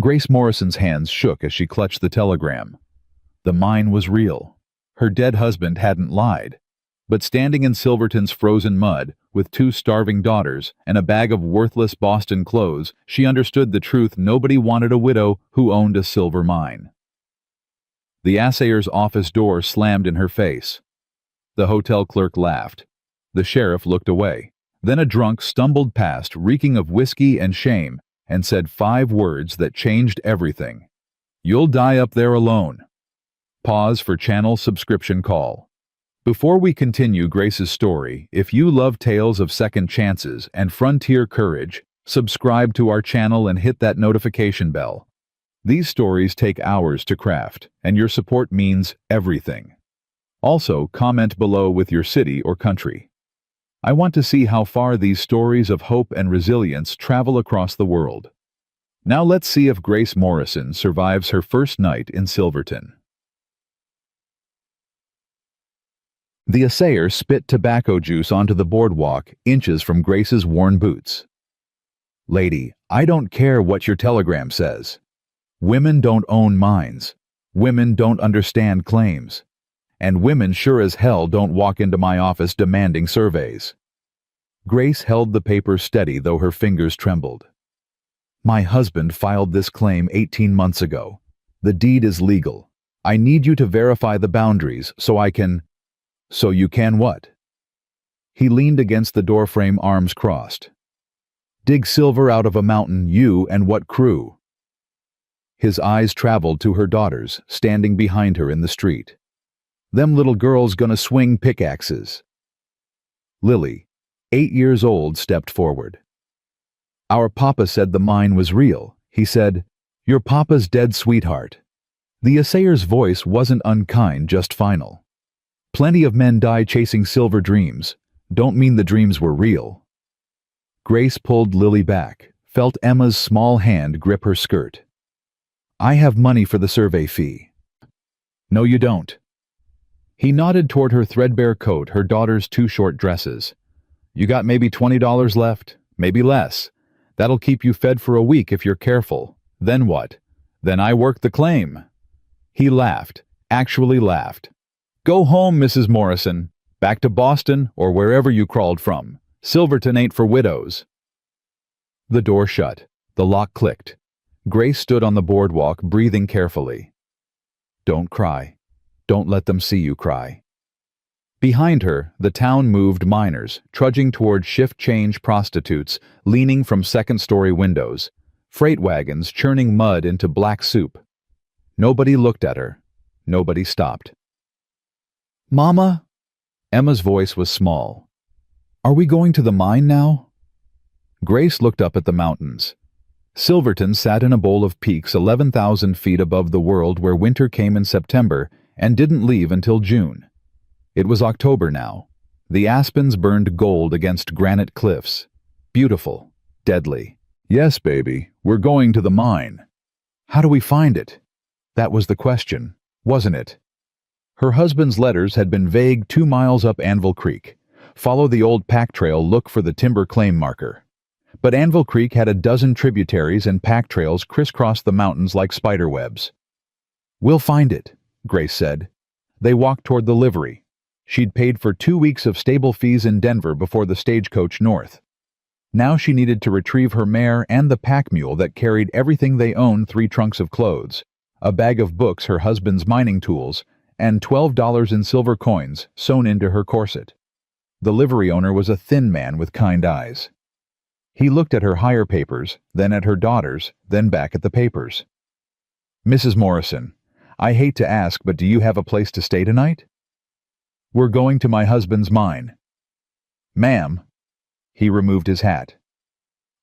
Grace Morrison's hands shook as she clutched the telegram. The mine was real. Her dead husband hadn't lied. But standing in Silverton's frozen mud, with 2 starving daughters and a bag of worthless Boston clothes, she understood the truth: nobody wanted a widow who owned a silver mine. The assayer's office door slammed in her face. The hotel clerk laughed. The sheriff looked away. Then a drunk stumbled past, reeking of whiskey and shame, and said 5 words that changed everything. "You'll die up there alone." Pause for channel subscription call. Before we continue Grace's story, if you love tales of second chances and frontier courage, subscribe to our channel and hit that notification bell. These stories take hours to craft, and your support means everything. Also, comment below with your city or country. I want to see how far these stories of hope and resilience travel across the world. Now let's see if Grace Morrison survives her first night in Silverton. The assayer spit tobacco juice onto the boardwalk, inches from Grace's worn boots. "Lady, I don't care what your telegram says. Women don't own mines. Women don't understand claims. And women sure as hell don't walk into my office demanding surveys." Grace held the paper steady, though her fingers trembled. "My husband filed this claim 18 months ago. The deed is legal. I need you to verify the boundaries so I can—" "So you can what?" He leaned against the doorframe, arms crossed. "Dig silver out of a mountain, you and what crew?" His eyes traveled to her daughters, standing behind her in the street. "Them little girls gonna swing pickaxes." Lily, 8 years old, stepped forward. "Our papa said the mine was real," he said. "Your papa's dead, sweetheart." The assayer's voice wasn't unkind, just final. "Plenty of men die chasing silver dreams. Don't mean the dreams were real." Grace pulled Lily back, felt Emma's small hand grip her skirt. "I have money for the survey fee." "No, you don't." He nodded toward her threadbare coat, her daughter's 2 short dresses. "You got maybe $20 left, maybe less. That'll keep you fed for a week if you're careful. Then what? Then I work the claim." He laughed, actually laughed. "Go home, Mrs. Morrison. Back to Boston or wherever you crawled from. Silverton ain't for widows." The door shut. The lock clicked. Grace stood on the boardwalk, breathing carefully. "Don't cry. Don't let them see you cry." Behind her, the town moved: miners, trudging toward shift-change prostitutes, leaning from second-story windows, freight wagons churning mud into black soup. Nobody looked at her. Nobody stopped. "Mama?" Emma's voice was small. "Are we going to the mine now?" Grace looked up at the mountains. Silverton sat in a bowl of peaks 11,000 feet above the world, where winter came in September and didn't leave until June. It was October now. The aspens burned gold against granite cliffs. Beautiful, deadly. "Yes, baby, we're going to the mine." "How do we find it?" That was the question, wasn't it? Her husband's letters had been vague: 2 miles up Anvil Creek. Follow the old pack trail, look for the timber claim marker. But Anvil Creek had a dozen tributaries, and pack trails crisscrossed the mountains like spider webs. "We'll find it," Grace said. They walked toward the livery. She'd paid for 2 weeks of stable fees in Denver before the stagecoach north. Now she needed to retrieve her mare and the pack mule that carried everything they owned: 3 trunks of clothes, a bag of books, her husband's mining tools, and $12 in silver coins sewn into her corset. The livery owner was a thin man with kind eyes. He looked at her hire papers, then at her daughters, then back at the papers. "Mrs. Morrison, I hate to ask, but do you have a place to stay tonight?" "We're going to my husband's mine." "Ma'am." He removed his hat.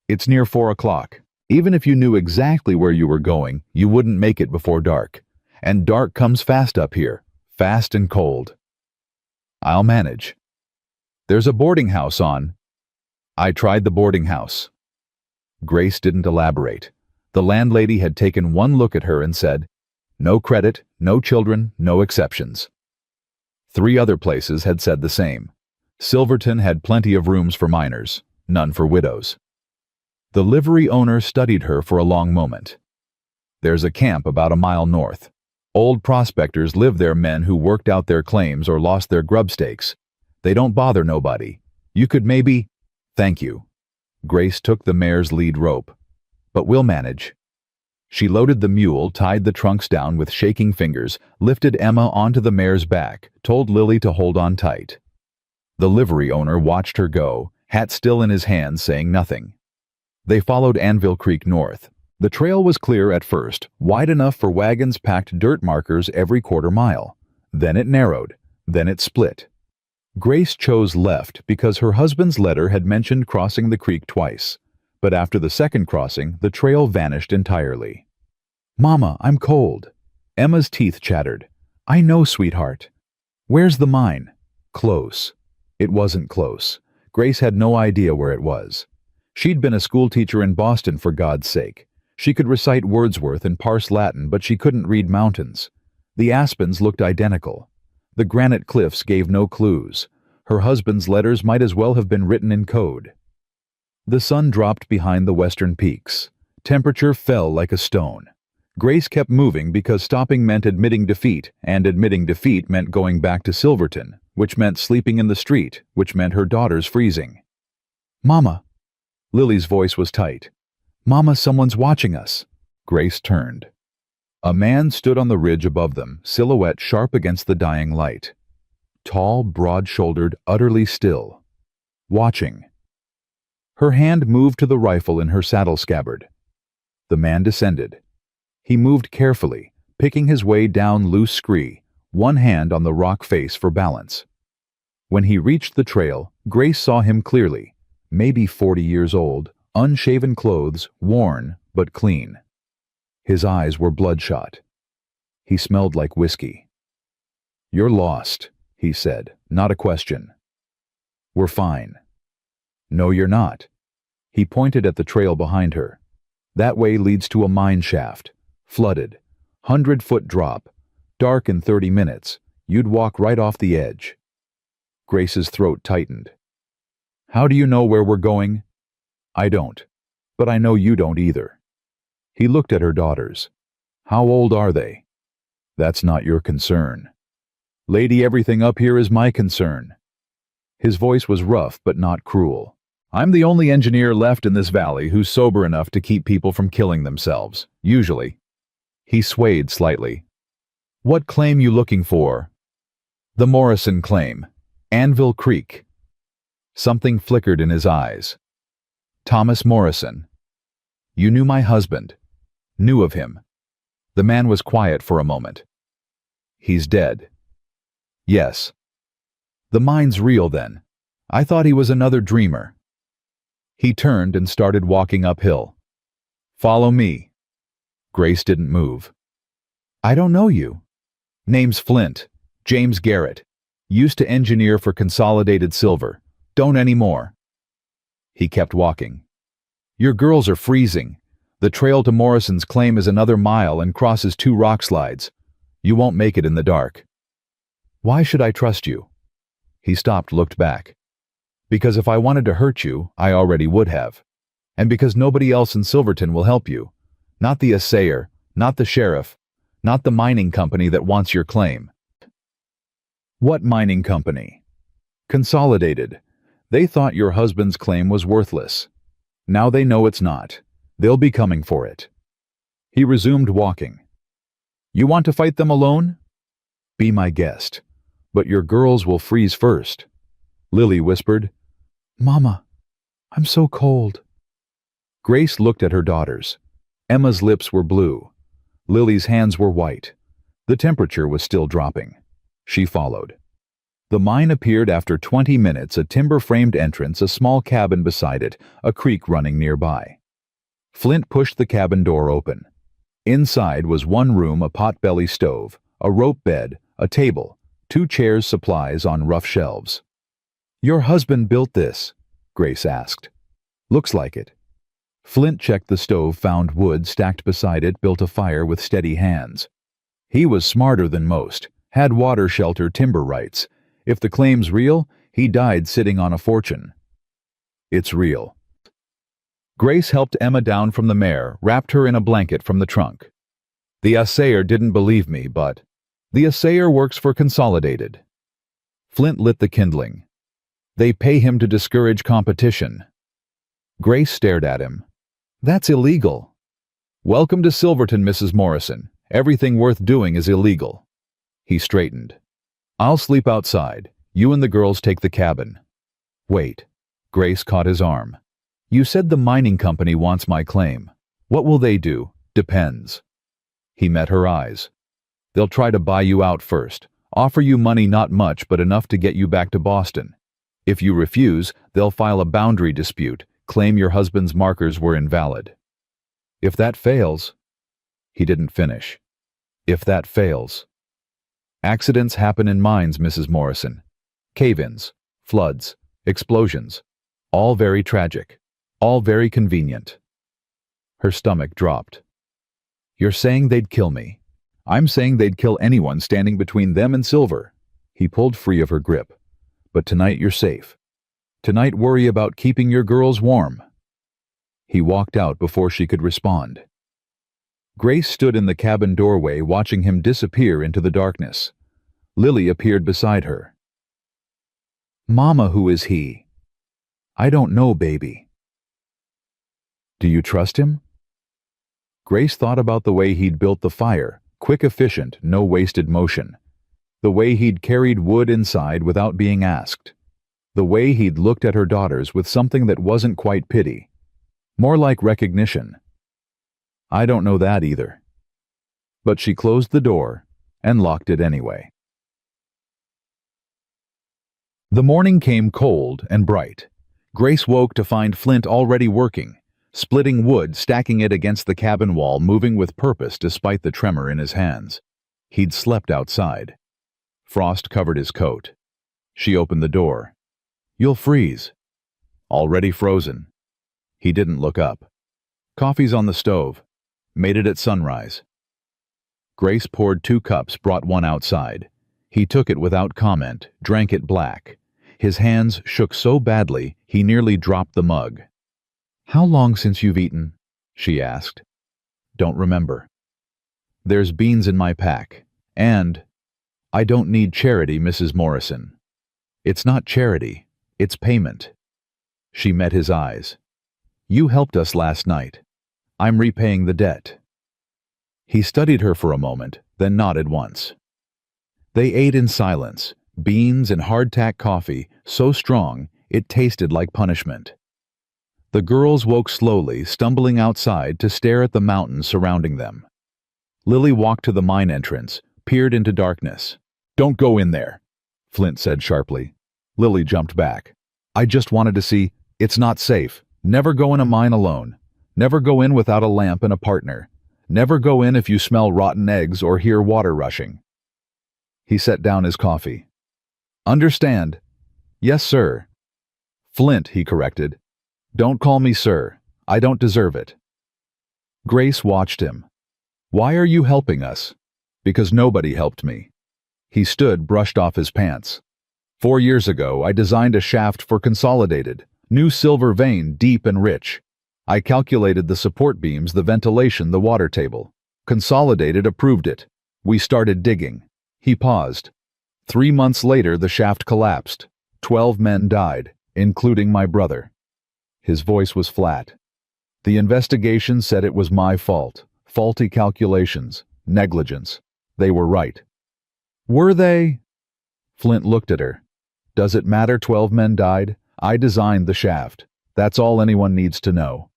"It's near 4 o'clock. Even if you knew exactly where you were going, you wouldn't make it before dark. And dark comes fast up here, fast and cold." "I'll manage." "There's a boarding house on—" "I tried the boarding house." Grace didn't elaborate. The landlady had taken one look at her and said, "No credit, no children, no exceptions." 3 other places had said the same. Silverton had plenty of rooms for miners, none for widows. The livery owner studied her for a long moment. There's a camp about a mile north. Old prospectors live there, men who worked out their claims or lost their grub stakes. They don't bother nobody. You could maybe— Thank you. Grace took the mare's lead rope. But we'll manage. She loaded the mule, tied the trunks down with shaking fingers, lifted Emma onto the mare's back, told Lily to hold on tight. The livery owner watched her go, hat still in his hand, saying nothing. They followed Anvil Creek north. The trail was clear at first, wide enough for wagons packed dirt markers every quarter mile. Then it narrowed. Then it split. Grace chose left because her husband's letter had mentioned crossing the creek twice. But after the second crossing, the trail vanished entirely. "Mama, I'm cold." Emma's teeth chattered. "I know, sweetheart." "Where's the mine?" "Close." It wasn't close. Grace had no idea where it was. She'd been a schoolteacher in Boston, for God's sake. She could recite Wordsworth and parse Latin, but she couldn't read mountains. The aspens looked identical. The granite cliffs gave no clues. Her husband's letters might as well have been written in code. The sun dropped behind the western peaks. Temperature fell like a stone. Grace kept moving because stopping meant admitting defeat, and admitting defeat meant going back to Silverton, which meant sleeping in the street, which meant her daughters freezing. "Mama." Lily's voice was tight. "Mama, someone's watching us." Grace turned. A man stood on the ridge above them, silhouette sharp against the dying light. Tall, broad-shouldered, utterly still. Watching. Her hand moved to the rifle in her saddle scabbard. The man descended. He moved carefully, picking his way down loose scree, one hand on the rock face for balance. When he reached the trail, Grace saw him clearly, maybe 40 years old, unshaven clothes, worn but clean. His eyes were bloodshot. He smelled like whiskey. "You're lost," he said, not a question. "We're fine." "No, you're not." He pointed at the trail behind her. "That way leads to a mine shaft. Flooded. 100-foot drop. Dark in 30 minutes. You'd walk right off the edge." Grace's throat tightened. "How do you know where we're going?" "I don't. But I know you don't either." He looked at her daughters. "How old are they?" "That's not your concern." "Lady, everything up here is my concern." His voice was rough but not cruel. "I'm the only engineer left in this valley who's sober enough to keep people from killing themselves, usually." He swayed slightly. "What claim you looking for?" "The Morrison claim. Anvil Creek." Something flickered in his eyes. "Thomas Morrison. You knew my husband. Knew of him." The man was quiet for a moment. "He's dead." "Yes." "The mine's real then. I thought he was another dreamer." He turned and started walking uphill. "Follow me." Grace didn't move. "I don't know you." "Name's Flint. James Garrett. Used to engineer for Consolidated Silver. Don't anymore." He kept walking. "Your girls are freezing. The trail to Morrison's claim is another mile and crosses 2 rock slides. You won't make it in the dark." "Why should I trust you?" He stopped, looked back. "Because if I wanted to hurt you, I already would have. And because nobody else in Silverton will help you. Not the assayer, not the sheriff, not the mining company that wants your claim." "What mining company?" "Consolidated. They thought your husband's claim was worthless. Now they know it's not. They'll be coming for it." He resumed walking. "You want to fight them alone?" "Be my guest. But your girls will freeze first." Lily whispered, "Mama, I'm so cold." Grace looked at her daughters. Emma's lips were blue. Lily's hands were white. The temperature was still dropping. She followed. The mine appeared after 20 minutes, a timber-framed entrance, a small cabin beside it, a creek running nearby. Flint pushed the cabin door open. Inside was one room, a potbelly stove, a rope bed, a table, 2 chairs, supplies on rough shelves. "Your husband built this?" Grace asked. "Looks like it." Flint checked the stove, found wood stacked beside it, built a fire with steady hands. He was smarter than most, had water shelter timber rights. If the claim's real, he died sitting on a fortune. "It's real." Grace helped Emma down from the mare, wrapped her in a blanket from the trunk. The assayer didn't believe me, but the assayer works for Consolidated. Flint lit the kindling. They pay him to discourage competition. Grace stared at him. That's illegal. Welcome to Silverton, Mrs. Morrison. Everything worth doing is illegal. He straightened. I'll sleep outside. You and the girls take the cabin. Wait. Grace caught his arm. You said the mining company wants my claim. What will they do? Depends. He met her eyes. They'll try to buy you out first. Offer you money, not much, but enough to get you back to Boston. If you refuse, they'll file a boundary dispute, claim your husband's markers were invalid. If that fails... He didn't finish. If that fails... Accidents happen in mines, Mrs. Morrison. Cave-ins, floods, explosions. All very tragic. All very convenient. Her stomach dropped. You're saying they'd kill me. I'm saying they'd kill anyone standing between them and silver. He pulled free of her grip. But tonight you're safe. Tonight worry about keeping your girls warm. He walked out before she could respond. Grace stood in the cabin doorway watching him disappear into the darkness. Lily appeared beside her. Mama, who is he? I don't know, baby. Do you trust him? Grace thought about the way he'd built the fire, quick, efficient, no wasted motion. The way he'd carried wood inside without being asked. The way he'd looked at her daughters with something that wasn't quite pity. More like recognition. I don't know that either. But she closed the door and locked it anyway. The morning came cold and bright. Grace woke to find Flint already working, splitting wood, stacking it against the cabin wall, moving with purpose despite the tremor in his hands. He'd slept outside. Frost covered his coat. She opened the door. You'll freeze. Already frozen. He didn't look up. Coffee's on the stove. Made it at sunrise. Grace poured 2 cups, brought one outside. He took it without comment, drank it black. His hands shook so badly he nearly dropped the mug. How long since you've eaten? She asked. Don't remember. There's beans in my pack. And I don't need charity, Mrs. Morrison. It's not charity. It's payment. She met his eyes. You helped us last night. I'm repaying the debt. He studied her for a moment, then nodded once. They ate in silence, beans and hardtack coffee, so strong it tasted like punishment. The girls woke slowly, stumbling outside to stare at the mountains surrounding them. Lily walked to the mine entrance, peered into darkness. Don't go in there, Flint said sharply. Lily jumped back. I just wanted to see. It's not safe. Never go in a mine alone. Never go in without a lamp and a partner. Never go in if you smell rotten eggs or hear water rushing. He set down his coffee. Understand? Yes, sir. Flint, he corrected. Don't call me sir. I don't deserve it. Grace watched him. Why are you helping us? Because nobody helped me. He stood, brushed off his pants. 4 years ago, I designed a shaft for Consolidated. New silver vein, deep and rich. I calculated the support beams, the ventilation, the water table. Consolidated approved it. We started digging. He paused. 3 months later, the shaft collapsed. 12 men died, including my brother. His voice was flat. The investigation said it was my fault. Faulty calculations. Negligence. They were right. Were they? Flint looked at her. Does it matter 12 men died? I designed the shaft. That's all anyone needs to know.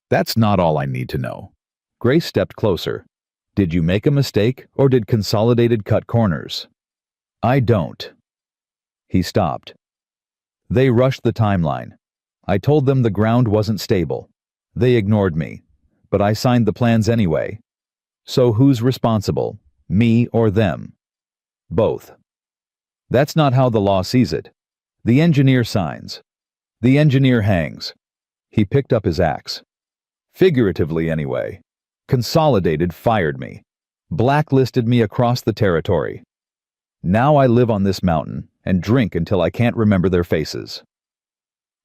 That's not all I need to know. Grace stepped closer. Did you make a mistake, or did Consolidated cut corners? I don't. He stopped. They rushed the timeline. I told them the ground wasn't stable. They ignored me, but I signed the plans anyway. So who's responsible, me or them? Both. That's not how the law sees it. The engineer signs. The engineer hangs. He picked up his axe. Figuratively, anyway. Consolidated fired me. Blacklisted me across the territory. Now I live on this mountain and drink until I can't remember their faces.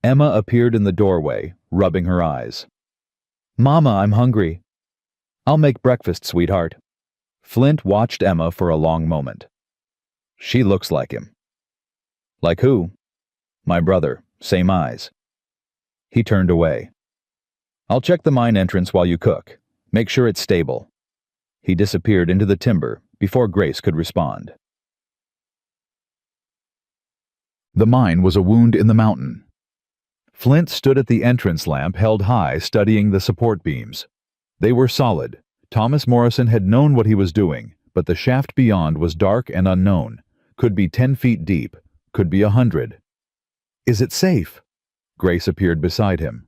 Emma appeared in the doorway, rubbing her eyes. Mama, I'm hungry. I'll make breakfast, sweetheart. Flint watched Emma for a long moment. She looks like him. Like who? My brother, same eyes. He turned away. I'll check the mine entrance while you cook. Make sure it's stable. He disappeared into the timber before Grace could respond. The mine was a wound in the mountain. Flint stood at the entrance lamp held high, studying the support beams. They were solid. Thomas Morrison had known what he was doing, but the shaft beyond was dark and unknown. Could be 10 feet deep, could be 100. Is it safe? Grace appeared beside him.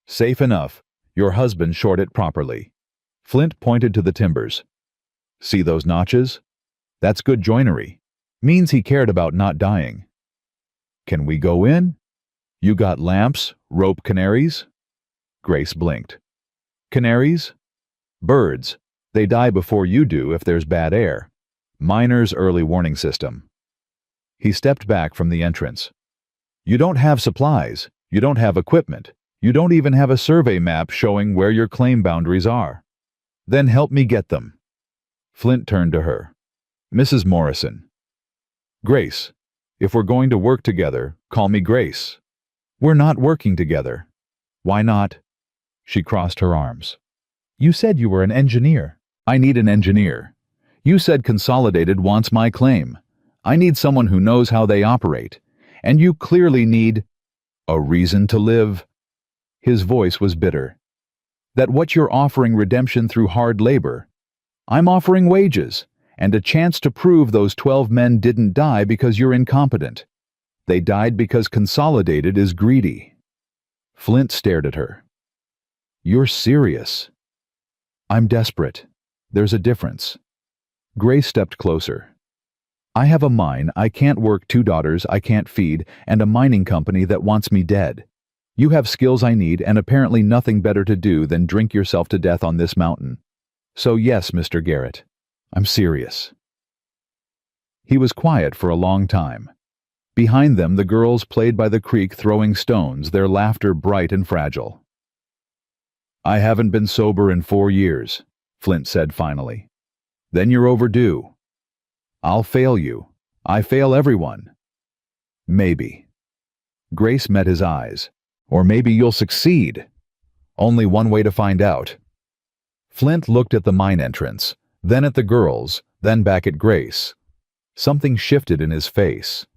Safe enough. Your husband shored it properly. Flint pointed to the timbers. See those notches? That's good joinery. Means he cared about not dying. Can we go in? You got lamps, rope canaries? Grace blinked. Canaries? Birds. They die before you do if there's bad air. Miner's early warning system. He stepped back from the entrance. You don't have supplies. You don't have equipment. You don't even have a survey map showing where your claim boundaries are. Then help me get them. Flint turned to her. Mrs. Morrison. Grace. If we're going to work together, call me Grace. We're not working together. Why not? She crossed her arms. You said you were an engineer. I need an engineer. You said Consolidated wants my claim. I need someone who knows how they operate. And you clearly need a reason to live. His voice was bitter. That what you're offering redemption through hard labor. I'm offering wages and a chance to prove those 12 men didn't die because you're incompetent. They died because Consolidated is greedy. Flint stared at her. You're serious. I'm desperate. There's a difference. Grace stepped closer. I have a mine I can't work, 2 daughters I can't feed, and a mining company that wants me dead. You have skills I need and apparently nothing better to do than drink yourself to death on this mountain. So yes, Mr. Garrett, I'm serious. He was quiet for a long time. Behind them, the girls played by the creek throwing stones, their laughter bright and fragile. I haven't been sober in 4 years, Flint said finally. Then you're overdue. I'll fail you. I fail everyone. Maybe. Grace met his eyes. Or maybe you'll succeed. Only one way to find out. Flint looked at the mine entrance, then at the girls, then back at Grace. Something shifted in his face.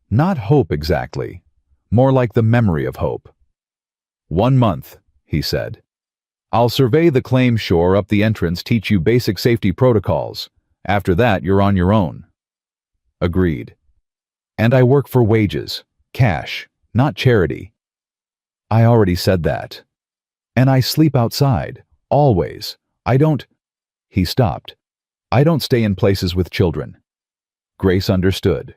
Not hope exactly, more like the memory of hope. 1 month, he said. I'll survey the claim shore up the entrance, teach you basic safety protocols. After that, you're on your own. Agreed. And I work for wages, cash, not charity. I already said that. And I sleep outside, always. I don't... He stopped. I don't stay in places with children. Grace understood.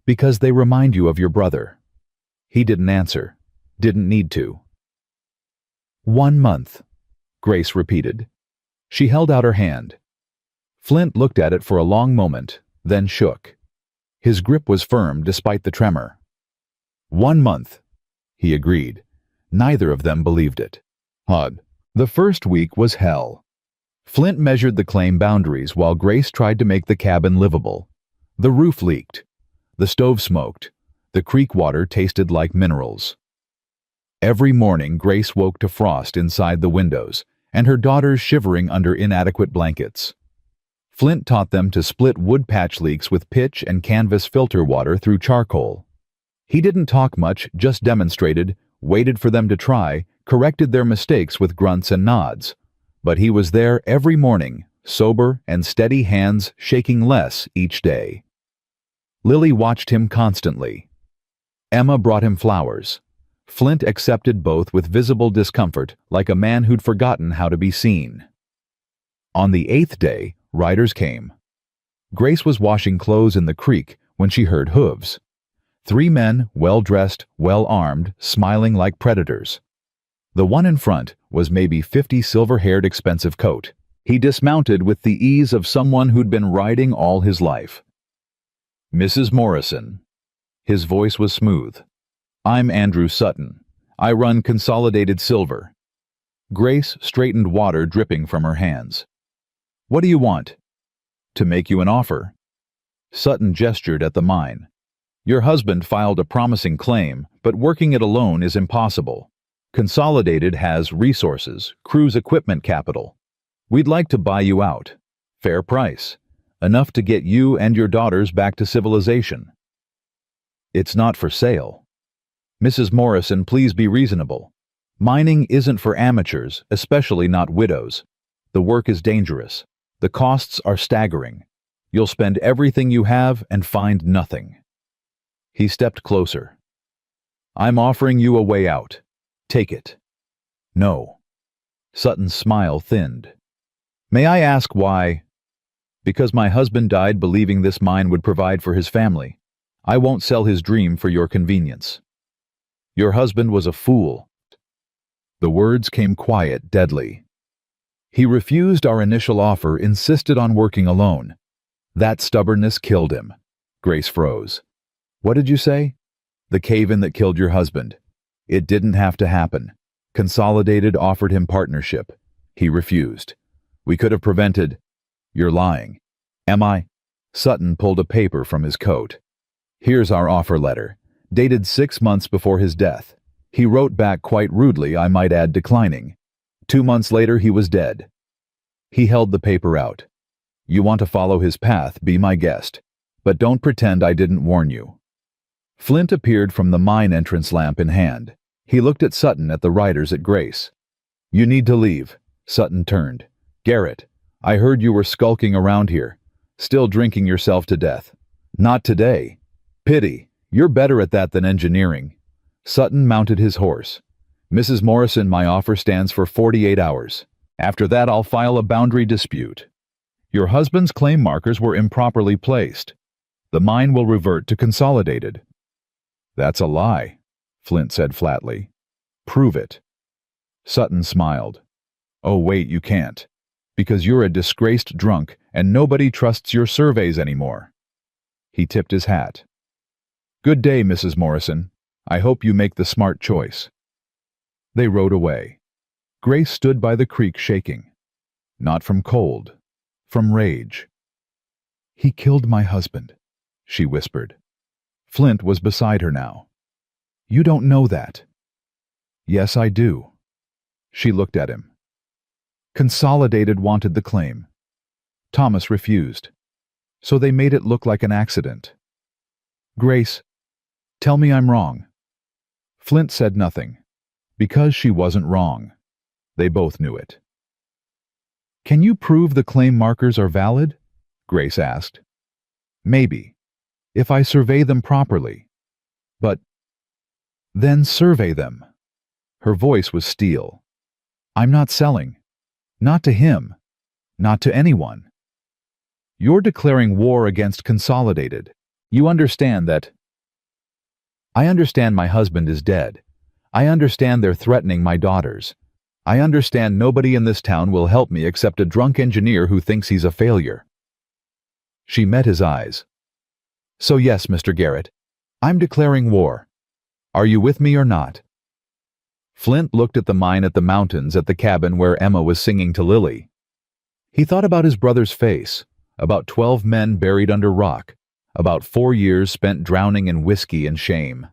Because they remind you of your brother. He didn't answer. Didn't need to. 1 month, Grace repeated. She held out her hand. Flint looked at it for a long moment, then shook. His grip was firm despite the tremor. 1 month. He agreed. Neither of them believed it. Odd. The first week was hell. Flint measured the claim boundaries while Grace tried to make the cabin livable. The roof leaked. The stove smoked. The creek water tasted like minerals. Every morning Grace woke to frost inside the windows, and her daughters shivering under inadequate blankets. Flint taught them to split wood patch leaks with pitch and canvas filter water through charcoal. He didn't talk much, just demonstrated, waited for them to try, corrected their mistakes with grunts and nods. But he was there every morning, sober and steady hands shaking less each day. Lily watched him constantly. Emma brought him flowers. Flint accepted both with visible discomfort, like a man who'd forgotten how to be seen. On the 8th day, riders came. Grace was washing clothes in the creek when she heard hooves. 3 men, well-dressed, well-armed, smiling like predators. The one in front was maybe 50 silver-haired expensive coat. He dismounted with the ease of someone who'd been riding all his life. Mrs. Morrison. His voice was smooth. I'm Andrew Sutton. I run Consolidated Silver. Grace straightened water dripping from her hands. What do you want? To make you an offer. Sutton gestured at the mine. Your husband filed a promising claim, but working it alone is impossible. Consolidated has resources, crew's equipment capital. We'd like to buy you out. Fair price. Enough to get you and your daughters back to civilization. It's not for sale. Mrs. Morrison, please be reasonable. Mining isn't for amateurs, especially not widows. The work is dangerous. The costs are staggering. You'll spend everything you have and find nothing. He stepped closer. I'm offering you a way out. Take it. No. Sutton's smile thinned. May I ask why? Because my husband died believing this mine would provide for his family. I won't sell his dream for your convenience. Your husband was a fool. The words came quiet, deadly. He refused our initial offer, insisted on working alone. That stubbornness killed him. Grace froze. What did you say? The cave-in that killed your husband. It didn't have to happen. Consolidated offered him partnership. He refused. We could have prevented. You're lying. Am I? Sutton pulled a paper from his coat. Here's our offer letter, dated 6 months before his death. He wrote back quite rudely, I might add, declining. 2 months later, he was dead. He held the paper out. You want to follow his path, be my guest. But don't pretend I didn't warn you. Flint appeared from the mine entrance, lamp in hand. He looked at Sutton, at the riders, at Grace. You need to leave. Sutton turned. Garrett, I heard you were skulking around here, still drinking yourself to death. Not today. Pity. You're better at that than engineering. Sutton mounted his horse. Mrs. Morrison, my offer stands for 48 hours. After that, I'll file a boundary dispute. Your husband's claim markers were improperly placed. The mine will revert to Consolidated. That's a lie, Flint said flatly. Prove it. Sutton smiled. Oh, wait, you can't. Because you're a disgraced drunk and nobody trusts your surveys anymore. He tipped his hat. Good day, Mrs. Morrison. I hope you make the smart choice. They rode away. Grace stood by the creek shaking. Not from cold, from rage. He killed my husband, she whispered. Flint was beside her now. You don't know that. Yes, I do. She looked at him. Consolidated wanted the claim. Thomas refused. So they made it look like an accident. Grace, tell me I'm wrong. Flint said nothing, because she wasn't wrong. They both knew it. Can you prove the claim markers are valid? Grace asked. Maybe, if I survey them properly. But then survey them. Her voice was steel. I'm not selling. Not to him. Not to anyone. You're declaring war against Consolidated. You understand that. I understand my husband is dead. I understand they're threatening my daughters. I understand nobody in this town will help me except a drunk engineer who thinks he's a failure. She met his eyes. So yes, Mr. Garrett, I'm declaring war. Are you with me or not? Flint looked at the mine, at the mountains, at the cabin where Emma was singing to Lily. He thought about his brother's face, about 12 men buried under rock, about 4 years spent drowning in whiskey and shame.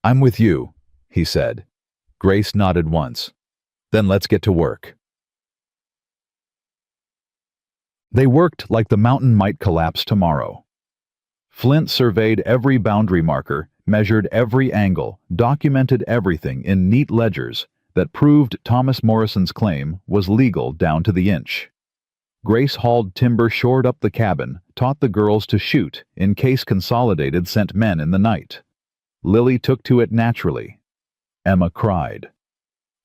I'm with you, he said. Grace nodded once. Then let's get to work. They worked like the mountain might collapse tomorrow. Flint surveyed every boundary marker, measured every angle, documented everything in neat ledgers that proved Thomas Morrison's claim was legal down to the inch. Grace hauled timber, shored up the cabin, taught the girls to shoot in case Consolidated sent men in the night. Lily took to it naturally. Emma cried.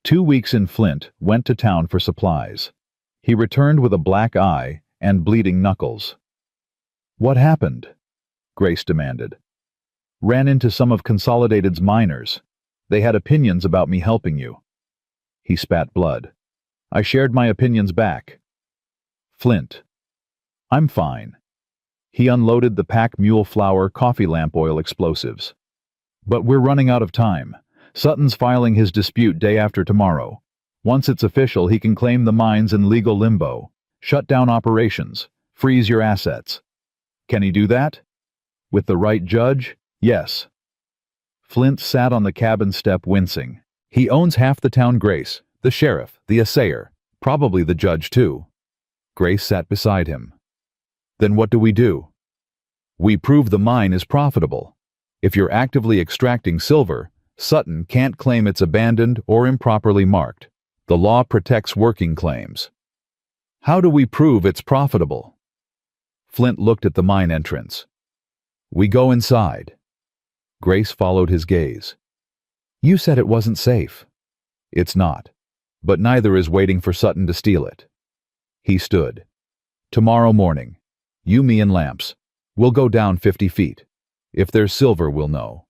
2 weeks in, Flint went to town for supplies. He returned with a black eye and bleeding knuckles. What happened? Grace demanded. Ran into some of Consolidated's miners. They had opinions about me helping you. He spat blood. I shared my opinions back. Flint. I'm fine. He unloaded the pack mule flour, coffee lamp oil explosives. But we're running out of time. Sutton's filing his dispute day after tomorrow. Once it's official, he can claim the mines in legal limbo. shut down operations, freeze your assets. Can he do that? With the right judge? Yes. Flint sat on the cabin step wincing. He owns half the town, Grace, the sheriff, the assayer, probably the judge too. Grace sat beside him. Then what do? We prove the mine is profitable. If you're actively extracting silver, Sutton can't claim it's abandoned or improperly marked. The law protects working claims. How do we prove it's profitable? Flint looked at the mine entrance. We go inside. Grace followed his gaze. You said it wasn't safe. It's not. But neither is waiting for Sutton to steal it. He stood. Tomorrow morning, you, me, and Lamps. We'll go down 50 feet. If there's silver, we'll know.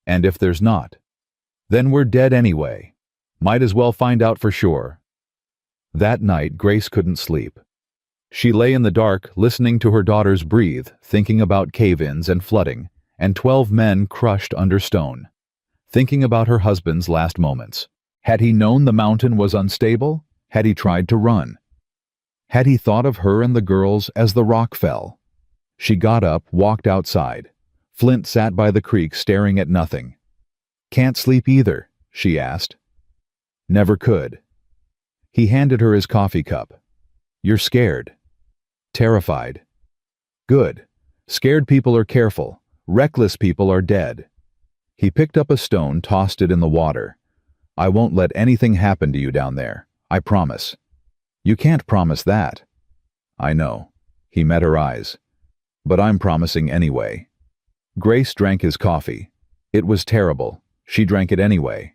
And if there's not, then we're dead anyway. Might as well find out for sure. That night, Grace couldn't sleep. She lay in the dark, listening to her daughters breathe, thinking about cave-ins and flooding, and 12 men crushed under stone. Thinking about her husband's last moments. Had he known the mountain was unstable? Had he tried to run? Had he thought of her and the girls as the rock fell? She got up, walked outside. Flint sat by the creek staring at nothing. Can't sleep either, she asked. Never could. He handed her his coffee cup. You're scared. Terrified. Good. Scared people are careful. Reckless people are dead. He picked up a stone, tossed it in the water. I won't let anything happen to you down there. I promise. You can't promise that. I know. He met her eyes. But I'm promising anyway. Grace drank his coffee. It was terrible. She drank it anyway.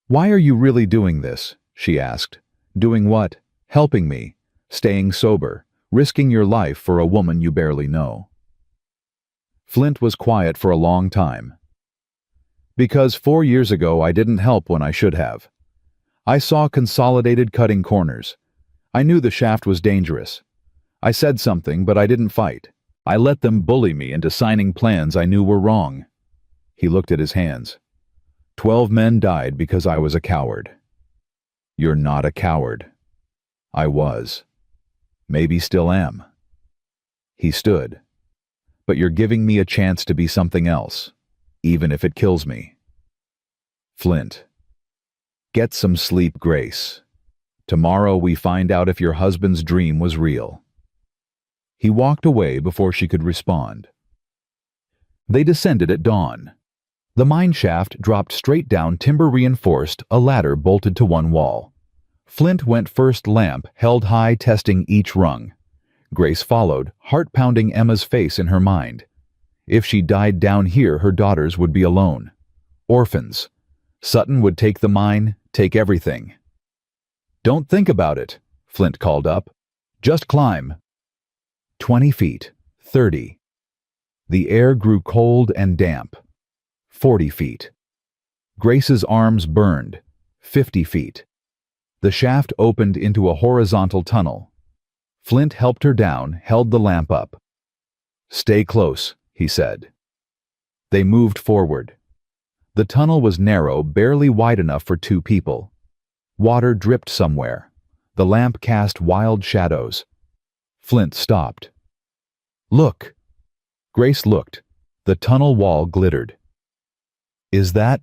Why are you really doing this? She asked. Doing what? Helping me. Staying sober. Risking your life for a woman you barely know. Flint was quiet for a long time. Because 4 years ago I didn't help when I should have. I saw Consolidated cutting corners. I knew the shaft was dangerous. I said something, but I didn't fight. I let them bully me into signing plans I knew were wrong. He looked at his hands. 12 men died because I was a coward. You're not a coward. I was. Maybe still am. He stood. But you're giving me a chance to be something else, even if it kills me. Flint. Get some sleep, Grace. Tomorrow we find out if your husband's dream was real. He walked away before she could respond. They descended at dawn. The mine shaft dropped straight down timber-reinforced, a ladder bolted to one wall. Flint went first, lamp held high, testing each rung. Grace followed, heart-pounding Emma's face in her mind. If she died down here, her daughters would be alone. Orphans. Sutton would take the mine, take everything. Don't think about it, Flint called up. Just climb. 20 feet, 30. The air grew cold and damp. 40 feet. Grace's arms burned. 50 feet. The shaft opened into a horizontal tunnel. Flint helped her down, held the lamp up. Stay close, he said. They moved forward. The tunnel was narrow, barely wide enough for 2 people. Water dripped somewhere. The lamp cast wild shadows. Flint stopped. Look. Grace looked. The tunnel wall glittered. Is that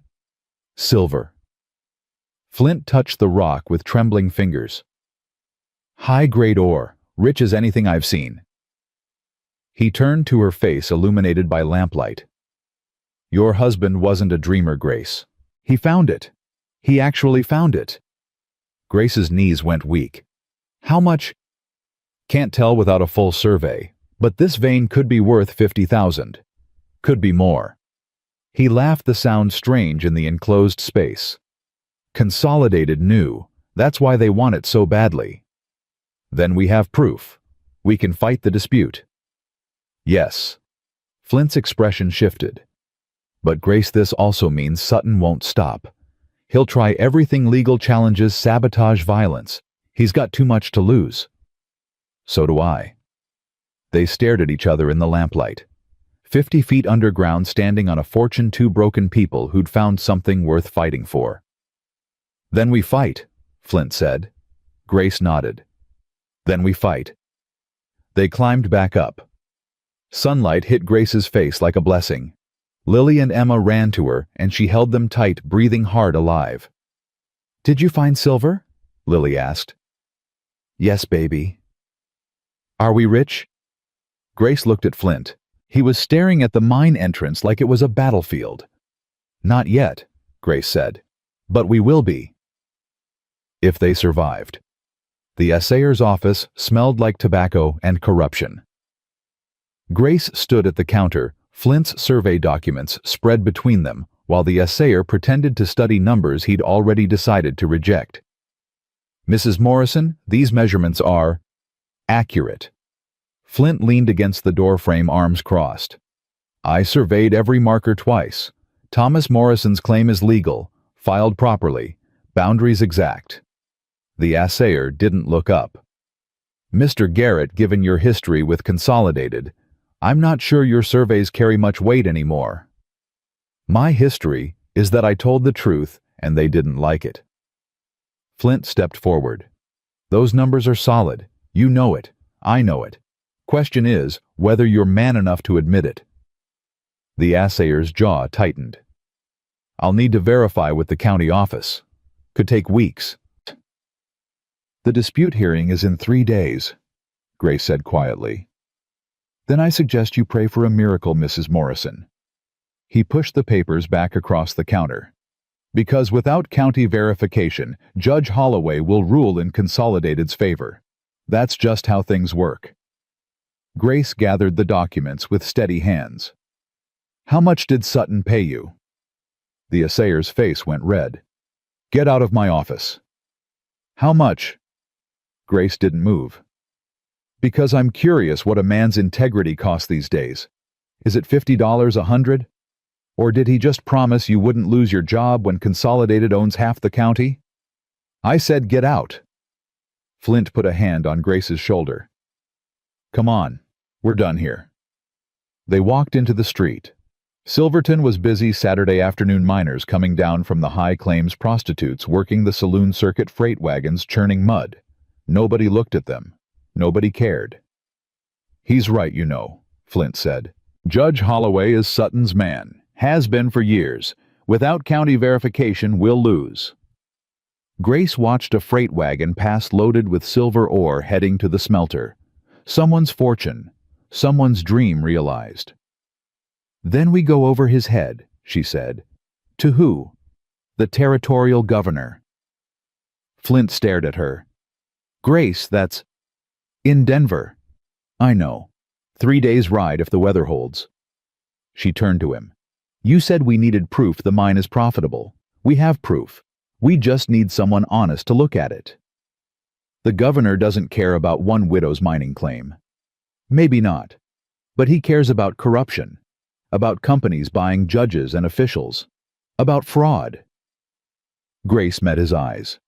silver? Flint touched the rock with trembling fingers. High-grade ore, rich as anything I've seen. He turned to her face, illuminated by lamplight. Your husband wasn't a dreamer, Grace. He found it. He actually found it. Grace's knees went weak. How much? Can't tell without a full survey, but this vein could be worth 50,000. Could be more. He laughed, the sound strange in the enclosed space. Consolidated knew. That's why they want it so badly. Then we have proof. We can fight the dispute. Yes. Flint's expression shifted. But Grace, this also means Sutton won't stop. He'll try everything: legal challenges, sabotage, violence. He's got too much to lose. So do I. They stared at each other in the lamplight. 50 feet underground, standing on a fortune, 2 broken people who'd found something worth fighting for. Then we fight, Flint said. Grace nodded. Then we fight. They climbed back up. Sunlight hit Grace's face like a blessing. Lily and Emma ran to her, and she held them tight, breathing hard alive. "Did you find silver?" Lily asked. "Yes, baby." "Are we rich?" Grace looked at Flint. He was staring at the mine entrance like it was a battlefield. "Not yet," Grace said. "But we will be." If they survived. The assayer's office smelled like tobacco and corruption. Grace stood at the counter, Flint's survey documents spread between them, while the assayer pretended to study numbers he'd already decided to reject. "Mrs. Morrison, these measurements are accurate." Flint leaned against the doorframe, arms crossed. "I surveyed every marker twice. Thomas Morrison's claim is legal, filed properly, boundaries exact." The assayer didn't look up. "Mr. Garrett, given your history with Consolidated, I'm not sure your surveys carry much weight anymore." "My history is that I told the truth and they didn't like it." Flint stepped forward. "Those numbers are solid. You know it. I know it. Question is whether you're man enough to admit it." The assayer's jaw tightened. "I'll need to verify with the county office. Could take weeks." "The dispute hearing is in 3 days," Grace said quietly. "Then I suggest you pray for a miracle, Mrs. Morrison." He pushed the papers back across the counter. "Because without county verification, Judge Holloway will rule in Consolidated's favor. That's just how things work." Grace gathered the documents with steady hands. "How much did Sutton pay you?" The assayer's face went red. "Get out of my office." "How much?" Grace didn't move. "Because I'm curious what a man's integrity costs these days. Is it $50, $100? Or did he just promise you wouldn't lose your job when Consolidated owns half the county?" "I said get out." Flint put a hand on Grace's shoulder. "Come on, we're done here." They walked into the street. Silverton was busy Saturday afternoon, miners coming down from the high claims, prostitutes working the saloon circuit, freight wagons churning mud. Nobody looked at them. Nobody cared. "He's right, you know," Flint said. "Judge Holloway is Sutton's man. Has been for years. Without county verification, we'll lose." Grace watched a freight wagon pass loaded with silver ore heading to the smelter. Someone's fortune. Someone's dream realized. "Then we go over his head," she said. "To who?" "The territorial governor." Flint stared at her. "Grace, that's in Denver." "I know. 3 days' ride if the weather holds." She turned to him. "You said we needed proof the mine is profitable. We have proof. We just need someone honest to look at it." "The governor doesn't care about one widow's mining claim." "Maybe not. But he cares about corruption, about companies buying judges and officials, about fraud." Grace met his eyes.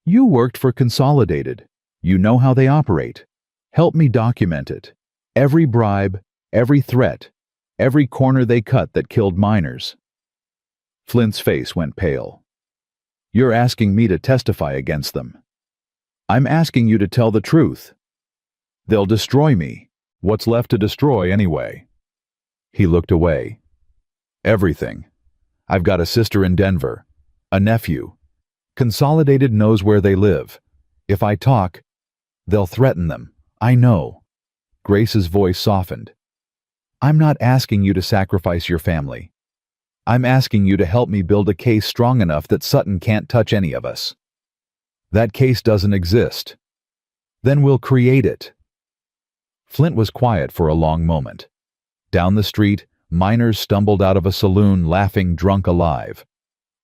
"You worked for Consolidated. You know how they operate. Help me document it. Every bribe, every threat, every corner they cut that killed miners." Flint's face went pale. "You're asking me to testify against them." "I'm asking you to tell the truth." "They'll destroy me. What's left to destroy anyway?" He looked away. "Everything. I've got a sister in Denver, a nephew. Consolidated knows where they live. If I talk, they'll threaten them. I know." Grace's voice softened. "I'm not asking you to sacrifice your family. I'm asking you to help me build a case strong enough that Sutton can't touch any of us." "That case doesn't exist." "Then we'll create it." Flint was quiet for a long moment. Down the street, miners stumbled out of a saloon laughing, drunk alive.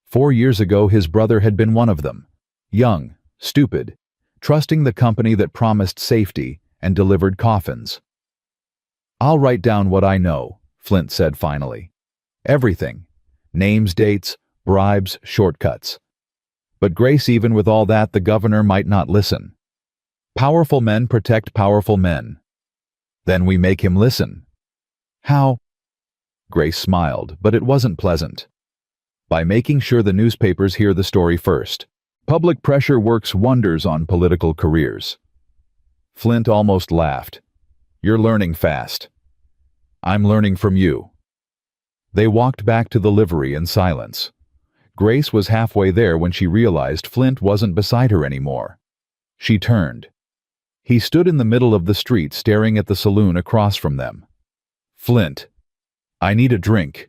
4 years ago his brother had been one of them. Young, stupid, trusting the company that promised safety and delivered coffins. "I'll write down what I know," Flint said finally. "Everything. Names, dates, bribes, shortcuts." But Grace, even with all that, the governor might not listen. Powerful men protect powerful men. Then we make him listen. "How?" Grace smiled, but it wasn't pleasant. "By making sure the newspapers hear the story first. Public pressure works wonders on political careers." Flint almost laughed. You're learning fast. I'm learning from you. They walked back to the livery in silence. Grace was halfway there when she realized Flint wasn't beside her anymore. She turned. He stood in the middle of the street staring at the saloon across from them. Flint, I need a drink.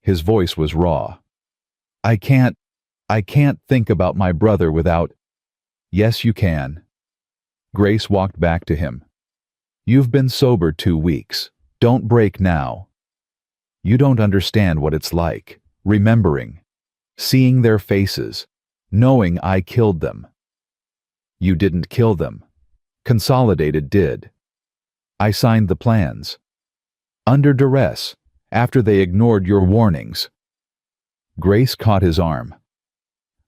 His voice was raw. I can't think about my brother without... Yes, you can. Grace walked back to him. You've been sober 2 weeks. Don't break now. You don't understand what it's like, remembering, seeing their faces, knowing I killed them. You didn't kill them. Consolidated did. I signed the plans. Under duress, after they ignored your warnings. Grace caught his arm.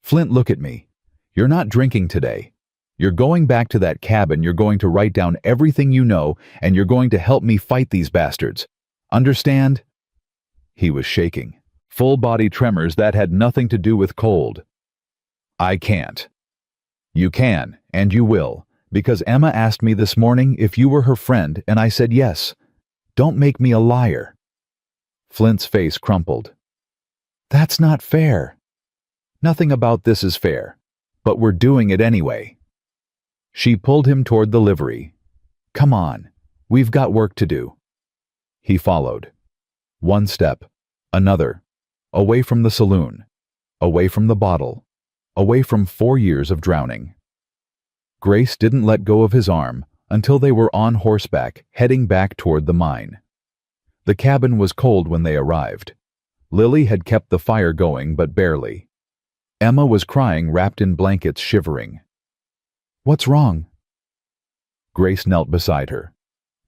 Flint, look at me. You're not drinking today. You're going back to that cabin, you're going to write down everything you know, and you're going to help me fight these bastards. Understand? He was shaking. Full-body tremors that had nothing to do with cold. I can't. You can, and you will, because Emma asked me this morning if you were her friend, and I said yes. Don't make me a liar. Flint's face crumpled. That's not fair. Nothing about this is fair, but we're doing it anyway. She pulled him toward the livery. Come on, we've got work to do. He followed. One step, another, away from the saloon, away from the bottle, away from 4 years of drowning. Grace didn't let go of his arm until they were on horseback heading back toward the mine. The cabin was cold when they arrived. Lily had kept the fire going, but barely. Emma was crying, wrapped in blankets, shivering. What's wrong? Grace knelt beside her.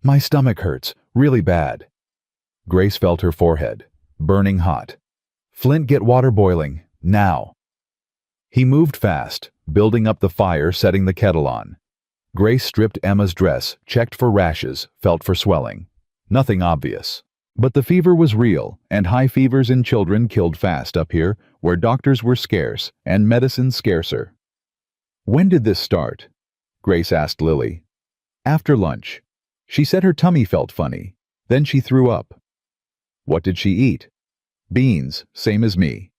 My stomach hurts, really bad. Grace felt her forehead, burning hot. Flint, get water boiling, now. He moved fast, building up the fire, setting the kettle on. Grace stripped Emma's dress, checked for rashes, felt for swelling. Nothing obvious. But the fever was real, and high fevers in children killed fast up here, where doctors were scarce and medicine scarcer. When did this start? Grace asked Lily. After lunch. She said her tummy felt funny. Then she threw up. What did she eat? Beans, same as me.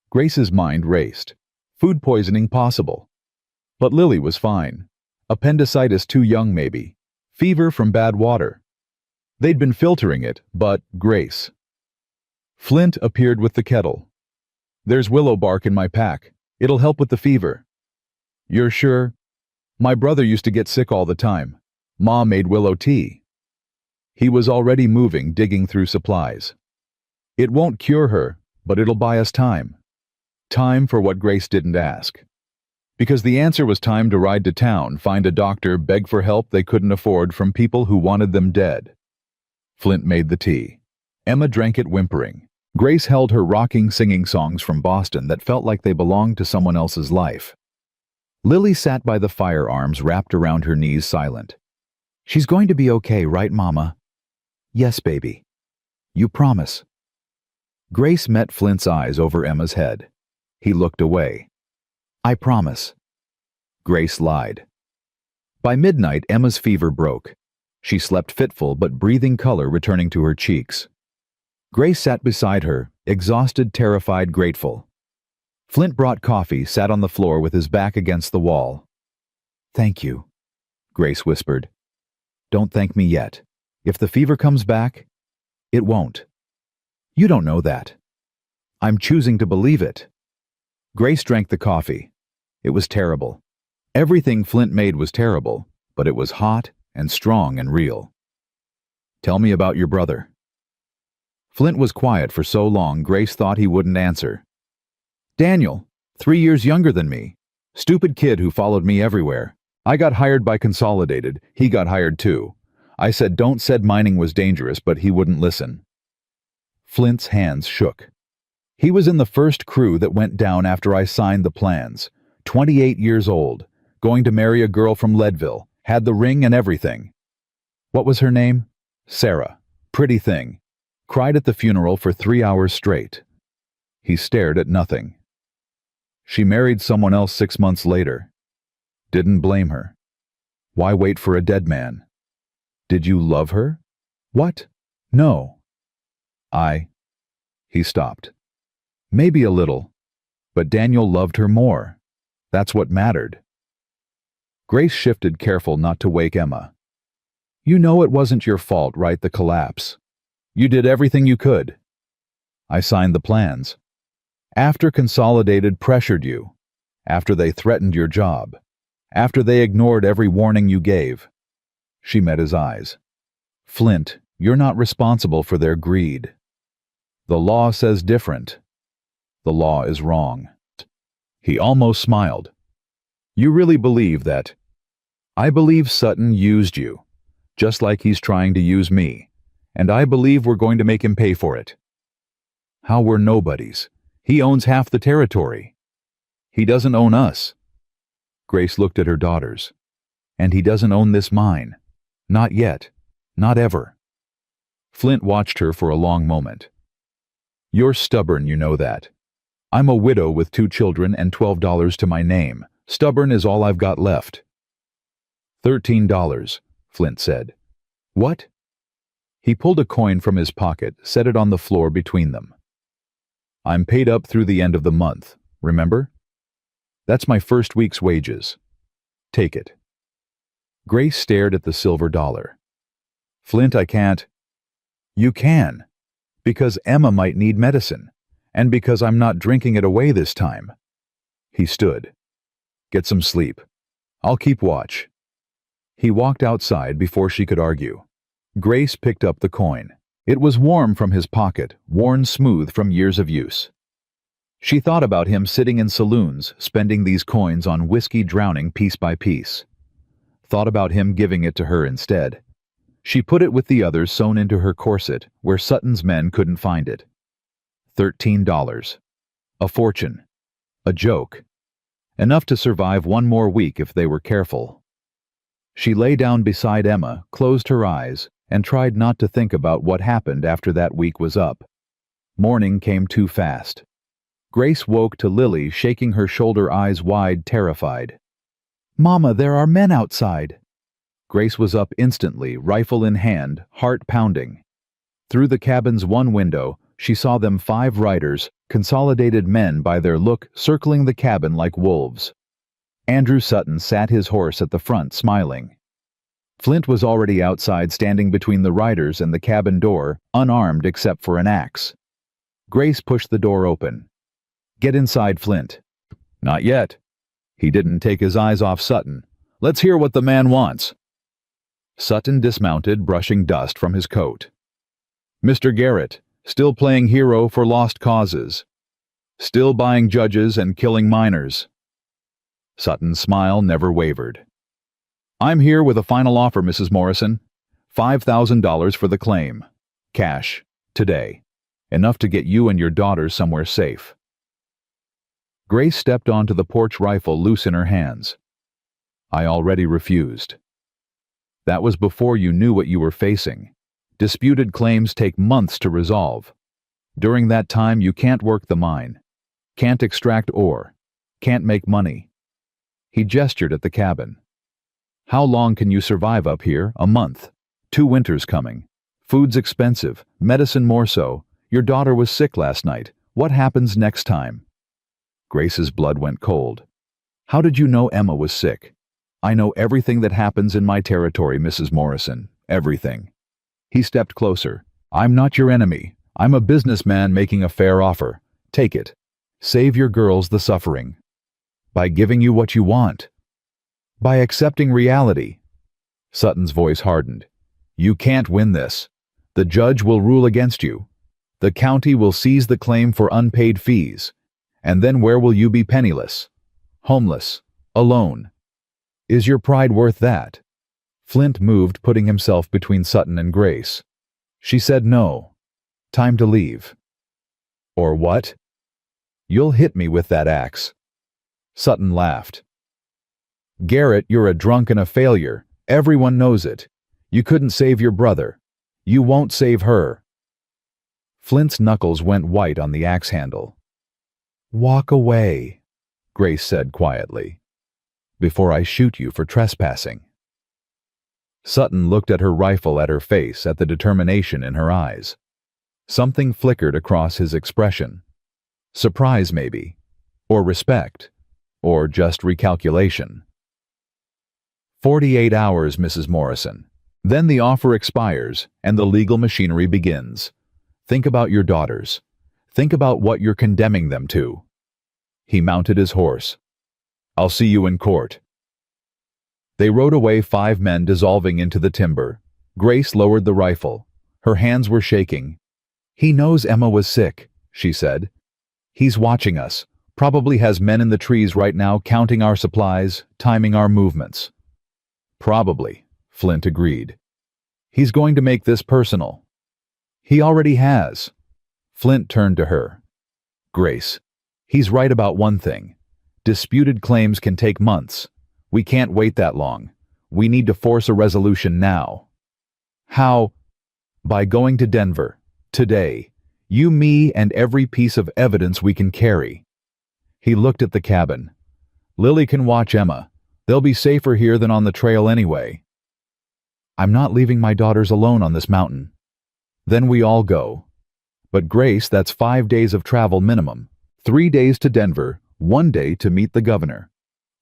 Grace's mind raced. Food poisoning possible. But Lily was fine. Appendicitis too young maybe. Fever from bad water. They'd been filtering it, but Grace. Flint appeared with the kettle. There's willow bark in my pack. It'll help with the fever. You're sure? My brother used to get sick all the time. Ma made willow tea. He was already moving, digging through supplies. It won't cure her, but it'll buy us time. Time for what Grace didn't ask. Because the answer was time to ride to town, find a doctor, beg for help they couldn't afford from people who wanted them dead. Flint made the tea. Emma drank it whimpering. Grace held her rocking, singing songs from Boston that felt like they belonged to someone else's life. Lily sat by the fire, arms wrapped around her knees, silent. She's going to be okay, right, Mama? Yes, baby. You promise? Grace met Flint's eyes over Emma's head. He looked away. I promise. Grace lied. By midnight, Emma's fever broke. She slept fitful, but breathing color returning to her cheeks. Grace sat beside her, exhausted, terrified, grateful. Flint brought coffee, sat on the floor with his back against the wall. Thank you, Grace whispered. Don't thank me yet. If the fever comes back, it won't. You don't know that. I'm choosing to believe it. Grace drank the coffee. It was terrible. Everything Flint made was terrible, but it was hot and strong and real. Tell me about your brother. Flint was quiet for so long Grace thought he wouldn't answer. Daniel, 3 years younger than me. Stupid kid who followed me everywhere. I got hired by Consolidated. He got hired too. I said mining was dangerous, but he wouldn't listen. Flint's hands shook. He was in the first crew that went down after I signed the plans. 28 years old, going to marry a girl from Leadville, had the ring and everything. What was her name? Sarah. Pretty thing. Cried at the funeral for 3 hours straight. He stared at nothing. She married someone else 6 months later. Didn't blame her. Why wait for a dead man? Did you love her? What? No. He stopped. Maybe a little, but Daniel loved her more. That's what mattered. Grace shifted, careful not to wake Emma. You know it wasn't your fault, right? The collapse. You did everything you could. I signed the plans. After Consolidated pressured you, after they threatened your job, after they ignored every warning you gave. She met his eyes. Flint, you're not responsible for their greed. The law says different. The law is wrong. He almost smiled. You really believe that? I believe Sutton used you, just like he's trying to use me, and I believe we're going to make him pay for it. How we're nobodies. He owns half the territory. He doesn't own us. Grace looked at her daughters. And he doesn't own this mine. Not yet. Not ever. Flint watched her for a long moment. You're stubborn, you know that. I'm a widow with 2 children and $12 to my name. Stubborn is all I've got left. $13, Flint said. What? He pulled a coin from his pocket, set it on the floor between them. I'm paid up through the end of the month, remember? That's my first week's wages. Take it. Grace stared at the silver dollar. Flint, I can't. You can. Because Emma might need medicine, and because I'm not drinking it away this time. He stood. Get some sleep. I'll keep watch. He walked outside before she could argue. Grace picked up the coin. It was warm from his pocket, worn smooth from years of use. She thought about him sitting in saloons, spending these coins on whiskey, drowning piece by piece. Thought about him giving it to her instead. She put it with the others sewn into her corset, where Sutton's men couldn't find it. $13. A fortune. A joke. Enough to survive one more week if they were careful. She lay down beside Emma, closed her eyes, and tried not to think about what happened after that week was up. Morning came too fast. Grace woke to Lily shaking her shoulder, eyes wide, terrified. Mama, there are men outside. Grace was up instantly, rifle in hand, heart pounding. Through the cabin's one window, she saw them 5 riders, Consolidated men by their look, circling the cabin like wolves. Andrew Sutton sat his horse at the front, smiling. Flint was already outside, standing between the riders and the cabin door, unarmed except for an axe. Grace pushed the door open. Get inside, Flint. Not yet. He didn't take his eyes off Sutton. Let's hear what the man wants. Sutton dismounted, brushing dust from his coat. Mr. Garrett, still playing hero for lost causes. Still buying judges and killing minors. Sutton's smile never wavered. I'm here with a final offer, Mrs. Morrison. $5,000 for the claim. Cash. Today. Enough to get you and your daughters somewhere safe. Grace stepped onto the porch, rifle loose in her hands. I already refused. That was before you knew what you were facing. Disputed claims take months to resolve. During that time, you can't work the mine. Can't extract ore. Can't make money. He gestured at the cabin. How long can you survive up here? A month. 2 winters coming. Food's expensive. Medicine more so. Your daughter was sick last night. What happens next time? Grace's blood went cold. How did you know Emma was sick? I know everything that happens in my territory, Mrs. Morrison. Everything. He stepped closer. I'm not your enemy. I'm a businessman making a fair offer. Take it. Save your girls the suffering. By giving you what you want. By accepting reality. Sutton's voice hardened. You can't win this. The judge will rule against you. The county will seize the claim for unpaid fees. And then where will you be? Penniless. Homeless. Alone. Is your pride worth that? Flint moved, putting himself between Sutton and Grace. She said no. Time to leave. Or what? You'll hit me with that axe. Sutton laughed. Garrett, you're a drunk and a failure. Everyone knows it. You couldn't save your brother. You won't save her. Flint's knuckles went white on the axe handle. Walk away, Grace said quietly, before I shoot you for trespassing. Sutton looked at her rifle, at her face, at the determination in her eyes. Something flickered across his expression. Surprise, maybe. Or respect. Or just recalculation. 48 hours, Mrs. Morrison. Then the offer expires, and the legal machinery begins. Think about your daughters. Think about what you're condemning them to. He mounted his horse. I'll see you in court. They rode away, 5 men dissolving into the timber. Grace lowered the rifle. Her hands were shaking. He knows Emma was sick, she said. He's watching us. Probably has men in the trees right now counting our supplies, timing our movements. Probably, Flint agreed. He's going to make this personal. He already has. Flint turned to her. Grace, he's right about one thing. Disputed claims can take months. We can't wait that long. We need to force a resolution now. How? By going to Denver. Today. You, me, and every piece of evidence we can carry. He looked at the cabin. Lily can watch Emma. They'll be safer here than on the trail anyway. I'm not leaving my daughters alone on this mountain. Then we all go. But Grace, that's 5 days of travel minimum. 3 days to Denver, 1 day to meet the governor.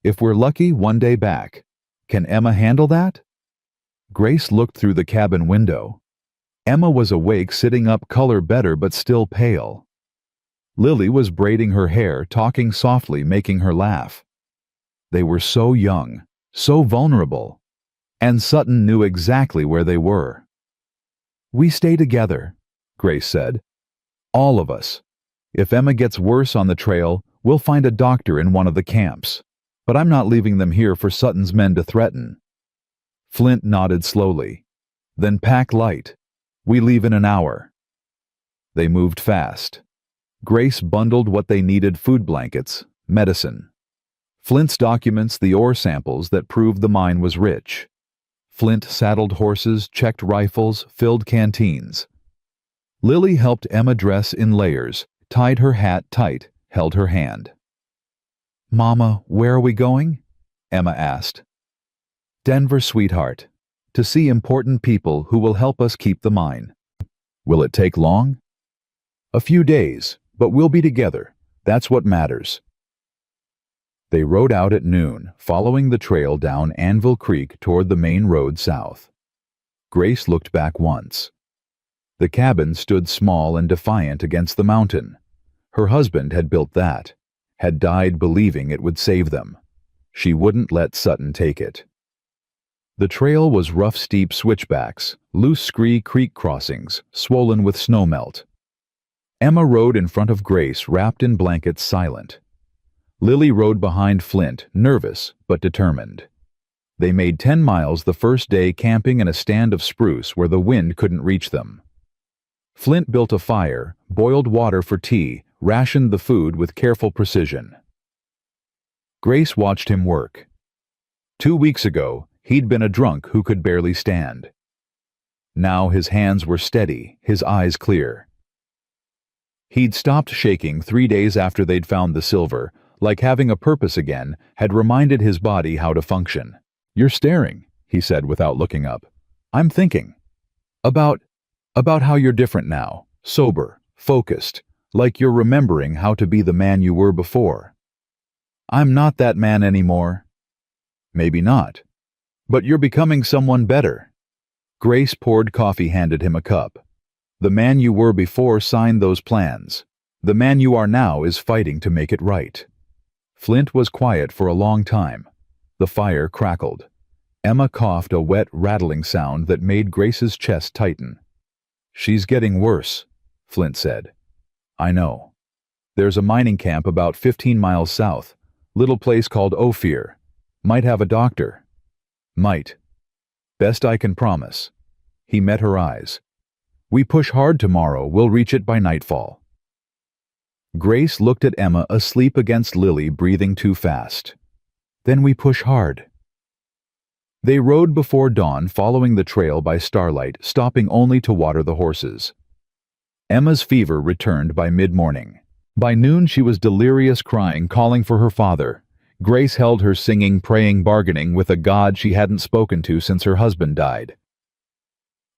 If we're lucky, 1 day back. Can Emma handle that? Grace looked through the cabin window. Emma was awake, sitting up, color better but still pale. Lily was braiding her hair, talking softly, making her laugh. They were so young, so vulnerable, and Sutton knew exactly where they were. We stay together, Grace said. All of us. If Emma gets worse on the trail, we'll find a doctor in one of the camps. But I'm not leaving them here for Sutton's men to threaten. Flint nodded slowly. Then pack light. We leave in an hour. They moved fast. Grace bundled what they needed: food blankets, medicine. Flint's documents, the ore samples that proved the mine was rich. Flint saddled horses, checked rifles, filled canteens. Lily helped Emma dress in layers, tied her hat tight, held her hand. Mama, where are we going? Emma asked. Denver, sweetheart. To see important people who will help us keep the mine. Will it take long? A few days, but we'll be together. That's what matters. They rode out at noon, following the trail down Anvil Creek toward the main road south. Grace looked back once. The cabin stood small and defiant against the mountain. Her husband had built that, had died believing it would save them. She wouldn't let Sutton take it. The trail was rough, steep switchbacks, loose scree creek crossings, swollen with snowmelt. Emma rode in front of Grace, wrapped in blankets, silent. Lily rode behind Flint, nervous but determined. They made 10 miles the first day, camping in a stand of spruce where the wind couldn't reach them. Flint built a fire, boiled water for tea, rationed the food with careful precision. Grace watched him work. 2 weeks ago, he'd been a drunk who could barely stand. Now his hands were steady, his eyes clear. He'd stopped shaking 3 days after they'd found the silver, like having a purpose again had reminded his body how to function. You're staring, he said without looking up. I'm thinking. About how you're different now, sober, focused, like you're remembering how to be the man you were before. I'm not that man anymore. Maybe not. But you're becoming someone better. Grace poured coffee, handed him a cup. The man you were before signed those plans. The man you are now is fighting to make it right. Flint was quiet for a long time. The fire crackled. Emma coughed, a wet, rattling sound that made Grace's chest tighten. She's getting worse, Flint said. I know. There's a mining camp about 15 miles south, little place called Ophir. Might have a doctor. Might. Best I can promise. He met her eyes. We push hard tomorrow, we'll reach it by nightfall. Grace looked at Emma, asleep against Lily, breathing too fast. Then we push hard. They rode before dawn, following the trail by starlight, stopping only to water the horses. Emma's fever returned by mid-morning. By noon she was delirious, crying, calling for her father. Grace held her singing, praying, bargaining with a God she hadn't spoken to since her husband died.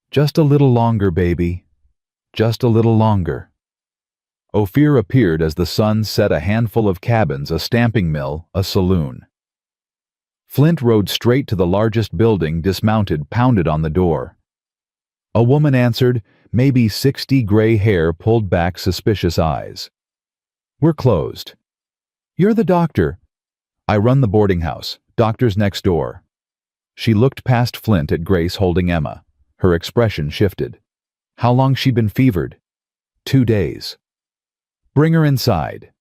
Just a little longer, baby. Just a little longer. Ophir appeared as the sun set a handful of cabins, a stamping mill, a saloon. Flint rode straight to the largest building, dismounted, pounded on the door. A woman answered, maybe 60, gray hair pulled back, suspicious eyes. We're closed. You're the doctor. I run the boarding house. Doctor's next door. She looked past Flint at Grace holding Emma. Her expression shifted. How long she been fevered? 2 days. Bring her inside.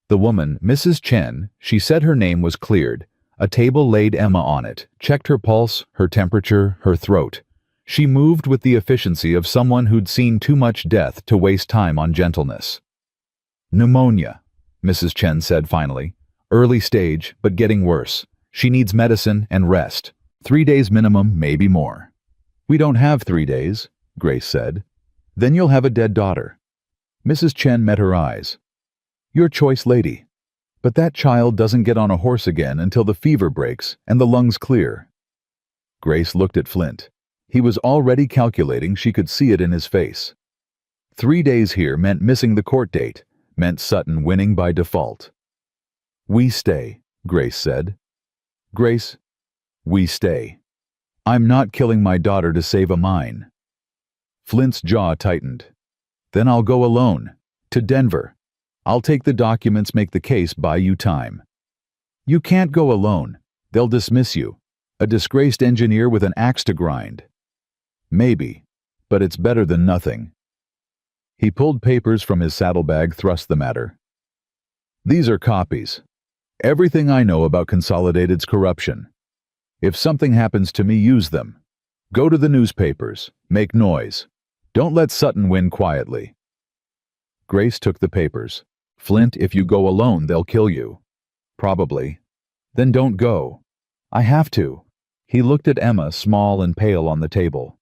The woman, Mrs. Chen, she said her name was cleared. A table laid Emma on it, checked her pulse, her temperature, her throat. She moved with the efficiency of someone who'd seen too much death to waste time on gentleness. Pneumonia, Mrs. Chen said finally. Early stage, but getting worse. She needs medicine and rest. 3 days minimum, maybe more. We don't have 3 days, Grace said. Then you'll have a dead daughter. Mrs. Chen met her eyes. Your choice, lady. But that child doesn't get on a horse again until the fever breaks and the lungs clear. Grace looked at Flint. He was already calculating, she could see it in his face. 3 days here meant missing the court date, meant Sutton winning by default. We stay, Grace said. Grace, we stay. I'm not killing my daughter to save a mine. Flint's jaw tightened. Then I'll go alone. To Denver. I'll take the documents, make the case, buy you time. You can't go alone. They'll dismiss you. A disgraced engineer with an axe to grind. Maybe, but it's better than nothing. He pulled papers from his saddlebag, thrust them at her. These are copies. Everything I know about Consolidated's corruption. If something happens to me, use them. Go to the newspapers. Make noise. Don't let Sutton win quietly. Grace took the papers. Flint, if you go alone, they'll kill you. Probably. Then don't go. I have to. He looked at Emma, small and pale, on the table.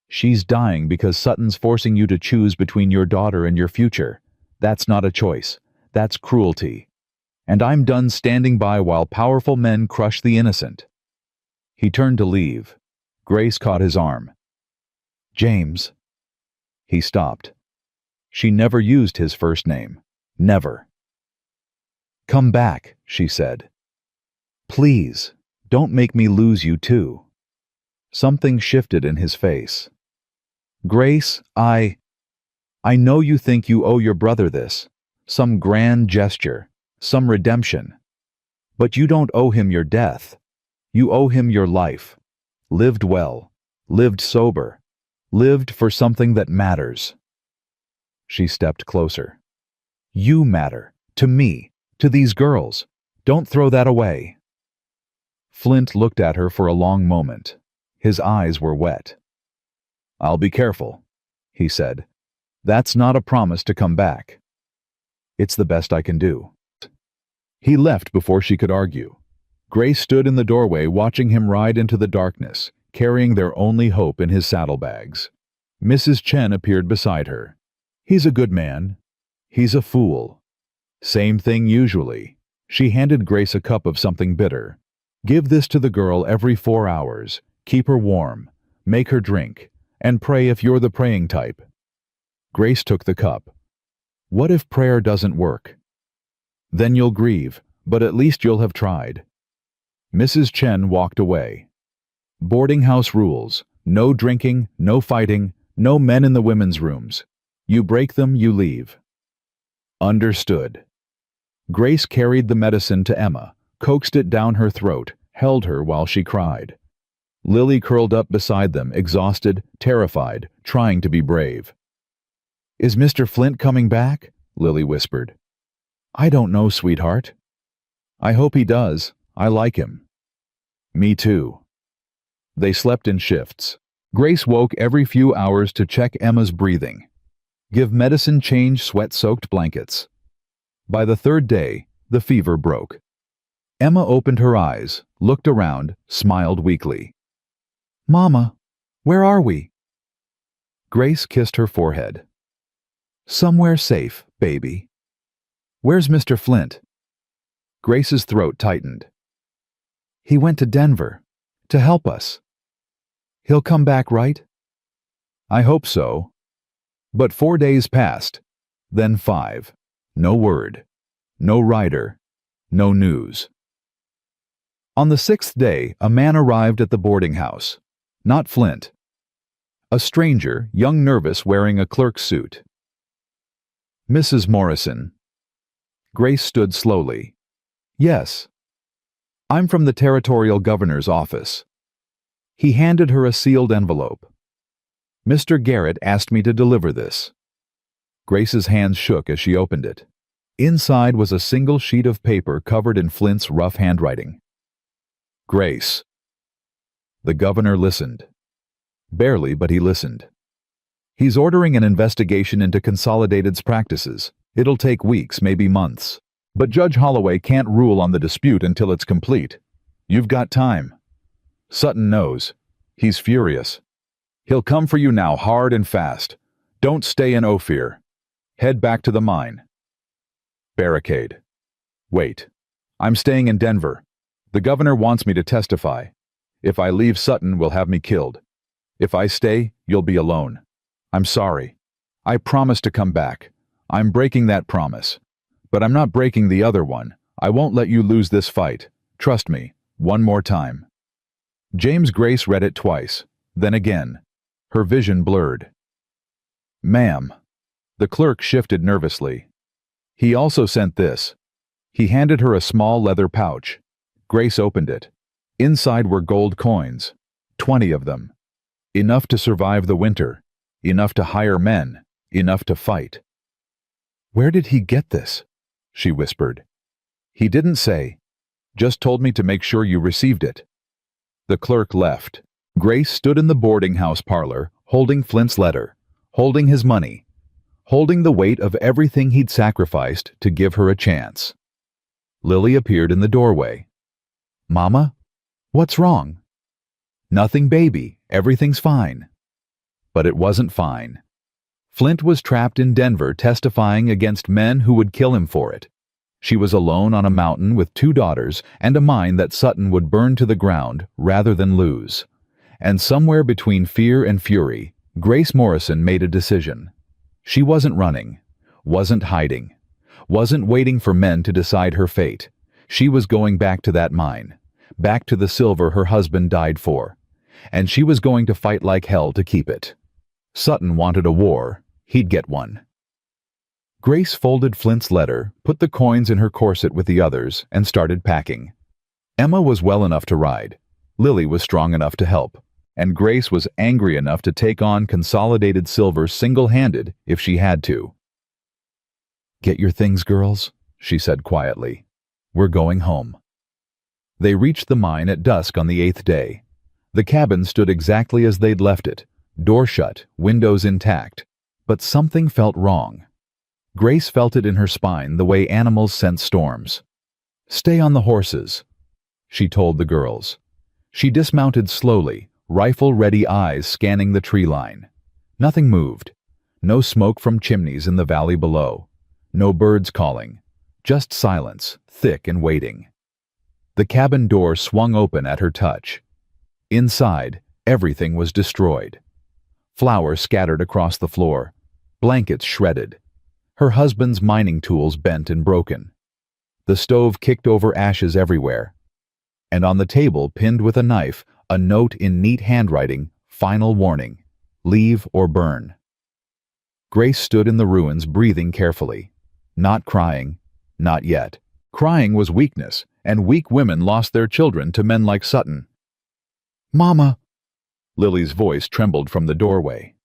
She's dying because Sutton's forcing you to choose between your daughter and your future. That's not a choice. That's cruelty. And I'm done standing by while powerful men crush the innocent. He turned to leave. Grace caught his arm. James. He stopped. She never used his first name. Never. Come back, she said. Please, don't make me lose you too. Something shifted in his face. Grace, I know you think you owe your brother this, some grand gesture, some redemption. But you don't owe him your death. You owe him your life. Lived well, lived sober, lived for something that matters. She stepped closer. You matter, to me, to these girls. Don't throw that away. Flint looked at her for a long moment. His eyes were wet. I'll be careful, he said. That's not a promise to come back. It's the best I can do. He left before she could argue. Grace stood in the doorway watching him ride into the darkness, carrying their only hope in his saddlebags. Mrs. Chen appeared beside her. He's a good man. He's a fool. Same thing usually. She handed Grace a cup of something bitter. Give this to the girl every 4 hours. Keep her warm. Make her drink. And pray if you're the praying type. Grace took the cup. What if prayer doesn't work? Then you'll grieve, but at least you'll have tried. Mrs. Chen walked away. Boarding house rules. No drinking, no fighting, no men in the women's rooms. You break them, you leave. Understood. Grace carried the medicine to Emma, coaxed it down her throat, held her while she cried. Lily curled up beside them, exhausted, terrified, trying to be brave. Is Mr. Flint coming back? Lily whispered. I don't know, sweetheart. I hope he does. I like him. Me too. They slept in shifts. Grace woke every few hours to check Emma's breathing. Give medicine, change sweat-soaked blankets. By the 3rd day, the fever broke. Emma opened her eyes, looked around, smiled weakly. Mama, where are we? Grace kissed her forehead. Somewhere safe, baby. Where's Mr. Flint? Grace's throat tightened. He went to Denver. To help us. He'll come back, right? I hope so. But 4 days passed. Then 5. No word. No rider. No news. On the 6th day, a man arrived at the boarding house. Not Flint. A stranger, young, nervous, wearing a clerk's suit. Mrs. Morrison. Grace stood slowly. Yes. I'm from the territorial governor's office. He handed her a sealed envelope. Mr. Garrett asked me to deliver this. Grace's hands shook as she opened it. Inside was a single sheet of paper covered in Flint's rough handwriting. Grace. The governor listened. Barely, but he listened. He's ordering an investigation into Consolidated's practices. It'll take weeks, maybe months. But Judge Holloway can't rule on the dispute until it's complete. You've got time. Sutton knows. He's furious. He'll come for you now hard and fast. Don't stay in Ophir. Head back to the mine. Barricade. Wait. I'm staying in Denver. The governor wants me to testify. If I leave, Sutton will have me killed. If I stay, you'll be alone. I'm sorry. I promised to come back. I'm breaking that promise. But I'm not breaking the other one. I won't let you lose this fight. Trust me. One more time. James Grace read it twice. Then again. Her vision blurred. Ma'am. The clerk shifted nervously. He also sent this. He handed her a small leather pouch. Grace opened it. Inside were gold coins. 20 of them. Enough to survive the winter. Enough to hire men. Enough to fight. Where did he get this? She whispered. He didn't say. Just told me to make sure you received it. The clerk left. Grace stood in the boarding house parlor, holding Flint's letter, holding his money, holding the weight of everything he'd sacrificed to give her a chance. Lily appeared in the doorway. Mama? What's wrong? Nothing, baby. Everything's fine. But it wasn't fine. Flint was trapped in Denver testifying against men who would kill him for it. She was alone on a mountain with 2 daughters and a mine that Sutton would burn to the ground rather than lose. And somewhere between fear and fury, Grace Morrison made a decision. She wasn't running, wasn't hiding, wasn't waiting for men to decide her fate. She was going back to that mine, back to the silver her husband died for. And she was going to fight like hell to keep it. Sutton wanted a war. He'd get one. Grace folded Flint's letter, put the coins in her corset with the others, and started packing. Emma was well enough to ride. Lily was strong enough to help. And Grace was angry enough to take on Consolidated Silver single-handed if she had to. Get your things, girls, she said quietly. We're going home. They reached the mine at dusk on the 8th day. The cabin stood exactly as they'd left it, door shut, windows intact. But something felt wrong. Grace felt it in her spine the way animals sense storms. Stay on the horses, she told the girls. She dismounted slowly, rifle-ready eyes scanning the tree line. Nothing moved. No smoke from chimneys in the valley below. No birds calling. Just silence, thick and waiting. The cabin door swung open at her touch. Inside, everything was destroyed. Flowers scattered across the floor. Blankets shredded. Her husband's mining tools bent and broken. The stove kicked over ashes everywhere. And on the table, pinned with a knife, a note in neat handwriting, final warning, leave or burn. Grace stood in the ruins breathing carefully. Not crying, not yet. Crying was weakness, and weak women lost their children to men like Sutton. Mama! Lily's voice trembled from the doorway.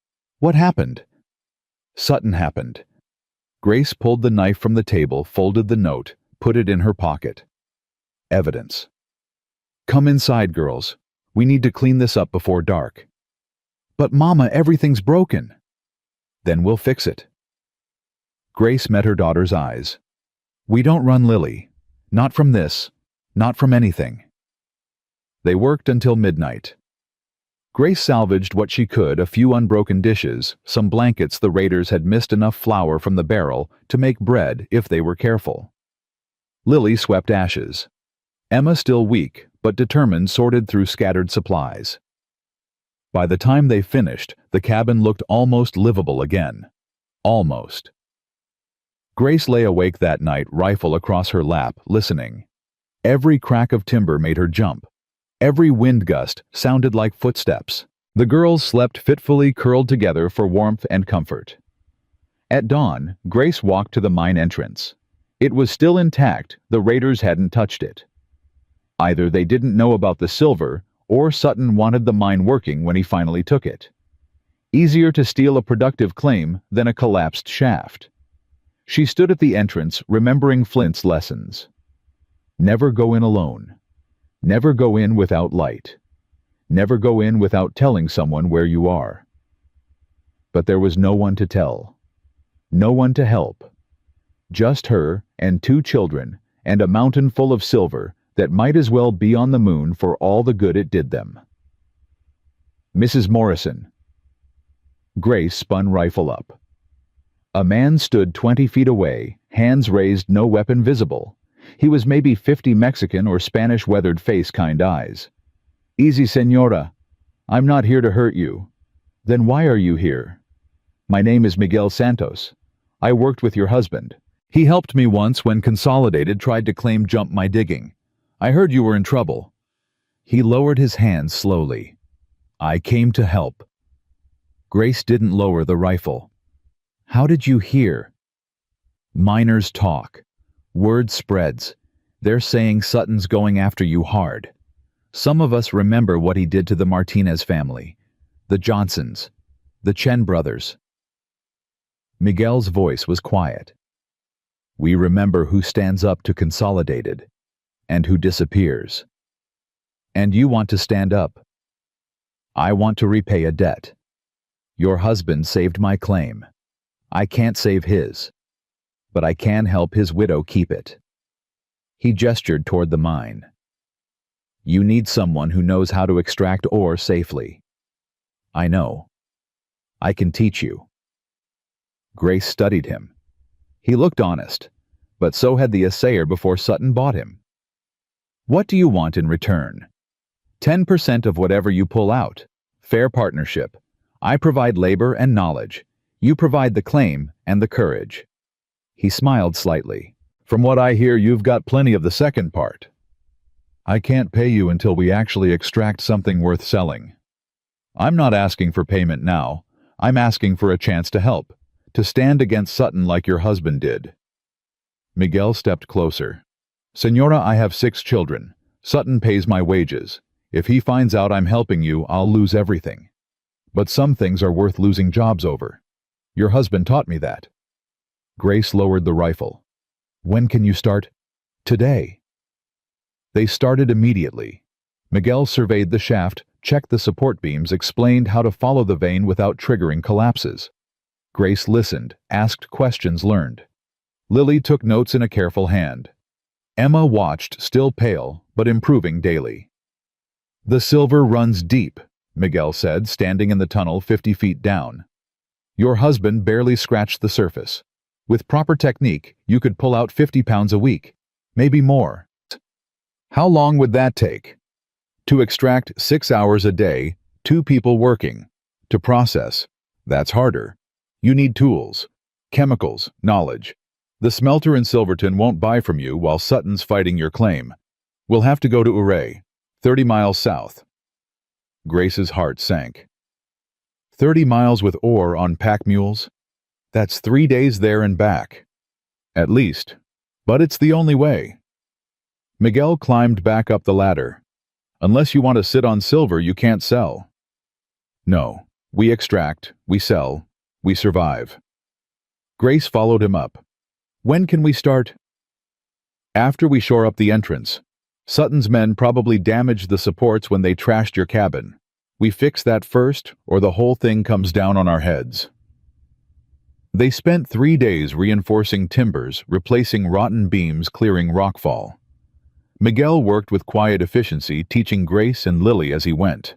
What happened? Sutton happened. Grace pulled the knife from the table, folded the note, put it in her pocket. Evidence. Come inside, girls. We need to clean this up before dark. But Mama, everything's broken. Then we'll fix it. Grace met her daughter's eyes. We don't run, Lily. Not from this. Not from anything. They worked until midnight. Grace salvaged what she could, a few unbroken dishes, some blankets the raiders had missed enough flour from the barrel to make bread if they were careful. Lily swept ashes. Emma, still weak but determined, sorted through scattered supplies. By the time they finished, the cabin looked almost livable again. Almost. Grace lay awake that night, rifle across her lap, listening. Every crack of timber made her jump. Every wind gust sounded like footsteps. The girls slept fitfully, curled together for warmth and comfort. At dawn, Grace walked to the mine entrance. It was still intact. The raiders hadn't touched it. Either they didn't know about the silver, or Sutton wanted the mine working when he finally took it. Easier to steal a productive claim than a collapsed shaft. She stood at the entrance, remembering Flint's lessons. Never go in alone. Never go in without light. Never go in without telling someone where you are. But there was no one to tell. No one to help. Just her and 2 children and a mountain full of silver that might as well be on the moon for all the good it did them. Mrs. Morrison. Grace spun rifle up. A man stood 20 feet away, hands raised, no weapon visible. He was maybe 50, Mexican or Spanish, weathered face, kind eyes. Easy, senora. I'm not here to hurt you. Then why are you here? My name is Miguel Santos. I worked with your husband. He helped me once when Consolidated tried to claim jump my digging. I heard you were in trouble. He lowered his hands slowly. I came to help. Grace didn't lower the rifle. How did you hear? Miners talk. Word spreads. They're saying Sutton's going after you hard. Some of us remember what he did to the Martinez family, the Johnsons, the Chen brothers. Miguel's voice was quiet. We remember who stands up to Consolidated and who disappears. And you want to stand up. I want to repay a debt. Your husband saved my claim. I can't save his, but I can help his widow keep it. He gestured toward the mine. You need someone who knows how to extract ore safely. I know. I can teach you. Grace studied him. He looked honest, but so had the assayer before Sutton bought him. What do you want in return? 10% of whatever you pull out. Fair partnership. I provide labor and knowledge. You provide the claim and the courage. He smiled slightly. From what I hear, you've got plenty of the second part. I can't pay you until we actually extract something worth selling. I'm not asking for payment now. I'm asking for a chance to help, to stand against Sutton like your husband did. Miguel stepped closer. Senora, I have 6 children. Sutton pays my wages. If he finds out I'm helping you, I'll lose everything. But some things are worth losing jobs over. Your husband taught me that. Grace lowered the rifle. When can you start? Today. They started immediately. Miguel surveyed the shaft, checked the support beams, explained how to follow the vein without triggering collapses. Grace listened, asked questions, learned. Lily took notes in a careful hand. Emma watched, still pale, but improving daily. The silver runs deep, Miguel said, standing in the tunnel 50 feet down. Your husband barely scratched the surface. With proper technique, you could pull out 50 pounds a week, maybe more. How long would that take? To extract 6 hours a day, 2 people working. To process, that's harder. You need tools, chemicals, knowledge. The smelter in Silverton won't buy from you while Sutton's fighting your claim. We'll have to go to Ouray, 30 miles south. Grace's heart sank. 30 miles with ore on pack mules? That's 3 days there and back. At least. But it's the only way. Miguel climbed back up the ladder. Unless you want to sit on silver, you can't sell. No. We extract, we sell, we survive. Grace followed him up. When can we start? After we shore up the entrance. Sutton's men probably damaged the supports when they trashed your cabin. We fix that first, or the whole thing comes down on our heads. They spent 3 days reinforcing timbers, replacing rotten beams, clearing rockfall. Miguel worked with quiet efficiency, teaching Grace and Lily as he went.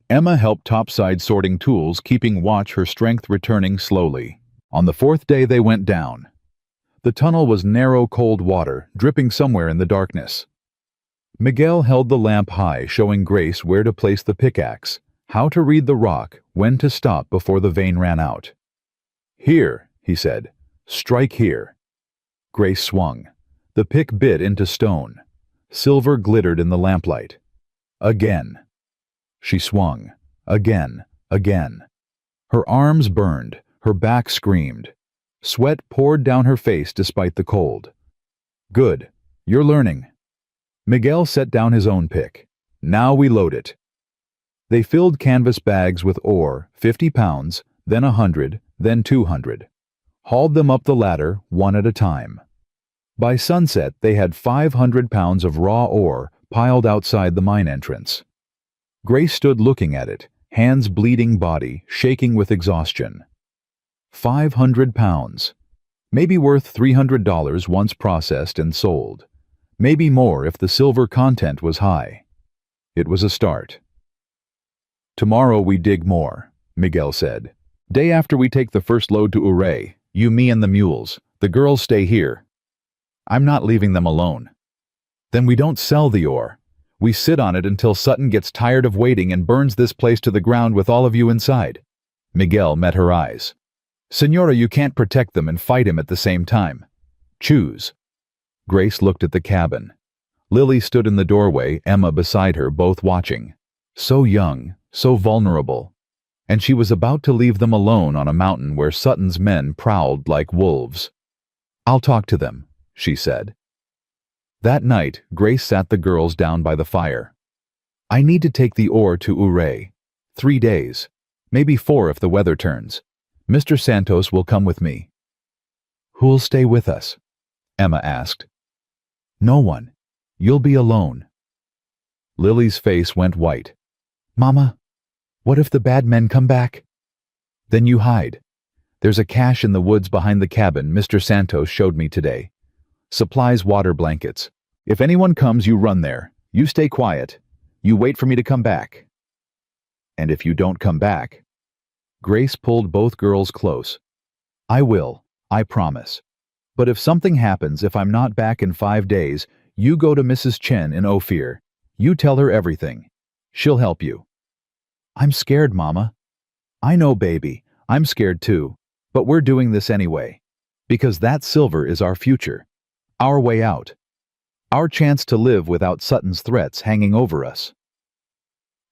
Emma helped topside sorting tools, keeping watch, her strength returning slowly. On the 4th day they went down. The tunnel was narrow, cold water, dripping somewhere in the darkness. Miguel held the lamp high, showing Grace where to place the pickaxe, how to read the rock, when to stop before the vein ran out. "Here," he said. "Strike here." Grace swung. The pick bit into stone. Silver glittered in the lamplight. Again. She swung. Again. Again. Her arms burned. Her back screamed. Sweat poured down her face despite the cold. "Good. You're learning." Miguel set down his own pick. "Now we load it." They filled canvas bags with ore, 50 pounds, then 100, then 200. Hauled them up the ladder, one at a time. By sunset, they had 500 pounds of raw ore piled outside the mine entrance. Grace stood looking at it, hands bleeding, body shaking with exhaustion. 500 pounds. Maybe worth $300 once processed and sold. Maybe more if the silver content was high. It was a start. "Tomorrow we dig more," Miguel said. "Day after we take the first load to Ouray, you, me, and the mules. The girls stay here. I'm not leaving them alone." "Then we don't sell the ore. We sit on it until Sutton gets tired of waiting and burns this place to the ground with all of you inside." Miguel met her eyes. "Senora, you can't protect them and fight him at the same time. Choose." Grace looked at the cabin. Lily stood in the doorway, Emma beside her, both watching. So young, so vulnerable. And she was about to leave them alone on a mountain where Sutton's men prowled like wolves. "I'll talk to them," she said. That night, Grace sat the girls down by the fire. "I need to take the ore to Ouray. 3 days. Maybe 4 if the weather turns. Mr. Santos will come with me." "Who'll stay with us?" Emma asked. "No one. You'll be alone." Lily's face went white. "Mama, what if the bad men come back?" "Then you hide. There's a cache in the woods behind the cabin Mr. Santos showed me today. Supplies, water, blankets. If anyone comes, you run there. You stay quiet. You wait for me to come back." "And if you don't come back?" Grace pulled both girls close. "I will. I promise. But if something happens, if I'm not back in 5 days, you go to Mrs. Chen in Ophir. You tell her everything. She'll help you." "I'm scared, Mama." "I know, baby. I'm scared too. But we're doing this anyway. Because that silver is our future. Our way out. Our chance to live without Sutton's threats hanging over us."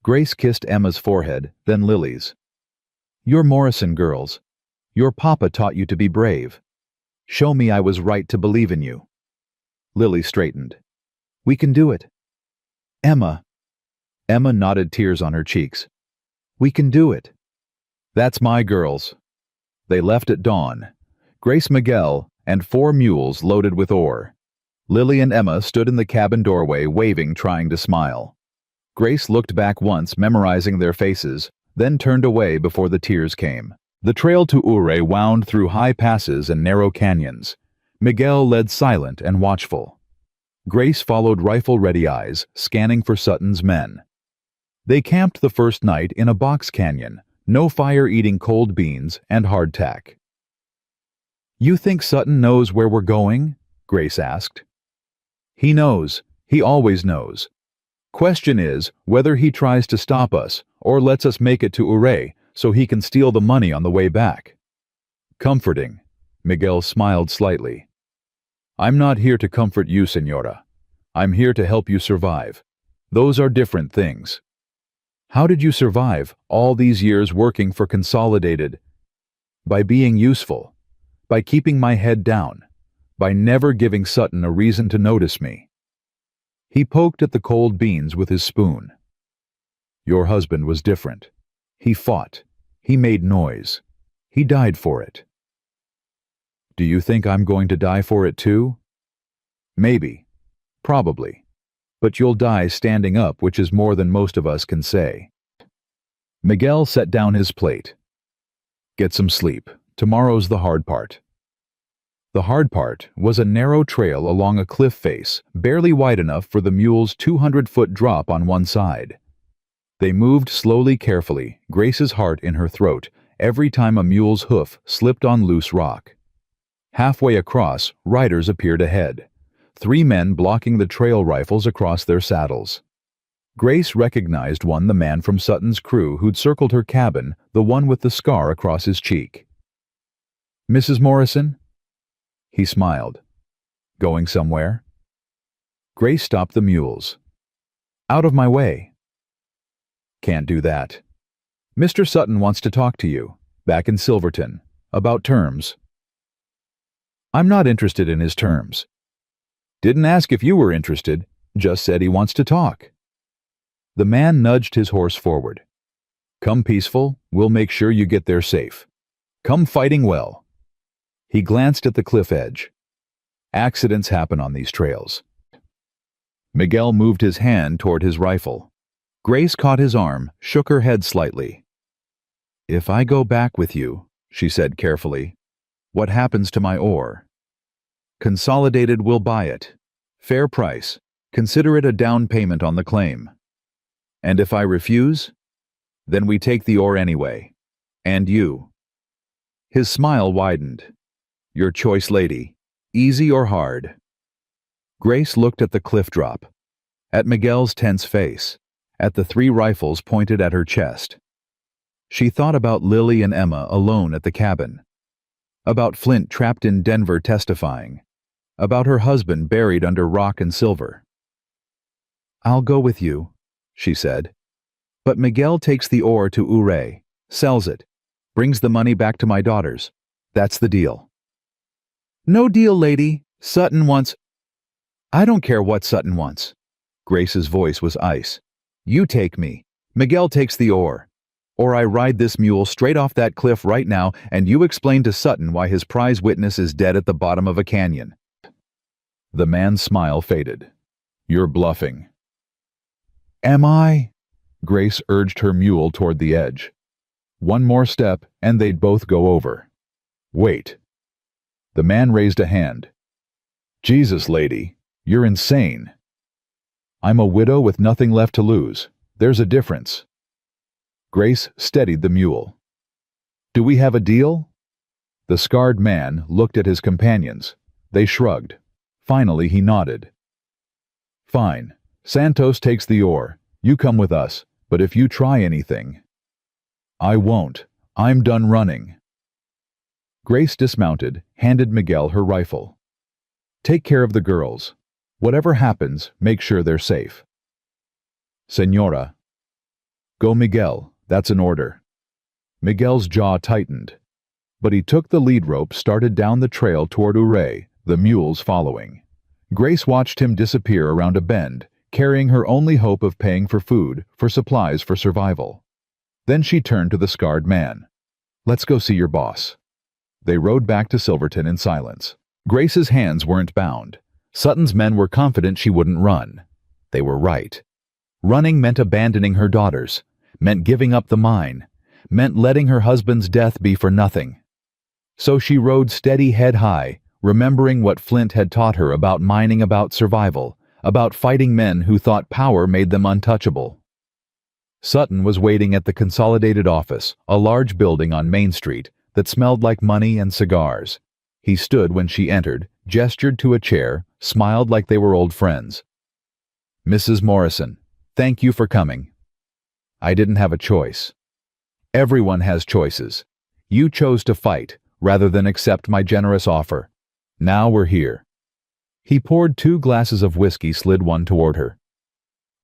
Grace kissed Emma's forehead, then Lily's. "You're Morrison girls. Your papa taught you to be brave. Show me I was right to believe in you." Lily straightened. "We can do it." "Emma." Emma nodded, tears on her cheeks. "We can do it." "That's my girls." They left at dawn. Grace, Miguel, and 4 mules loaded with ore. Lily and Emma stood in the cabin doorway, waving, trying to smile. Grace looked back once, memorizing their faces, then turned away before the tears came. The trail to Ouray wound through high passes and narrow canyons. Miguel led silent and watchful. Grace followed rifle-ready eyes, scanning for Sutton's men. They camped the first night in a box canyon, no fire, eating cold beans and hardtack. "You think Sutton knows where we're going?" Grace asked. "He knows. He always knows. Question is whether he tries to stop us or lets us make it to Ouray so he can steal the money on the way back." "Comforting." Miguel smiled slightly. "I'm not here to comfort you, Senora. I'm here to help you survive. Those are different things." "How did you survive all these years working for Consolidated?" "By being useful. By keeping my head down. By never giving Sutton a reason to notice me." He poked at the cold beans with his spoon. "Your husband was different. He fought. He made noise. He died for it." "Do you think I'm going to die for it too?" "Maybe. Probably. But you'll die standing up, which is more than most of us can say." Miguel set down his plate. "Get some sleep. Tomorrow's the hard part." The hard part was a narrow trail along a cliff face, barely wide enough for the mule's 200-foot drop on one side. They moved slowly, carefully, Grace's heart in her throat, every time a mule's hoof slipped on loose rock. Halfway across, riders appeared ahead. 3 men blocking the trail rifles across their saddles. Grace recognized one, the man from Sutton's crew who'd circled her cabin, the one with the scar across his cheek. "Mrs. Morrison?" He smiled. "Going somewhere?" Grace stopped the mules. "Out of my way." "Can't do that. Mr. Sutton wants to talk to you, back in Silverton, about terms." "I'm not interested in his terms." "Didn't ask if you were interested, just said he wants to talk." The man nudged his horse forward. "Come peaceful, we'll make sure you get there safe. Come fighting well." He glanced at the cliff edge. Accidents happen on these trails. Miguel moved his hand toward his rifle. Grace caught his arm, shook her head slightly. "If I go back with you," she said carefully, "what happens to my ore?" "Consolidated will buy it. Fair price. Consider it a down payment on the claim." "And if I refuse?" "Then we take the ore anyway. And you." His smile widened. "Your choice, lady. Easy or hard?" Grace looked at the cliff drop, at Miguel's tense face, at the 3 rifles pointed at her chest. She thought about Lily and Emma alone at the cabin, about Flint trapped in Denver testifying, about her husband buried under rock and silver. "I'll go with you," she said. "But Miguel takes the ore to Ouray, sells it, brings the money back to my daughters. That's the deal." "No deal, lady. Sutton wants—" "I don't care what Sutton wants." Grace's voice was ice. "You take me. Miguel takes the ore. Or I ride this mule straight off that cliff right now and you explain to Sutton why his prize witness is dead at the bottom of a canyon." The man's smile faded. "You're bluffing." "Am I?" Grace urged her mule toward the edge. One more step and they'd both go over. "Wait." The man raised a hand. "Jesus, lady, you're insane." "I'm a widow with nothing left to lose. There's a difference." Grace steadied the mule. "Do we have a deal?" The scarred man looked at his companions. They shrugged. Finally he nodded. "Fine. Santos takes the ore. You come with us, but if you try anything—" "I won't. I'm done running." Grace dismounted, handed Miguel her rifle. "Take care of the girls. Whatever happens, make sure they're safe." "Señora." "Go, Miguel. That's an order." Miguel's jaw tightened, but he took the lead rope, started down the trail toward Ouray, the mules following. Grace watched him disappear around a bend, carrying her only hope of paying for food, for supplies for survival. Then she turned to the scarred man. "Let's go see your boss." They rode back to Silverton in silence. Grace's hands weren't bound. Sutton's men were confident she wouldn't run. They were right. Running meant abandoning her daughters, meant giving up the mine, meant letting her husband's death be for nothing. So she rode steady, head high, remembering what Flint had taught her about mining, about survival, about fighting men who thought power made them untouchable. Sutton was waiting at the Consolidated office, a large building on Main Street that smelled like money and cigars. He stood when she entered, gestured to a chair, smiled like they were old friends. "Mrs. Morrison, thank you for coming." "I didn't have a choice." "Everyone has choices. You chose to fight, rather than accept my generous offer. Now we're here." He poured 2 glasses of whiskey, slid one toward her.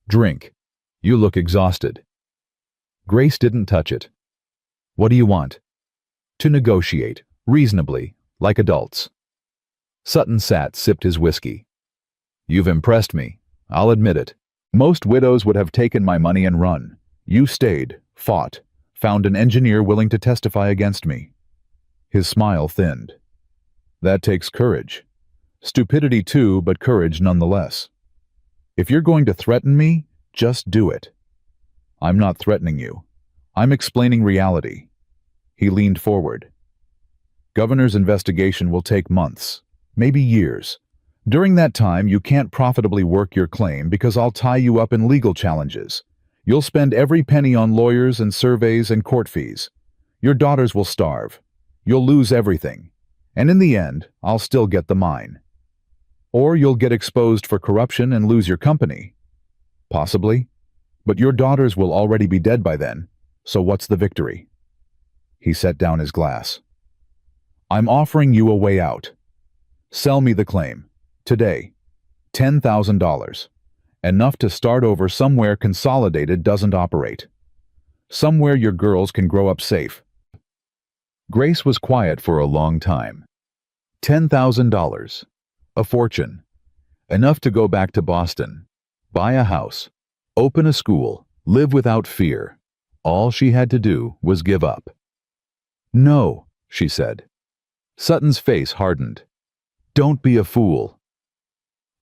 "Drink. You look exhausted." Grace didn't touch it. "What do you want?" "To negotiate, reasonably, like adults." Sutton sat, sipped his whiskey. "You've impressed me. I'll admit it. Most widows would have taken my money and run. You stayed, fought, found an engineer willing to testify against me." His smile thinned. "That takes courage. Stupidity too, but courage nonetheless. If you're going to threaten me, just do it." "I'm not threatening you. I'm explaining reality." He leaned forward. "Governor's investigation will take months, maybe years. During that time, you can't profitably work your claim because I'll tie you up in legal challenges. You'll spend every penny on lawyers and surveys and court fees. Your daughters will starve. You'll lose everything. And in the end, I'll still get the mine. Or you'll get exposed for corruption and lose your company. Possibly. But your daughters will already be dead by then, so what's the victory? He set down his glass. I'm offering you a way out. Sell me the claim. Today. $10,000. Enough to start over somewhere Consolidated doesn't operate. Somewhere your girls can grow up safe. Grace was quiet for a long time. $10,000. A fortune. Enough to go back to Boston. Buy a house. Open a school. Live without fear. All she had to do was give up. No, she said. Sutton's face hardened. Don't be a fool.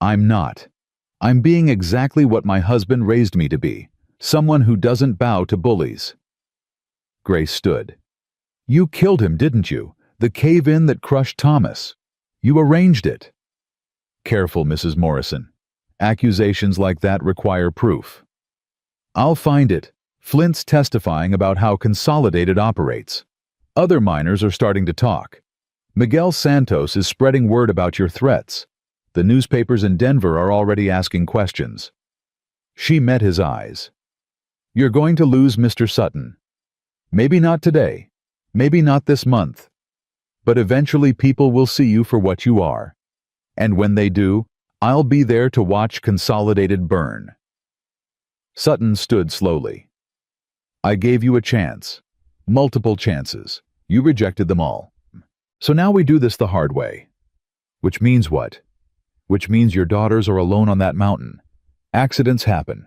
I'm not. I'm being exactly what my husband raised me to be, someone who doesn't bow to bullies. Grace stood. You killed him, didn't you? The cave-in that crushed Thomas. You arranged it. Careful, Mrs. Morrison. Accusations like that require proof. I'll find it. Flint's testifying about how Consolidated operates. Other miners are starting to talk. Miguel Santos is spreading word about your threats. The newspapers in Denver are already asking questions. She met his eyes. You're going to lose Mr. Sutton. Maybe not today. Maybe not this month. But eventually people will see you for what you are. And when they do, I'll be there to watch Consolidated burn. Sutton stood slowly. I gave you a chance. Multiple chances. You rejected them all. So now we do this the hard way. Which means what? Which means your daughters are alone on that mountain. Accidents happen.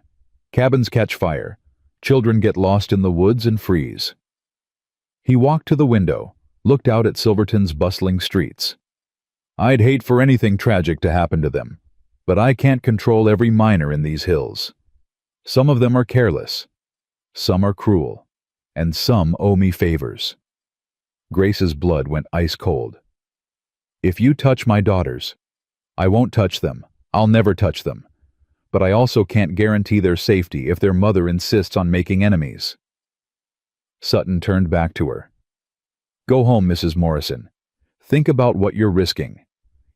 Cabins catch fire. Children get lost in the woods and freeze. He walked to the window, looked out at Silverton's bustling streets. I'd hate for anything tragic to happen to them, but I can't control every miner in these hills. Some of them are careless. Some are cruel. And some owe me favors. Grace's blood went ice cold. If you touch my daughters, I won't touch them. I'll never touch them. But I also can't guarantee their safety if their mother insists on making enemies. Sutton turned back to her. Go home, Mrs. Morrison. Think about what you're risking.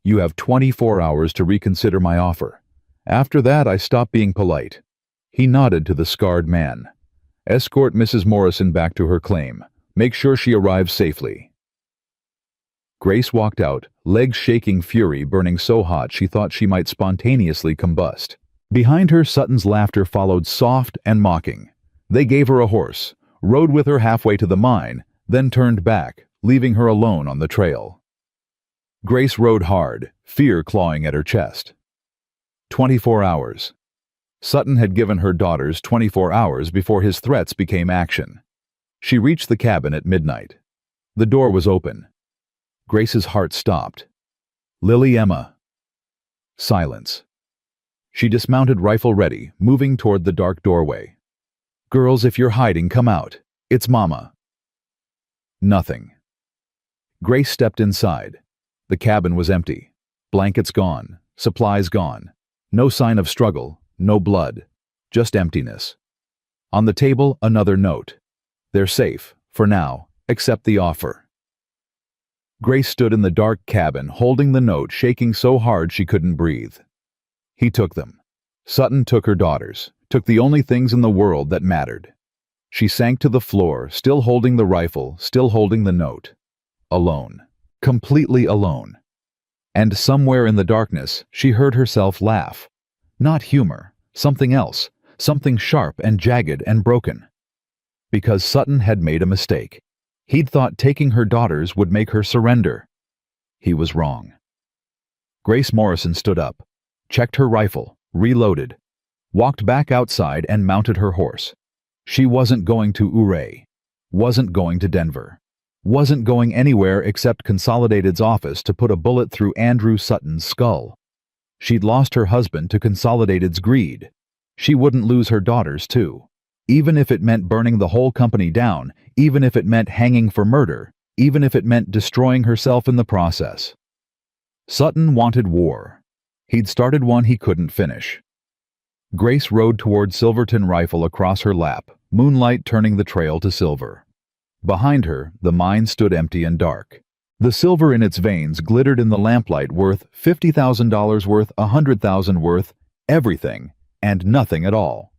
You have 24 hours to reconsider my offer. After that, I stop being polite. He nodded to the scarred man. Escort Mrs. Morrison back to her claim. Make sure she arrives safely. Grace walked out, legs shaking, fury burning so hot she thought she might spontaneously combust. Behind her, Sutton's laughter followed, soft and mocking. They gave her a horse, rode with her halfway to the mine, then turned back, leaving her alone on the trail. Grace rode hard, fear clawing at her chest. 24 hours. Sutton had given her daughters 24 hours before his threats became action. She reached the cabin at midnight. The door was open. Grace's heart stopped. Lily Emma. Silence. She dismounted, rifle ready, moving toward the dark doorway. Girls, if you're hiding, come out. It's Mama. Nothing. Grace stepped inside. The cabin was empty. Blankets gone. Supplies gone. No sign of struggle. No blood. Just emptiness. On the table, another note. They're safe, for now, accept the offer. Grace stood in the dark cabin, holding the note, shaking so hard she couldn't breathe. He took them. Sutton took her daughters, took the only things in the world that mattered. She sank to the floor, still holding the rifle, still holding the note. Alone. Completely alone. And somewhere in the darkness, she heard herself laugh. Not humor, something else, something sharp and jagged and broken. Because Sutton had made a mistake. He'd thought taking her daughters would make her surrender. He was wrong. Grace Morrison stood up, checked her rifle, reloaded, walked back outside and mounted her horse. She wasn't going to Ouray, wasn't going to Denver, wasn't going anywhere except Consolidated's office to put a bullet through Andrew Sutton's skull. She'd lost her husband to Consolidated's greed. She wouldn't lose her daughters, too. Even if it meant burning the whole company down, even if it meant hanging for murder, even if it meant destroying herself in the process. Sutton wanted war. He'd started one he couldn't finish. Grace rode toward Silverton, rifle across her lap, moonlight turning the trail to silver. Behind her, the mine stood empty and dark. The silver in its veins glittered in the lamplight, worth $50,000, worth $100,000, worth everything and nothing at all.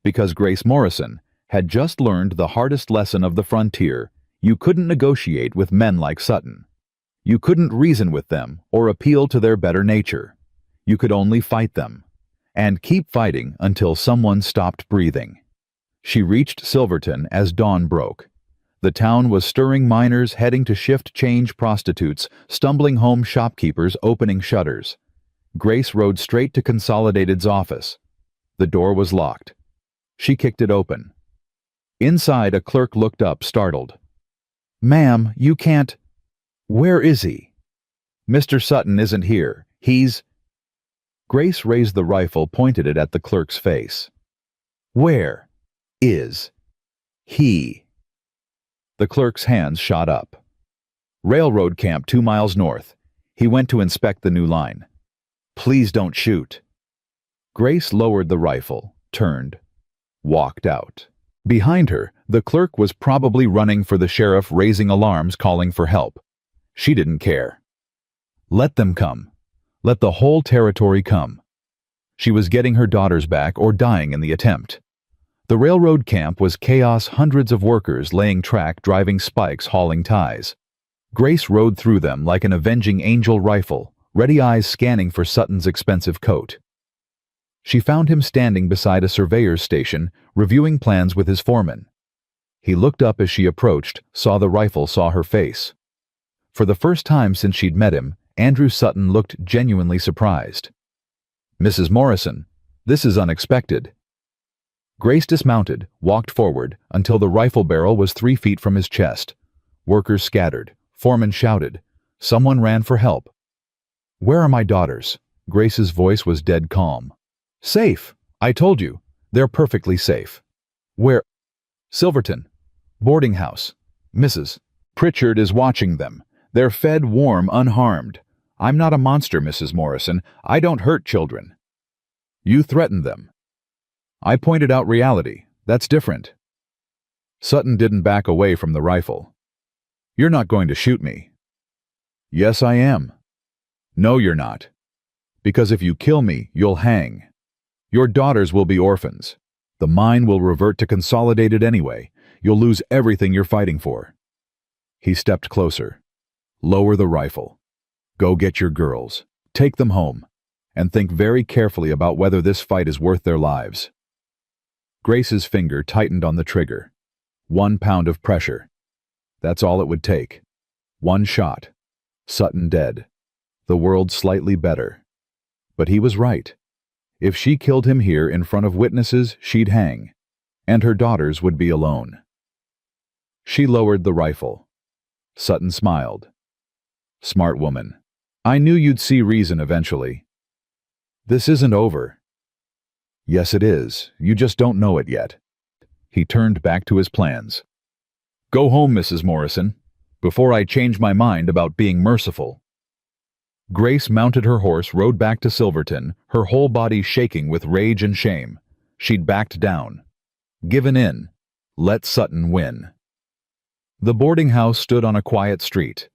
Because Grace Morrison had just learned the hardest lesson of the frontier: you couldn't negotiate with men like Sutton. You couldn't reason with them or appeal to their better nature. You could only fight them, and keep fighting until someone stopped breathing. She reached Silverton as dawn broke. The town was stirring: miners heading to shift change, prostitutes stumbling home, shopkeepers opening shutters. Grace rode straight to Consolidated's office. The door was locked. She kicked it open. Inside, a clerk looked up, startled. "Ma'am, you can't—" "Where is he?" "Mr. Sutton isn't here. He's—" Grace raised the rifle, pointed it at the clerk's face. "Where is he?" The clerk's hands shot up. "Railroad camp 2 miles north. He went to inspect the new line." "Please don't shoot." Grace lowered the rifle, turned, walked out. Behind her, the clerk was probably running for the sheriff, raising alarms, calling for help. She didn't care. Let them come. Let the whole territory come. She was getting her daughters back or dying in the attempt. The railroad camp was chaos, hundreds of workers laying track, driving spikes, hauling ties. Grace rode through them like an avenging angel, rifle, ready eyes scanning for Sutton's expensive coat. She found him standing beside a surveyor's station, reviewing plans with his foreman. He looked up as she approached, saw the rifle, saw her face. For the first time since she'd met him, Andrew Sutton looked genuinely surprised. "Mrs. Morrison, this is unexpected." Grace dismounted, walked forward, until the rifle barrel was 3 feet from his chest. Workers scattered. Foreman shouted. Someone ran for help. "Where are my daughters?" Grace's voice was dead calm. "Safe. I told you. They're perfectly safe." "Where?" "Silverton. Boarding house. Mrs. Pritchard is watching them. They're fed, warm, unharmed. I'm not a monster, Mrs. Morrison. I don't hurt children." "You threatened them." "I pointed out reality. That's different." Sutton didn't back away from the rifle. "You're not going to shoot me." "Yes, I am." "No, you're not. Because if you kill me, you'll hang. Your daughters will be orphans. The mine will revert to Consolidated anyway. You'll lose everything you're fighting for." He stepped closer. "Lower the rifle. Go get your girls. Take them home. And think very carefully about whether this fight is worth their lives." Grace's finger tightened on the trigger. 1 pound of pressure. That's all it would take. 1 shot. Sutton dead. The world slightly better. But he was right. If she killed him here in front of witnesses, she'd hang. And her daughters would be alone. She lowered the rifle. Sutton smiled. "Smart woman. I knew you'd see reason eventually. This isn't over." "Yes, it is. You just don't know it yet." He turned back to his plans. "Go home, Mrs. Morrison, before I change my mind about being merciful." Grace mounted her horse, rode back to Silverton, her whole body shaking with rage and shame. She'd backed down. Given in. Let Sutton win. The boarding house stood on a quiet street.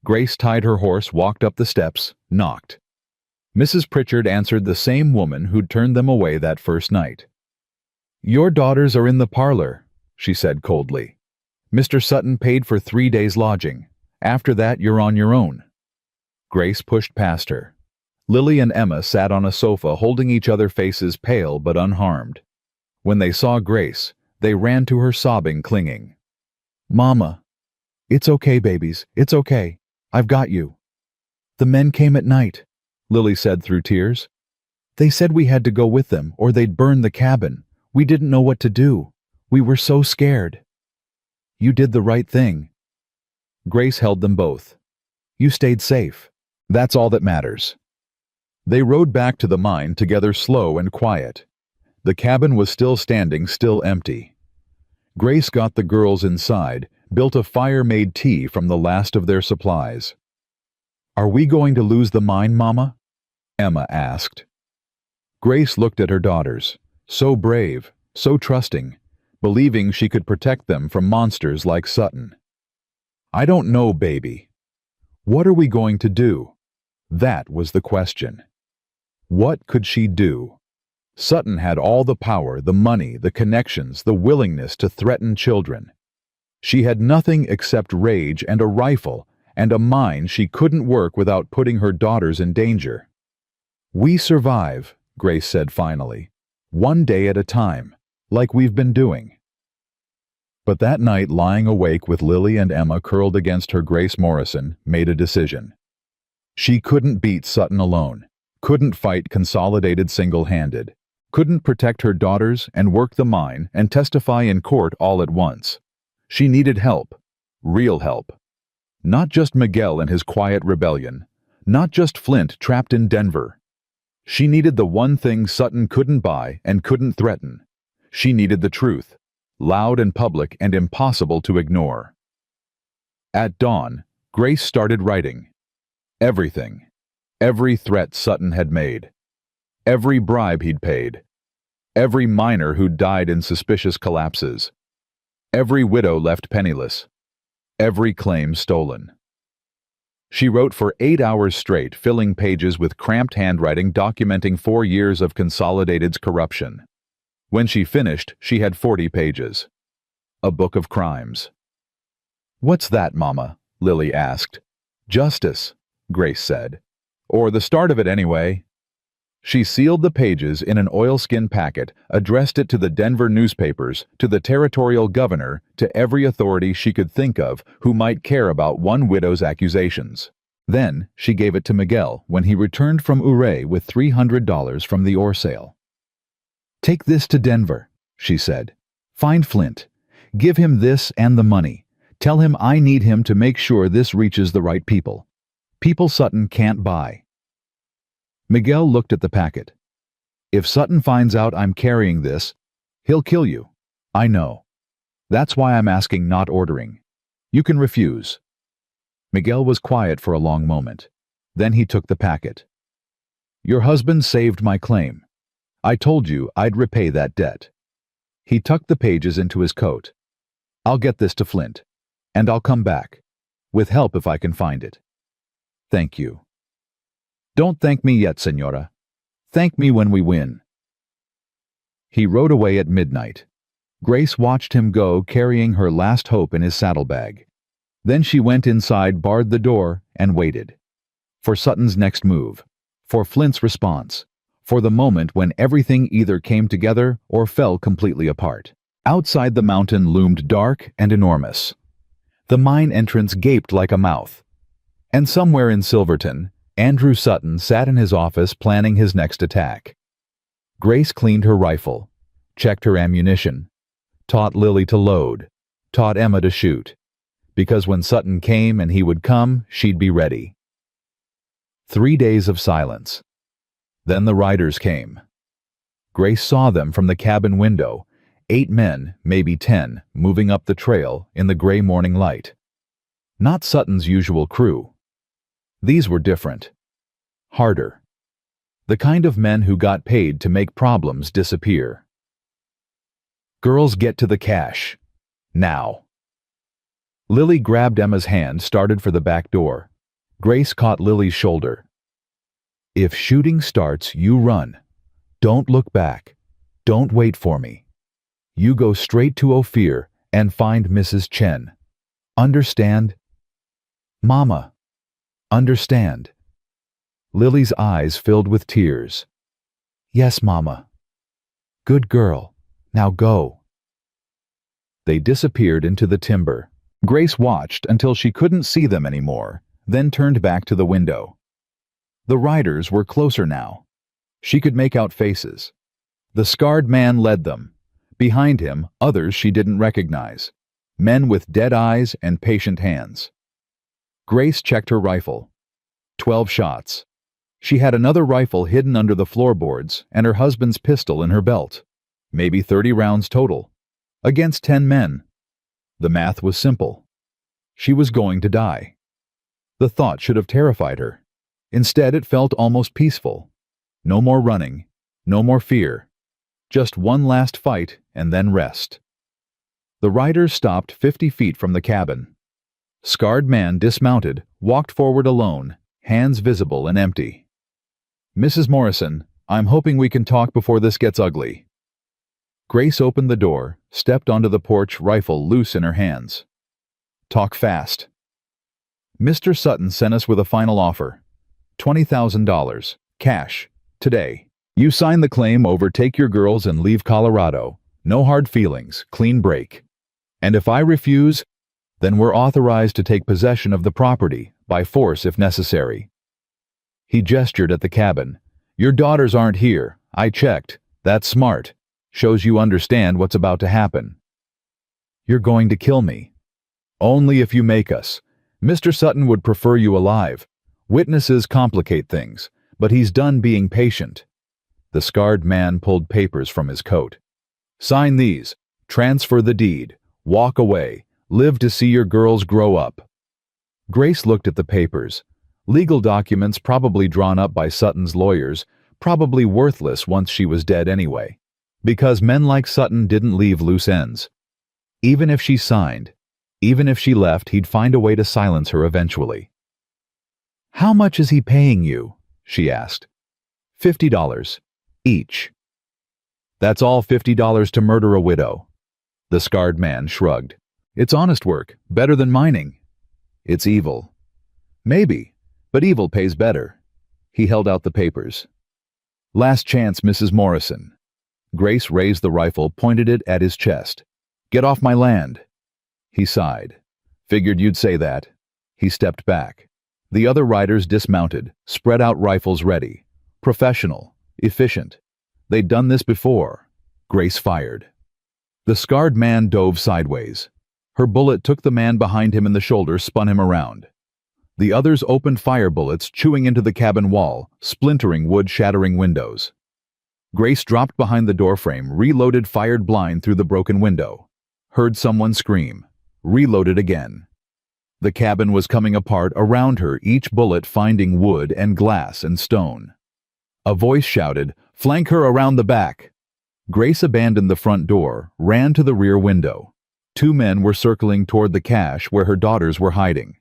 Grace tied her horse, walked up the steps, knocked. Mrs. Pritchard answered, the same woman who'd turned them away that first night. "Your daughters are in the parlor," she said coldly. "Mr. Sutton paid for 3 days' lodging. After that, you're on your own." Grace pushed past her. Lily and Emma sat on a sofa, holding each other, faces pale but unharmed. When they saw Grace, they ran to her, sobbing, clinging. "Mama." "It's okay, babies. It's okay. I've got you." "The men came at night," Lily said through tears. "They said we had to go with them or they'd burn the cabin. We didn't know what to do. We were so scared." "You did the right thing." Grace held them both. "You stayed safe. That's all that matters." They rode back to the mine together, slow and quiet. The cabin was still standing, still empty. Grace got the girls inside, built a fire, made tea from the last of their supplies. "Are we going to lose the mine, Mama?" Emma asked. Grace looked at her daughters, so brave, so trusting, believing she could protect them from monsters like Sutton. "I don't know, baby." What are we going to do? That was the question. What could she do? Sutton had all the power, the money, the connections, the willingness to threaten children. She had nothing except rage and a rifle and a mind she couldn't work without putting her daughters in danger. "We survive," Grace said finally, "one day at a time, like we've been doing." But that night, lying awake with Lily and Emma curled against her, Grace Morrison made a decision. She couldn't beat Sutton alone, couldn't fight Consolidated single-handed, couldn't protect her daughters and work the mine and testify in court all at once. She needed help, real help. Not just Miguel and his quiet rebellion, not just Flint trapped in Denver. She needed the one thing Sutton couldn't buy and couldn't threaten. She needed the truth, loud and public and impossible to ignore. At dawn, Grace started writing. Everything. Every threat Sutton had made. Every bribe he'd paid. Every miner who'd died in suspicious collapses. Every widow left penniless. Every claim stolen. She wrote for 8 hours straight, filling pages with cramped handwriting documenting 4 years of Consolidated's corruption. When she finished, she had 40 pages. A book of crimes. "What's that, Mama?" Lily asked. "Justice," Grace said. "Or the start of it anyway." She sealed the pages in an oilskin packet, addressed it to the Denver newspapers, to the territorial governor, to every authority she could think of who might care about one widow's accusations. Then she gave it to Miguel when he returned from Ouray with $300 from the ore sale. "Take this to Denver," she said. "Find Flint. Give him this and the money. Tell him I need him to make sure this reaches the right people. People Sutton can't buy." Miguel looked at the packet. "If Sutton finds out I'm carrying this, he'll kill you. I know. That's why I'm asking, not ordering. You can refuse." Miguel was quiet for a long moment. Then he took the packet. "Your husband saved my claim. I told you I'd repay that debt." He tucked the pages into his coat. "I'll get this to Flint, and I'll come back, with help if I can find it. Thank you." "Don't thank me yet, Senora. Thank me when we win." He rode away at midnight. Grace watched him go, carrying her last hope in his saddlebag. Then she went inside, barred the door, and waited. For Sutton's next move. For Flint's response. For the moment when everything either came together or fell completely apart. Outside, the mountain loomed dark and enormous. The mine entrance gaped like a mouth. And somewhere in Silverton, Andrew Sutton sat in his office planning his next attack. Grace cleaned her rifle, checked her ammunition, taught Lily to load, taught Emma to shoot, because when Sutton came, and he would come, she'd be ready. 3 days of silence. Then the riders came. Grace saw them from the cabin window, 8 men, maybe 10, moving up the trail in the gray morning light. Not Sutton's usual crew. These were different. Harder. The kind of men who got paid to make problems disappear. "Girls, get to the cache. Now." Lily grabbed Emma's hand, started for the back door. Grace caught Lily's shoulder. "If shooting starts, you run. Don't look back. Don't wait for me. You go straight to Ophir and find Mrs. Chen. Understand?" "Mama. Understand." Lily's eyes filled with tears. "Yes, Mama." "Good girl. Now go." They disappeared into the timber. Grace watched until she couldn't see them anymore, then turned back to the window. The riders were closer now. She could make out faces. The scarred man led them. Behind him, others she didn't recognize. Men with dead eyes and patient hands. Grace checked her rifle. 12 shots. She had another rifle hidden under the floorboards and her husband's pistol in her belt. Maybe 30 rounds total. Against 10 men. The math was simple. She was going to die. The thought should have terrified her. Instead, it felt almost peaceful. No more running. No more fear. Just one last fight and then rest. The riders stopped 50 feet from the cabin. Scarred man dismounted, walked forward alone, hands visible and empty. "Mrs. Morrison, I'm hoping we can talk before this gets ugly." Grace opened the door, stepped onto the porch, rifle loose in her hands. "Talk fast." "Mr. Sutton sent us with a final offer. $20,000, cash, today. You sign the claim over, take your girls and leave Colorado. No hard feelings, clean break. And if I refuse, then we're authorized to take possession of the property, by force if necessary." He gestured at the cabin. "Your daughters aren't here. I checked. That's smart. Shows you understand what's about to happen." "You're going to kill me." "Only if you make us. Mr. Sutton would prefer you alive. Witnesses complicate things, but he's done being patient." The scarred man pulled papers from his coat. "Sign these. Transfer the deed. Walk away. Live to see your girls grow up." Grace looked at the papers. Legal documents probably drawn up by Sutton's lawyers, probably worthless once she was dead anyway. Because men like Sutton didn't leave loose ends. Even if she signed, even if she left, he'd find a way to silence her eventually. "How much is he paying you?" she asked. $50. Each." "That's all $50 to murder a widow." The scarred man shrugged. "It's honest work, better than mining." "It's evil." "Maybe, but evil pays better." He held out the papers. "Last chance, Mrs. Morrison." Grace raised the rifle, pointed it at his chest. "Get off my land." He sighed. "Figured you'd say that." He stepped back. The other riders dismounted, spread out rifles ready. Professional, efficient. They'd done this before. Grace fired. The scarred man dove sideways. Her bullet took the man behind him in the shoulder, spun him around. The others opened fire bullets, chewing into the cabin wall, splintering wood, shattering windows. Grace dropped behind the doorframe, reloaded, fired blind through the broken window. Heard someone scream. Reloaded again. The cabin was coming apart around her, each bullet finding wood and glass and stone. A voice shouted, "Flank her around the back." Grace abandoned the front door, ran to the rear window. 2 men were circling toward the cache where her daughters were hiding.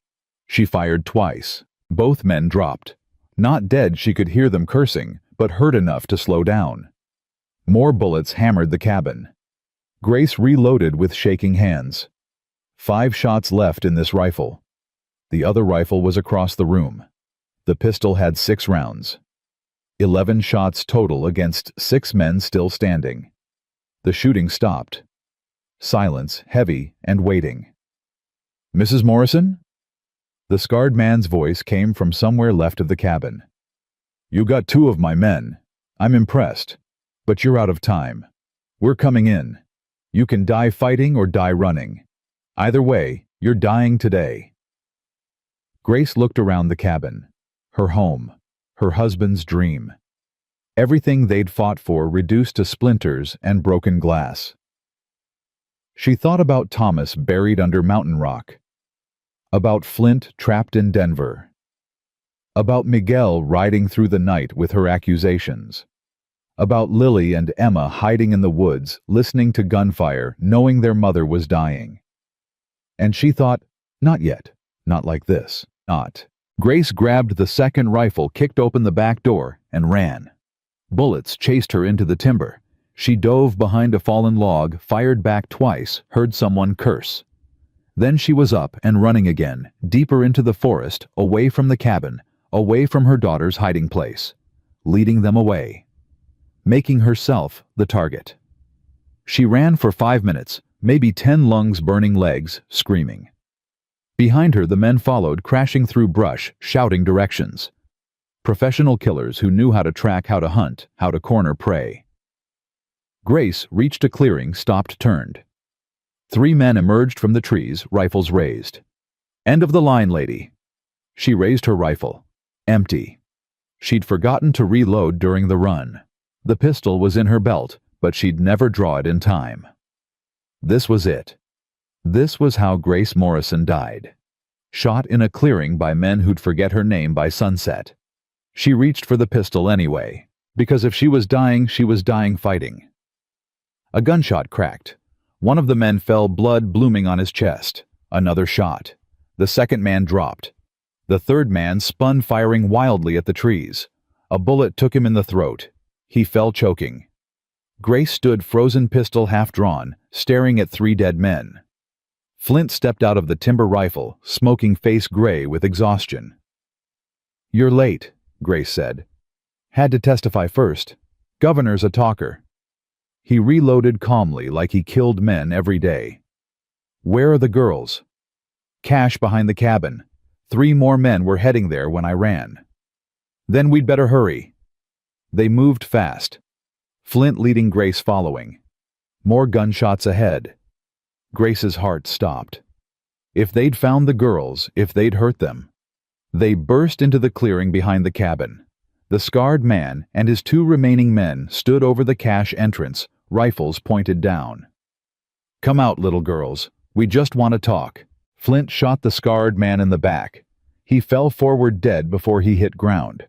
She fired twice. Both men dropped. Not dead, she could hear them cursing, but hurt enough to slow down. More bullets hammered the cabin. Grace reloaded with shaking hands. 5 shots left in this rifle. The other rifle was across the room. The pistol had 6 rounds. 11 shots total against 6 men still standing. The shooting stopped. Silence, heavy and waiting. "Mrs. Morrison?" The scarred man's voice came from somewhere left of the cabin. "You got 2 of my men. I'm impressed. But you're out of time. We're coming in. You can die fighting or die running. Either way, you're dying today." Grace looked around the cabin. Her home. Her husband's dream. Everything they'd fought for reduced to splinters and broken glass. She thought about Thomas buried under mountain rock. About Flint trapped in Denver. About Miguel riding through the night with her accusations. About Lily and Emma hiding in the woods, listening to gunfire, knowing their mother was dying. And she thought, not yet, not like this, not. Grace grabbed the second rifle, kicked open the back door, and ran. Bullets chased her into the timber. She dove behind a fallen log, fired back twice, heard someone curse. Then she was up and running again, deeper into the forest, away from the cabin, away from her daughter's hiding place, leading them away, making herself the target. She ran for 5 minutes, maybe 10 lungs burning legs, screaming. Behind her the men followed, crashing through brush, shouting directions. Professional killers who knew how to track, how to hunt, how to corner prey. Grace reached a clearing, stopped, turned. 3 men emerged from the trees, rifles raised. "End of the line, lady." She raised her rifle. Empty. She'd forgotten to reload during the run. The pistol was in her belt, but she'd never draw it in time. This was it. This was how Grace Morrison died. Shot in a clearing by men who'd forget her name by sunset. She reached for the pistol anyway, because if she was dying fighting. A gunshot cracked. One of the men fell, blood blooming on his chest. Another shot. The second man dropped. The third man spun, firing wildly at the trees. A bullet took him in the throat. He fell choking. Grace stood, frozen, pistol half drawn, staring at 3 dead men. Flint stepped out of the timber rifle, smoking face gray with exhaustion. "You're late," Grace said. "Had to testify first. Governor's a talker." He reloaded calmly, like he killed men every day. "Where are the girls?" "Cache behind the cabin. 3 more men were heading there when I ran." "Then we'd better hurry." They moved fast. Flint leading, Grace following. More gunshots ahead. Grace's heart stopped. If they'd found the girls, if they'd hurt them. They burst into the clearing behind the cabin. The scarred man and his 2 remaining men stood over the cache entrance, rifles pointed down. "Come out, little girls. We just want to talk." Flint shot the scarred man in the back. He fell forward dead before he hit ground.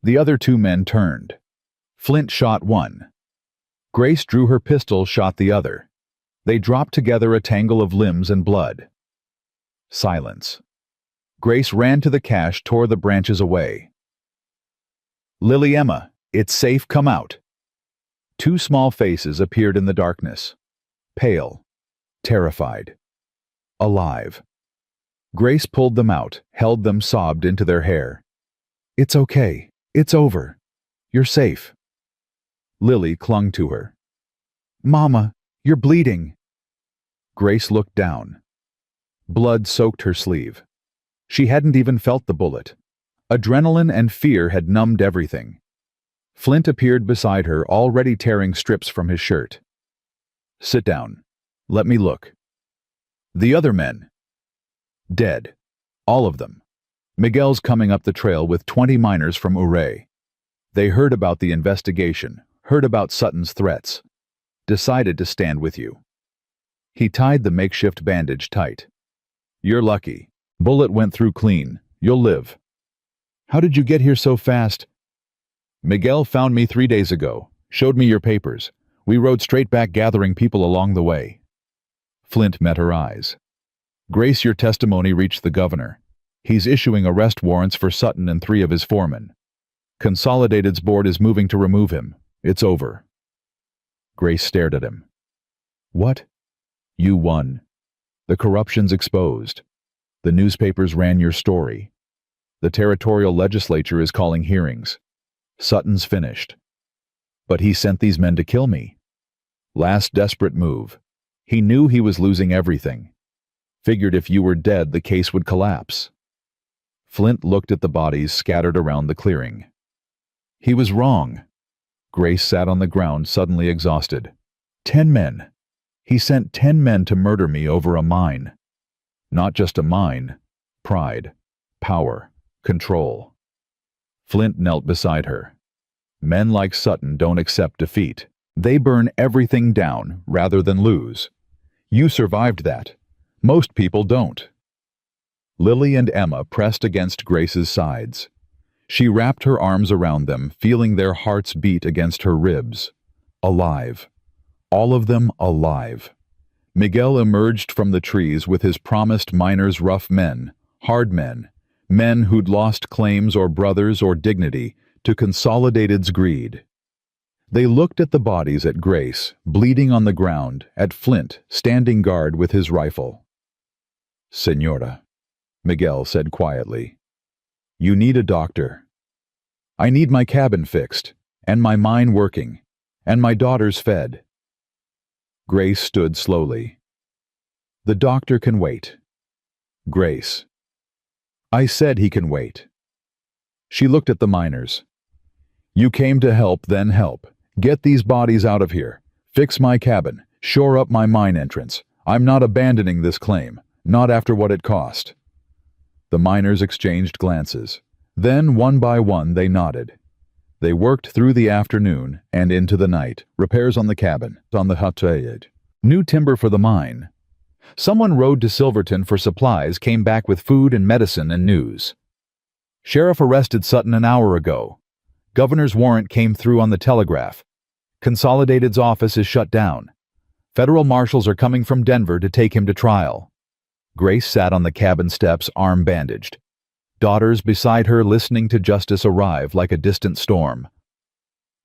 The other 2 men turned. Flint shot one. Grace drew her pistol, shot the other. They dropped together, a tangle of limbs and blood. Silence. Grace ran to the cache, tore the branches away. "Lily, Emma, it's safe, come out." 2 small faces appeared in the darkness. Pale. Terrified. Alive. Grace pulled them out, held them, sobbed into their hair. "It's okay. It's over. You're safe." Lily clung to her. "Mama, you're bleeding." Grace looked down. Blood soaked her sleeve. She hadn't even felt the bullet. Adrenaline and fear had numbed everything. Flint appeared beside her, already tearing strips from his shirt. "Sit down. Let me look." The other men. Dead. All of them. Miguel's coming up the trail with 20 miners from Ouray. They heard about the investigation, heard about Sutton's threats. Decided to stand with you. He tied the makeshift bandage tight. "You're lucky. Bullet went through clean. You'll live." "How did you get here so fast?" "Miguel found me 3 days ago. Showed me your papers. We rode straight back, gathering people along the way." Flint met her eyes. "Grace, your testimony reached the governor. He's issuing arrest warrants for Sutton and 3 of his foremen. Consolidated's board is moving to remove him. It's over." Grace stared at him. "What?" "You won. The corruption's exposed. The newspapers ran your story. The territorial legislature is calling hearings. Sutton's finished. But he sent these men to kill me. Last desperate move. He knew he was losing everything. Figured if you were dead, the case would collapse." Flint looked at the bodies scattered around the clearing. He was wrong. Grace sat on the ground, suddenly exhausted. 10 men. He sent 10 men to murder me over a mine. Not just a mine. Pride. Power. Control. Flint knelt beside her. Men like Sutton don't accept defeat. They burn everything down rather than lose. You survived that. Most people don't. Lily and Emma pressed against Grace's sides. She wrapped her arms around them, feeling their hearts beat against her ribs. Alive. All of them alive. Miguel emerged from the trees with his promised miners, rough men, hard men, men who'd lost claims or brothers or dignity to Consolidated's greed. They looked at the bodies, at Grace, bleeding on the ground, at Flint, standing guard with his rifle. "Señora," Miguel said quietly, "you need a doctor. I need my cabin fixed, and my mine working, and my daughters fed." Grace stood slowly. "The doctor can wait." "Grace." "I said he can wait." She looked at the miners. "You came to help, then help. Get these bodies out of here. Fix my cabin. Shore up my mine entrance. I'm not abandoning this claim, not after what it cost." The miners exchanged glances. Then, one by one, they nodded. They worked through the afternoon and into the night. Repairs on the cabin, on the hutayed. New timber for the mine. Someone rode to Silverton for supplies, came back with food and medicine and news. "Sheriff arrested Sutton an hour ago. Governor's warrant came through on the telegraph. Consolidated's office is shut down. Federal marshals are coming from Denver to take him to trial." Grace sat on the cabin steps, arm bandaged. daughters beside her listening to justice arrive like a distant storm.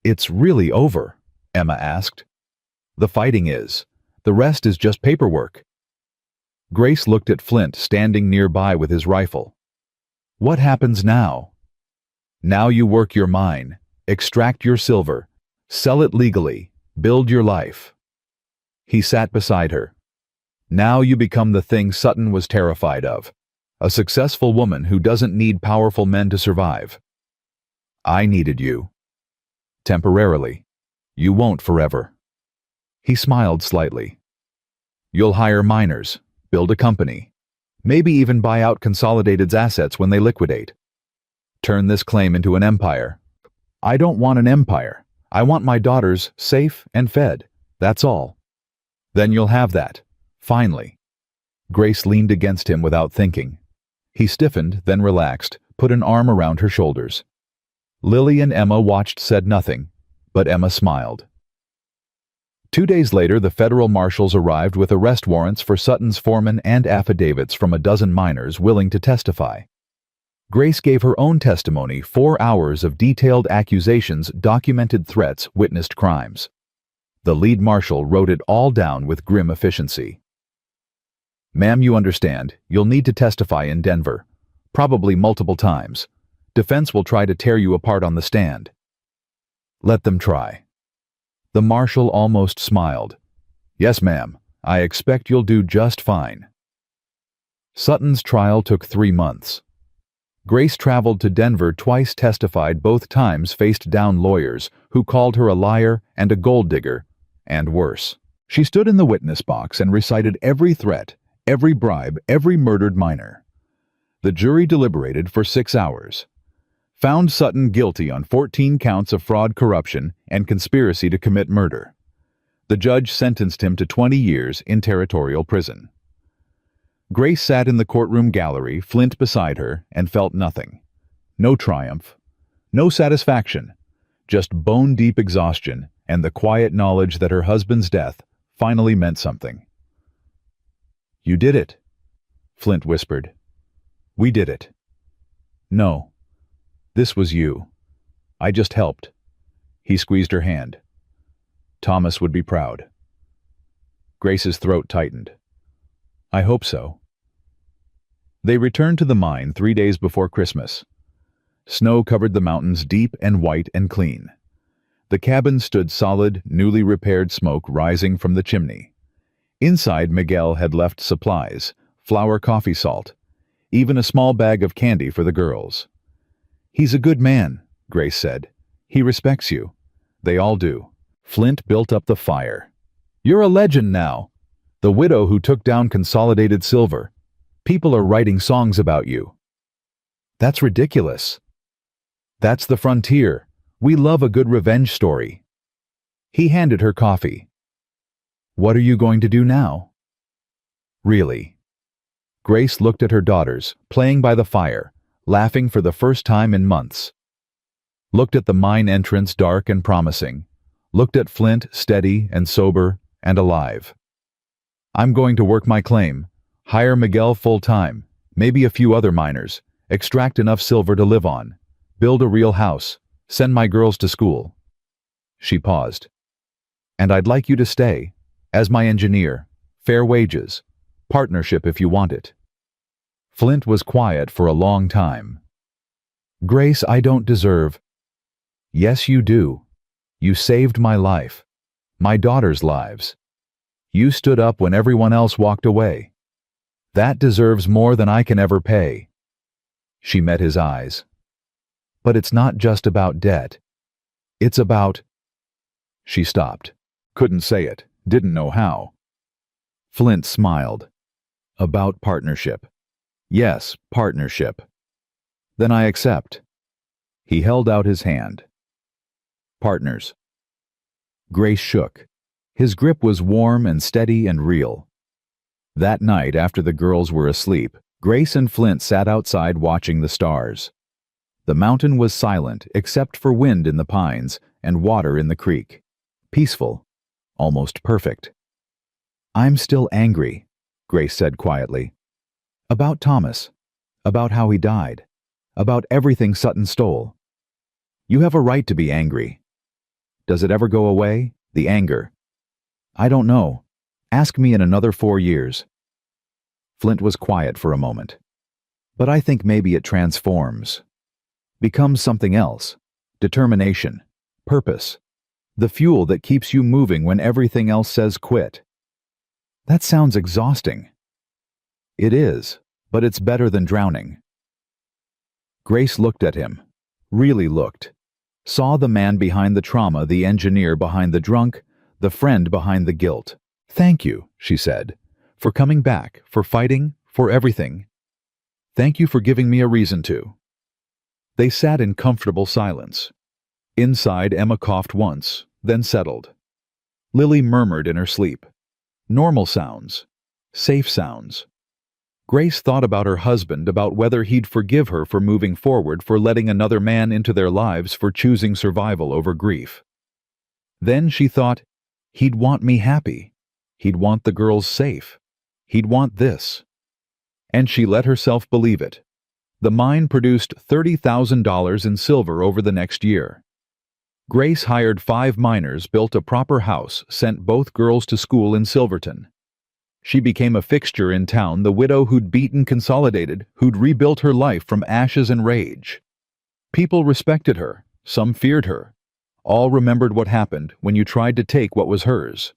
"It's really over?" Emma asked. "The fighting is. The rest is just paperwork." Grace looked at Flint standing nearby with his rifle. "What happens now?" "Now you work your mine, extract your silver, sell it legally, build your life." He sat beside her. "Now you become the thing Sutton was terrified of, a successful woman who doesn't need powerful men to survive. I needed you. Temporarily. You won't forever." He smiled slightly. "You'll hire miners, build a company, maybe even buy out Consolidated's assets when they liquidate. Turn this claim into an empire." "I don't want an empire. I want my daughters safe and fed. That's all." "Then you'll have that. Finally." Grace leaned against him without thinking. He stiffened, then relaxed, put an arm around her shoulders. Lily and Emma watched, said nothing, but Emma smiled. 2 days later, the federal marshals arrived with arrest warrants for Sutton's foreman and affidavits from a dozen miners willing to testify. Grace gave her own testimony, 4 hours of detailed accusations, documented threats, witnessed crimes. The lead marshal wrote it all down with grim efficiency. "Ma'am, you understand, you'll need to testify in Denver, probably multiple times. Defense will try to tear you apart on the stand." "Let them try." The marshal almost smiled. "Yes, ma'am, I expect you'll do just fine." Sutton's trial took 3 months. Grace traveled to Denver twice, testified both times, faced down lawyers who called her a liar and a gold digger, and worse. She stood in the witness box and recited every threat, every bribe, every murdered miner. The jury deliberated for 6 hours. Found Sutton guilty on 14 counts of fraud, corruption, and conspiracy to commit murder. The judge sentenced him to 20 years in territorial prison. Grace sat in the courtroom gallery, Flint beside her, and felt nothing. No triumph. No satisfaction. Just bone-deep exhaustion and the quiet knowledge that her husband's death finally meant something. "You did it," Flint whispered. "We did it." "No. This was you. I just helped." He squeezed her hand. "Thomas would be proud." Grace's throat tightened. "I hope so." They returned to the mine 3 days before Christmas. Snow covered the mountains, deep and white and clean. The cabin stood solid, newly repaired, smoke rising from the chimney. Inside, Miguel had left supplies, flour, coffee, salt, even a small bag of candy for the girls. "He's a good man," Grace said. "He respects you." They all do. Flint built up the fire. "You're a legend now. The widow who took down Consolidated Silver. People are writing songs about you." "That's ridiculous." "That's the frontier. We love a good revenge story." He handed her coffee. "What are you going to do now?" "Really?" Grace looked at her daughters, playing by the fire, laughing for the first time in months. Looked at the mine entrance, dark and promising. Looked at Flint, steady and sober and alive. "I'm going to work my claim, hire Miguel full-time, maybe a few other miners, extract enough silver to live on, build a real house, send my girls to school." She paused. "And I'd like you to stay, as my engineer, fair wages, partnership if you want it." Flint was quiet for a long time. "Grace, I don't deserve—" "Yes, you do. You saved my life, my daughters' lives. You stood up when everyone else walked away. That deserves more than I can ever pay." She met his eyes. "But it's not just about debt. It's about—" She stopped. Couldn't say it, didn't know how. Flint smiled. "About partnership. Yes, partnership." "Then I accept." He held out his hand. "Partners." Grace shook. His grip was warm and steady and real. That night, after the girls were asleep, Grace and Flint sat outside watching the stars. The mountain was silent except for wind in the pines and water in the creek. Peaceful. Almost perfect. "I'm still angry," Grace said quietly. "About Thomas. About how he died. About everything Sutton stole. You have a right to be angry. Does it ever go away, the anger? I don't know. Ask me in another 4 years. Flint was quiet for a moment. But I think maybe it transforms. Becomes something else. Determination. Purpose. The fuel that keeps you moving when everything else says quit. That sounds exhausting. It is, but it's better than drowning. Grace looked at him. Really looked. Saw the man behind the trauma, the engineer behind the drunk, the friend behind the guilt. Thank you, she said, for coming back, for fighting, for everything. Thank you for giving me a reason to. They sat in comfortable silence. Inside, Emma coughed once, then settled. Lily murmured in her sleep. Normal sounds. Safe sounds. Grace thought about her husband, about whether he'd forgive her for moving forward, for letting another man into their lives, for choosing survival over grief. Then she thought, he'd want me happy. He'd want the girls safe. He'd want this. And she let herself believe it. The mine produced $30,000 in silver over the next year. Grace hired 5 miners, built a proper house, sent both girls to school in Silverton. She became a fixture in town, the widow who'd beaten Consolidated, who'd rebuilt her life from ashes and rage. People respected her, some feared her. All remembered what happened when you tried to take what was hers.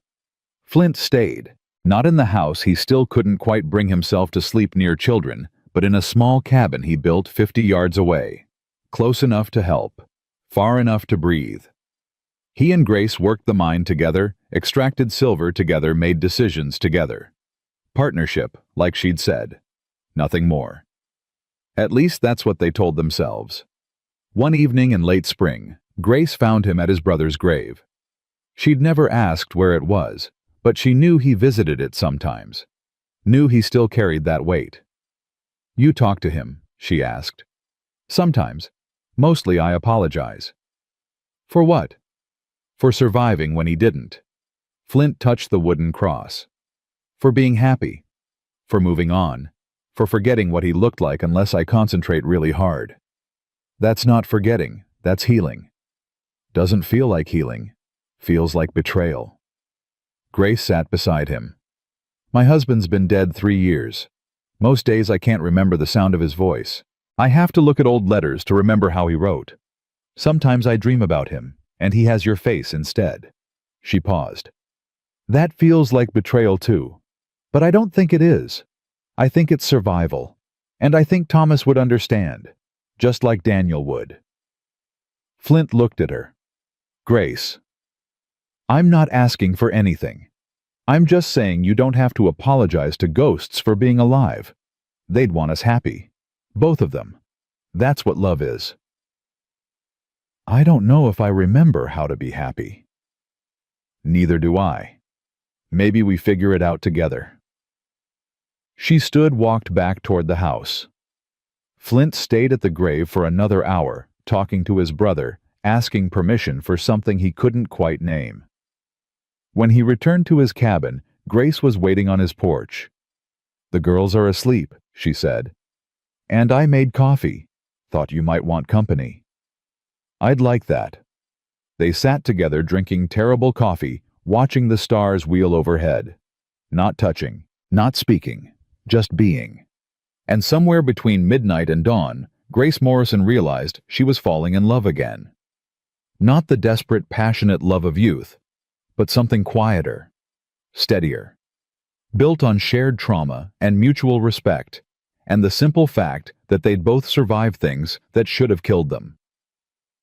Flint stayed. Not in the house, he still couldn't quite bring himself to sleep near children, but in a small cabin he built 50 yards away. Close enough to help. Far enough to breathe. He and Grace worked the mine together, extracted silver together, made decisions together. Partnership, like she'd said. Nothing more. At least that's what they told themselves. One evening in late spring, Grace found him at his brother's grave. She'd never asked where it was, but she knew he visited it sometimes. Knew he still carried that weight. You talk to him, she asked. Sometimes. Mostly I apologize. For what? For surviving when he didn't. Flint touched the wooden cross. For being happy. For moving on. For forgetting what he looked like unless I concentrate really hard. That's not forgetting, that's healing. Doesn't feel like healing. Feels like betrayal. Grace sat beside him. My husband's been dead 3 years. Most days I can't remember the sound of his voice. I have to look at old letters to remember how he wrote. Sometimes I dream about him, and he has your face instead. She paused. That feels like betrayal too. But I don't think it is. I think it's survival. And I think Thomas would understand. Just like Daniel would. Flint looked at her. Grace. I'm not asking for anything. I'm just saying you don't have to apologize to ghosts for being alive. They'd want us happy. Both of them. That's what love is. I don't know if I remember how to be happy. Neither do I. Maybe we figure it out together. She walked back toward the house. Flint stayed at the grave for another hour, talking to his brother, asking permission for something he couldn't quite name. When he returned to his cabin, Grace was waiting on his porch. The girls are asleep, she said. And I made coffee. Thought you might want company. I'd like that. They sat together drinking terrible coffee, watching the stars wheel overhead. Not touching, not speaking, just being. And somewhere between midnight and dawn, Grace Morrison realized she was falling in love again. Not the desperate, passionate love of youth, but something quieter, steadier. Built on shared trauma and mutual respect, and the simple fact that they'd both survived things that should have killed them.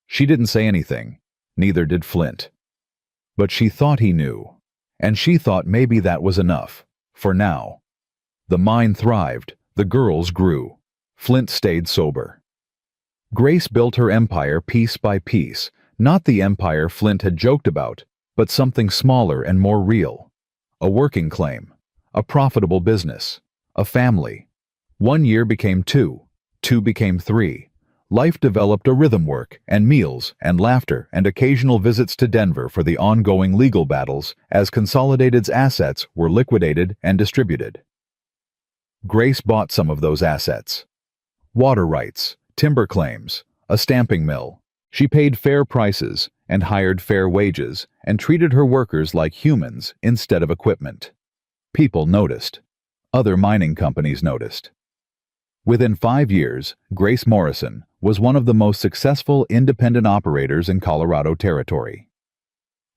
She didn't say anything, neither did Flint. But she thought he knew, and she thought maybe that was enough, for now. The mine thrived, the girls grew. Flint stayed sober. Grace built her empire piece by piece, not the empire Flint had joked about, but something smaller and more real. A working claim, a profitable business, a family. 1 year became 2, 2 became 3. Life developed a rhythm work, and meals, and laughter, and occasional visits to Denver for the ongoing legal battles as Consolidated's assets were liquidated and distributed. Grace bought some of those assets. Water rights, Timber claims, a stamping mill. She paid fair prices and hired fair wages and treated her workers like humans instead of equipment. People noticed. Other mining companies noticed. Within 5 years, Grace Morrison was one of the most successful independent operators in Colorado Territory.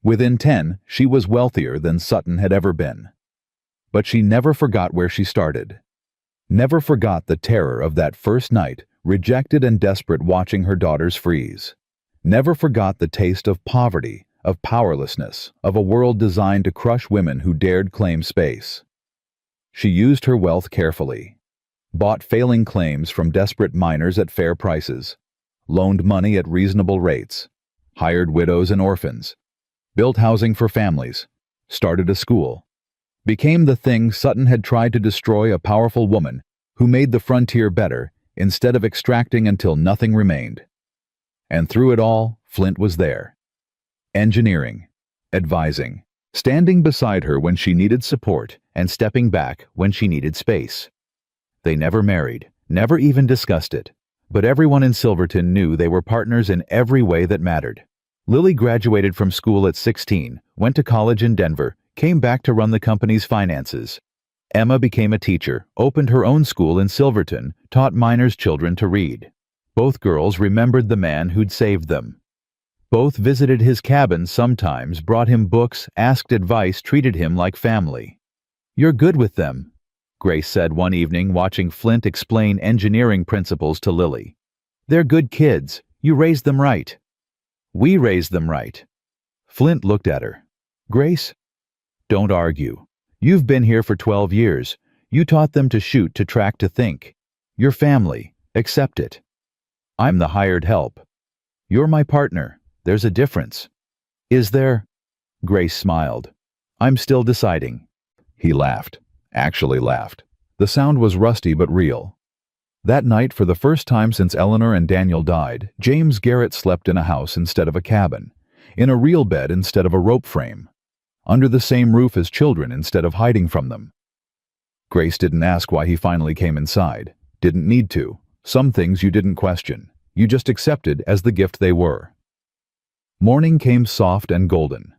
Within 10, she was wealthier than Sutton had ever been. But she never forgot where she started. Never forgot the terror of that first night, rejected and desperate, watching her daughters freeze. Never forgot the taste of poverty, of powerlessness, of a world designed to crush women who dared claim space. She used her wealth carefully. Bought failing claims from desperate miners at fair prices, loaned money at reasonable rates, hired widows and orphans, built housing for families, started a school, became the thing Sutton had tried to destroy, a powerful woman who made the frontier better instead of extracting until nothing remained. And through it all, Flint was there. Engineering, advising, standing beside her when she needed support and stepping back when she needed space. They never married, never even discussed it, but everyone in Silverton knew they were partners in every way that mattered. Lily graduated from school at 16, went to college in Denver, came back to run the company's finances. Emma became a teacher, opened her own school in Silverton, taught miners' children to read. Both girls remembered the man who'd saved them. Both visited his cabin sometimes, brought him books, asked advice, treated him like family. "You're good with them," Grace said one evening, watching Flint explain engineering principles to Lily. "They're good kids. You raised them right." "We raised them right." Flint looked at her. "Grace, don't argue. You've been here for 12 years. You taught them to shoot, to track, to think. Your family. Accept it. I'm the hired help. You're my partner. There's a difference." "Is there?" Grace smiled. "I'm still deciding." He laughed. Actually laughed. The sound was rusty but real. That night, for the first time since Eleanor and Daniel died, James Garrett slept in a house instead of a cabin, in a real bed instead of a rope frame, under the same roof as children instead of hiding from them. Grace didn't ask why he finally came inside. Didn't need to. Some things you didn't question. You just accepted as the gift they were. Morning came soft and golden.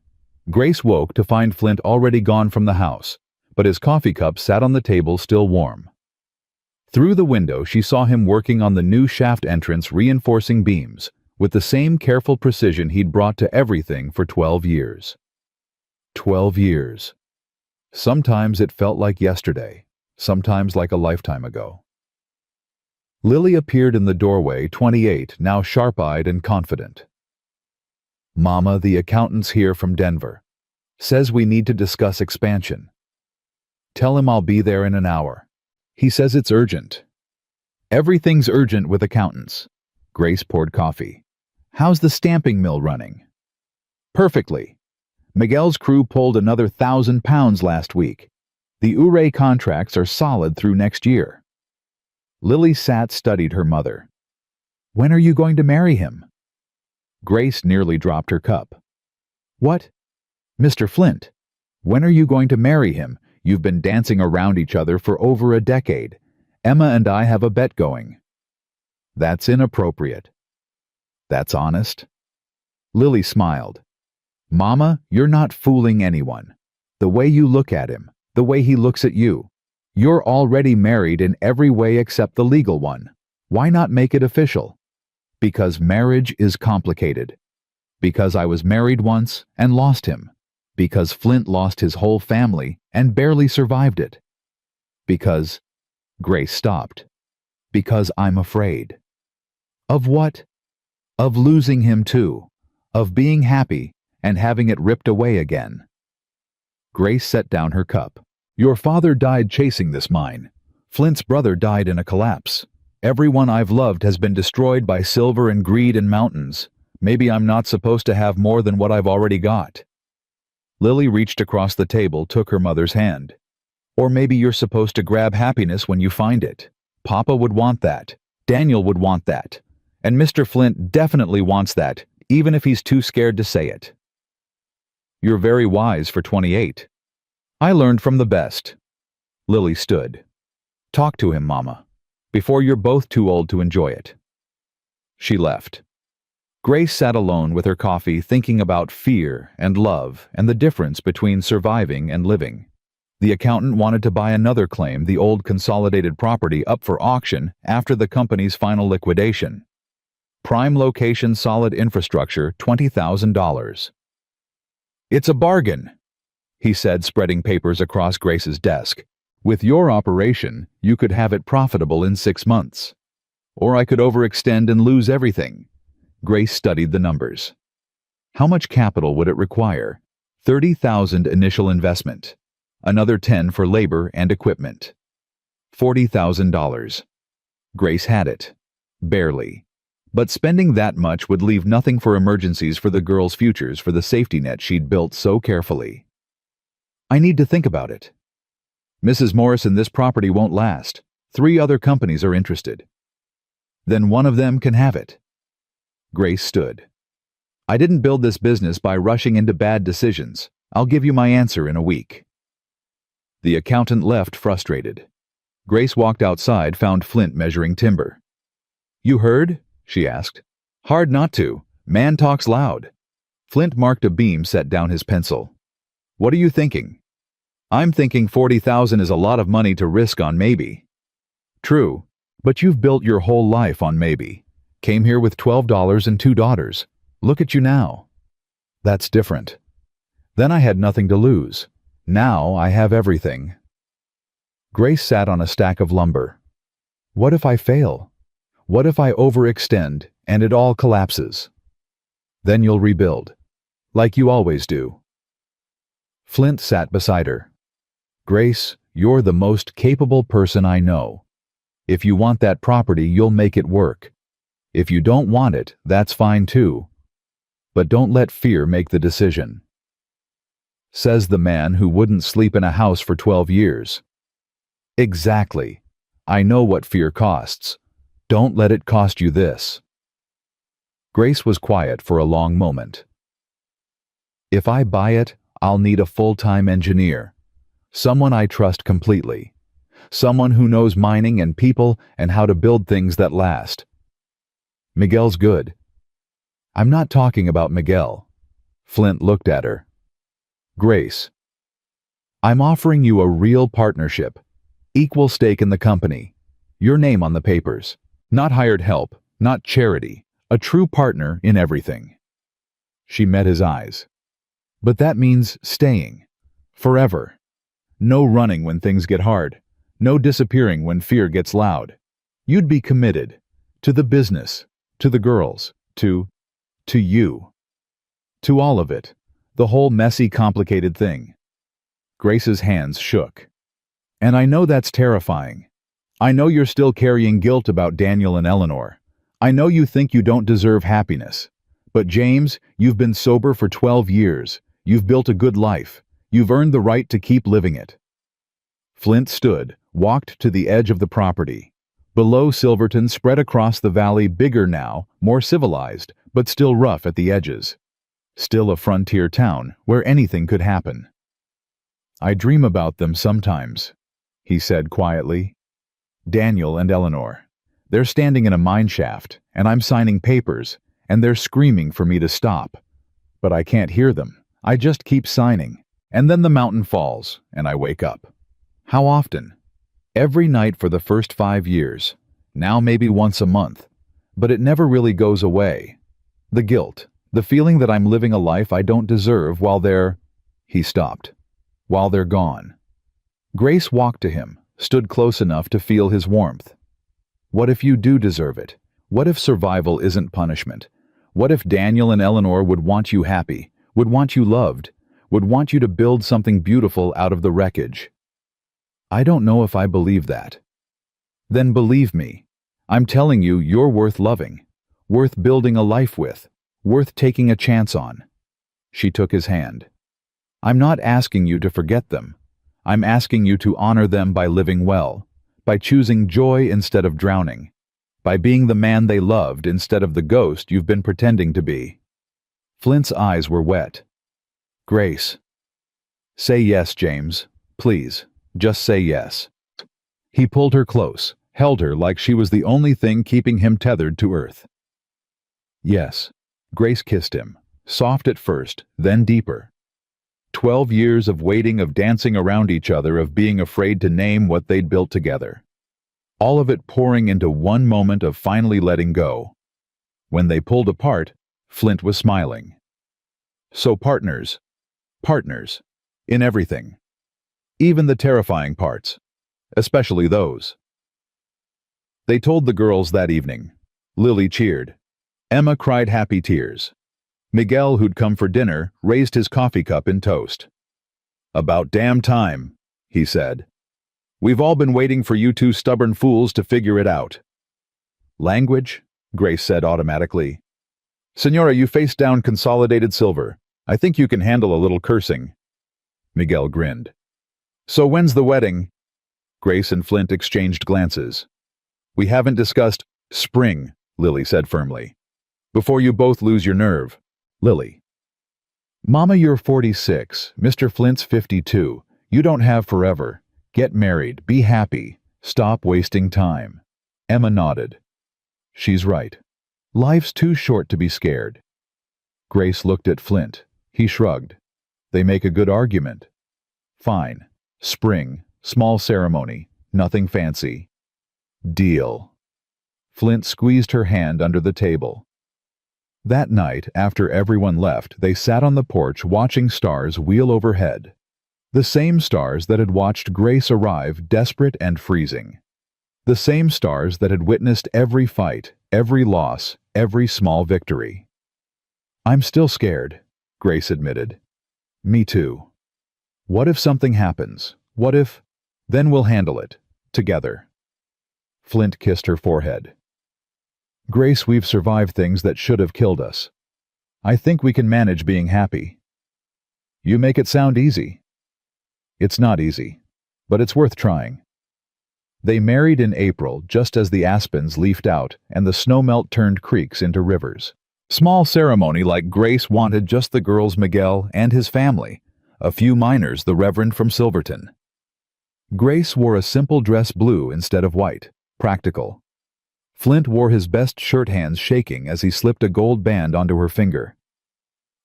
Grace woke to find Flint already gone from the house, but his coffee cup sat on the table still warm. Through the window, she saw him working on the new shaft entrance, reinforcing beams, with the same careful precision he'd brought to everything for 12 years. 12 years. Sometimes it felt like yesterday, sometimes like a lifetime ago. Lily appeared in the doorway, 28, now sharp-eyed and confident. "Mama, the accountant's here from Denver. Says we need to discuss expansion. Tell him I'll be there in an hour. He says it's urgent." "Everything's urgent with accountants." Grace poured coffee. "How's the stamping mill running?" "Perfectly. Miguel's crew pulled another 1,000 pounds last week. The Ouray contracts are solid through next year." Lily studied her mother. "When are you going to marry him?" Grace nearly dropped her cup. "What? Mr. Flint, when are you going to marry him? You've been dancing around each other for over a decade. Emma and I have a bet going." "That's inappropriate." "That's honest." Lily smiled. "Mama, you're not fooling anyone. The way you look at him, the way he looks at you. You're already married in every way except the legal one. Why not make it official?" "Because marriage is complicated. Because I was married once and lost him. Because Flint lost his whole family and barely survived it. Because—" Grace stopped. "Because I'm afraid." "Of what?" "Of losing him too. Of being happy and having it ripped away again." Grace set down her cup. "Your father died chasing this mine. Flint's brother died in a collapse. Everyone I've loved has been destroyed by silver and greed and mountains. Maybe I'm not supposed to have more than what I've already got." Lily reached across the table, took her mother's hand. "Or maybe you're supposed to grab happiness when you find it. Papa would want that. Daniel would want that. And Mr. Flint definitely wants that, even if he's too scared to say it." "You're very wise for 28. I learned from the best." Lily stood. "Talk to him, Mama, before you're both too old to enjoy it." She left. Grace sat alone with her coffee thinking about fear and love and the difference between surviving and living. The accountant wanted to buy another claim, the old consolidated property, up for auction after the company's final liquidation. Prime location, solid infrastructure, $20,000. "It's a bargain," he said, spreading papers across Grace's desk. "With your operation, you could have it profitable in 6 months. Or I could overextend and lose everything." Grace studied the numbers. How much capital would it require? $30,000 initial investment. Another $10,000 for labor and equipment. $40,000. Grace had it. Barely. But spending that much would leave nothing for emergencies, for the girls' futures, for the safety net she'd built so carefully. "I need to think about it. Mrs. Morrison, this property won't last. 3 other companies are interested." "Then one of them can have it." Grace stood. "I didn't build this business by rushing into bad decisions. I'll give you my answer in a week." The accountant left, frustrated. Grace walked outside, found Flint measuring timber. "You heard?" she asked. "Hard not to. Man talks loud." Flint marked a beam, set down his pencil. "What are you thinking?" "I'm thinking 40,000 is a lot of money to risk on maybe." "True, but you've built your whole life on maybe. Came here with $12 and 2 daughters. Look at you now." "That's different. Then I had nothing to lose. Now I have everything." Grace sat on a stack of lumber. "What if I fail? What if I overextend and it all collapses?" "Then you'll rebuild, like you always do." Flint sat beside her. "Grace, you're the most capable person I know. If you want that property, you'll make it work. If you don't want it, that's fine too. But don't let fear make the decision." Says the man who wouldn't sleep in a house for 12 years. Exactly. I know what fear costs. Don't let it cost you this. Grace was quiet for a long moment. "If I buy it, I'll need a full-time engineer. Someone I trust completely. Someone who knows mining and people and how to build things that last." "Miguel's good." "I'm not talking about Miguel." Flint looked at her. "Grace, I'm offering you a real partnership. Equal stake in the company. Your name on the papers. Not hired help, not charity. A true partner in everything." She met his eyes. "But that means staying. Forever. No running when things get hard. No disappearing when fear gets loud. You'd be committed. To the business. To the girls. To you. To all of it. The whole messy, complicated thing." Grace's hands shook. "And I know that's terrifying. I know you're still carrying guilt about Daniel and Eleanor. I know you think you don't deserve happiness. But James, you've been sober for 12 years. You've built a good life. You've earned the right to keep living it." Flint stood, walked to the edge of the property. Below, Silverton spread across the valley, bigger now, more civilized, but still rough at the edges. Still a frontier town where anything could happen. "I dream about them sometimes," he said quietly. "Daniel and Eleanor. They're standing in a mine shaft, and I'm signing papers, and they're screaming for me to stop. But I can't hear them. I just keep signing. And then the mountain falls, and I wake up. How often? Every night for the first 5 years. Now maybe once a month. But it never really goes away. The guilt, the feeling that I'm living a life I don't deserve while they're..." He stopped. "While they're gone." Grace walked to him, stood close enough to feel his warmth. "What if you do deserve it? What if survival isn't punishment? What if Daniel and Eleanor would want you happy, would want you loved, would want you to build something beautiful out of the wreckage?" "I don't know if I believe that." "Then believe me. I'm telling you, you're worth loving, worth building a life with, worth taking a chance on." She took his hand. "I'm not asking you to forget them. I'm asking you to honor them by living well, by choosing joy instead of drowning, by being the man they loved instead of the ghost you've been pretending to be." Flint's eyes were wet. "Grace. Say yes, James. Please, just say yes." He pulled her close, held her like she was the only thing keeping him tethered to earth. Yes. Grace kissed him, soft at first, then deeper. 12 years of waiting, of dancing around each other, of being afraid to name what they'd built together. All of it pouring into one moment of finally letting go. When they pulled apart, Flint was smiling. So partners. Partners. In everything. Even the terrifying parts. Especially those. They told the girls that evening. Lily cheered. Emma cried happy tears. Miguel, who'd come for dinner, raised his coffee cup in toast. "About damn time," he said. "We've all been waiting for you two stubborn fools to figure it out." "Language?" Grace said automatically. "Senora, you face down consolidated silver. I think you can handle a little cursing." Miguel grinned. "So when's the wedding?" Grace and Flint exchanged glances. "We haven't discussed spring," Lily said firmly. "Before you both lose your nerve." Lily. "Mama, you're 46. Mr. Flint's 52. You don't have forever. Get married. Be happy. Stop wasting time." Emma nodded. "She's right. Life's too short to be scared." Grace looked at Flint. He shrugged. "They make a good argument." "Fine. Spring. Small ceremony. Nothing fancy." "Deal." Flint squeezed her hand under the table. That night, after everyone left, they sat on the porch watching stars wheel overhead. The same stars that had watched Grace arrive desperate and freezing. The same stars that had witnessed every fight, every loss, every small victory. "I'm still scared," Grace admitted. "Me too." "What if something happens? What if—" "Then we'll handle it. Together." Flint kissed her forehead. "Grace, we've survived things that should have killed us. I think we can manage being happy." "You make it sound easy." "It's not easy, but it's worth trying." They married in April, just as the aspens leafed out and the snowmelt turned creeks into rivers. Small ceremony like Grace wanted, just the girls, Miguel, and his family. A few minors, the Reverend from Silverton. Grace wore a simple dress, blue instead of white, practical. Flint wore his best shirt, hands shaking as he slipped a gold band onto her finger.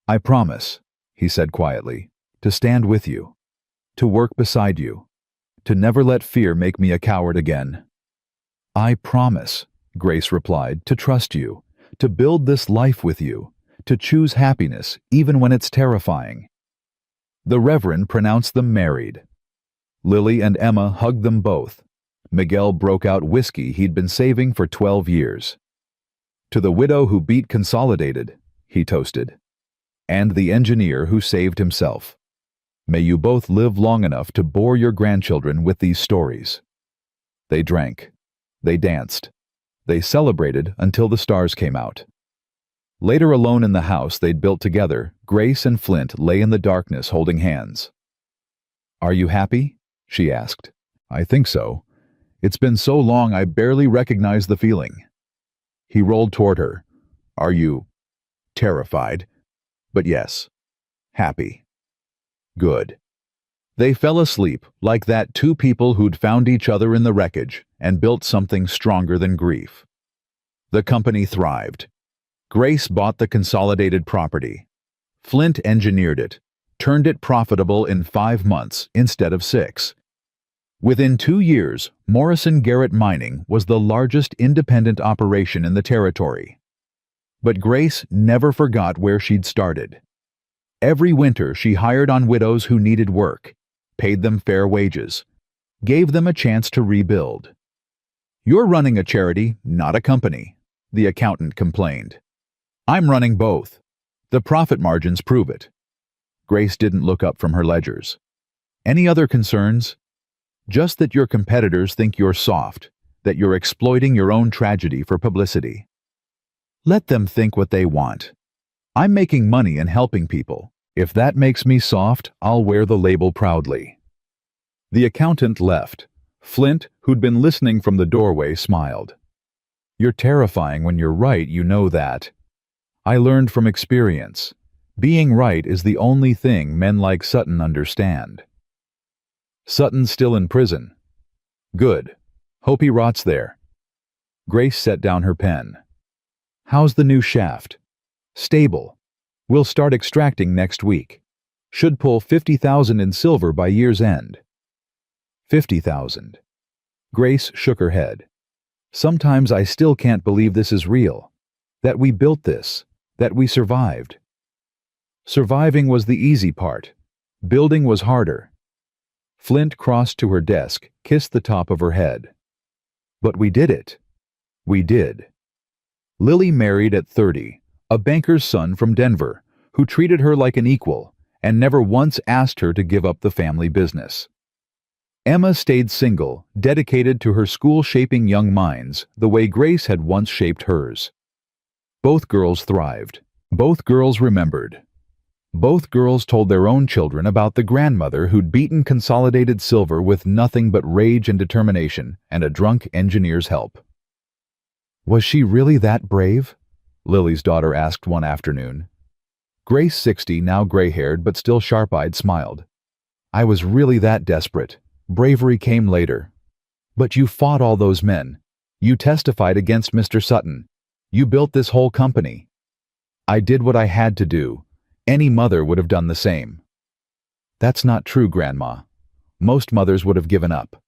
"I promise," he said quietly, "to stand with you, to work beside you, to never let fear make me a coward again." "I promise," Grace replied, "to trust you, to build this life with you, to choose happiness even when it's terrifying." The Reverend pronounced them married. Lily and Emma hugged them both. Miguel broke out whiskey he'd been saving for 12 years. "To the widow who beat Consolidated," he toasted. "And the engineer who saved himself. May you both live long enough to bore your grandchildren with these stories." They drank. They danced. They celebrated until the stars came out. Later, alone in the house they'd built together, Grace and Flint lay in the darkness holding hands. "Are you happy?" she asked. "I think so. It's been so long I barely recognize the feeling." He rolled toward her. "Are you terrified?" "But yes. Happy." "Good." They fell asleep like that, two people who'd found each other in the wreckage and built something stronger than grief. The company thrived. Grace bought the Consolidated property. Flint engineered it, turned it profitable in 5 months instead of 6. Within 2 years, Morrison Garrett Mining was the largest independent operation in the territory. But Grace never forgot where she'd started. Every winter she hired on widows who needed work, paid them fair wages, gave them a chance to rebuild. "You're running a charity, not a company," the accountant complained. "I'm running both. The profit margins prove it." Grace didn't look up from her ledgers. "Any other concerns?" "Just that your competitors think you're soft, that you're exploiting your own tragedy for publicity." "Let them think what they want. I'm making money and helping people. If that makes me soft, I'll wear the label proudly." The accountant left. Flint, who'd been listening from the doorway, smiled. "You're terrifying when you're right, you know that. I learned from experience. Being right is the only thing men like Sutton understand." "Sutton's still in prison." "Good. Hope he rots there." Grace set down her pen. How's the new shaft? Stable. We'll start extracting next week. Should pull 50,000 in silver by year's end. 50,000. Grace shook her head. Sometimes I still can't believe this is real. That we built this. That we survived. Surviving was the easy part. Building was harder. Flint crossed to her desk, kissed the top of her head. But we did it. We did. Lily married at 30, a banker's son from Denver, who treated her like an equal and never once asked her to give up the family business. Emma stayed single, dedicated to her school shaping young minds the way Grace had once shaped hers. Both girls thrived. Both girls remembered. Both girls told their own children about the grandmother who'd beaten Consolidated Silver with nothing but rage and determination and a drunk engineer's help. Was she really that brave? Lily's daughter asked one afternoon. Grace, 60, now gray-haired but still sharp-eyed, smiled. I was really that desperate. Bravery came later. But you fought all those men. You testified against Mr. Sutton. You built this whole company. I did what I had to do. Any mother would have done the same. That's not true, Grandma. Most mothers would have given up.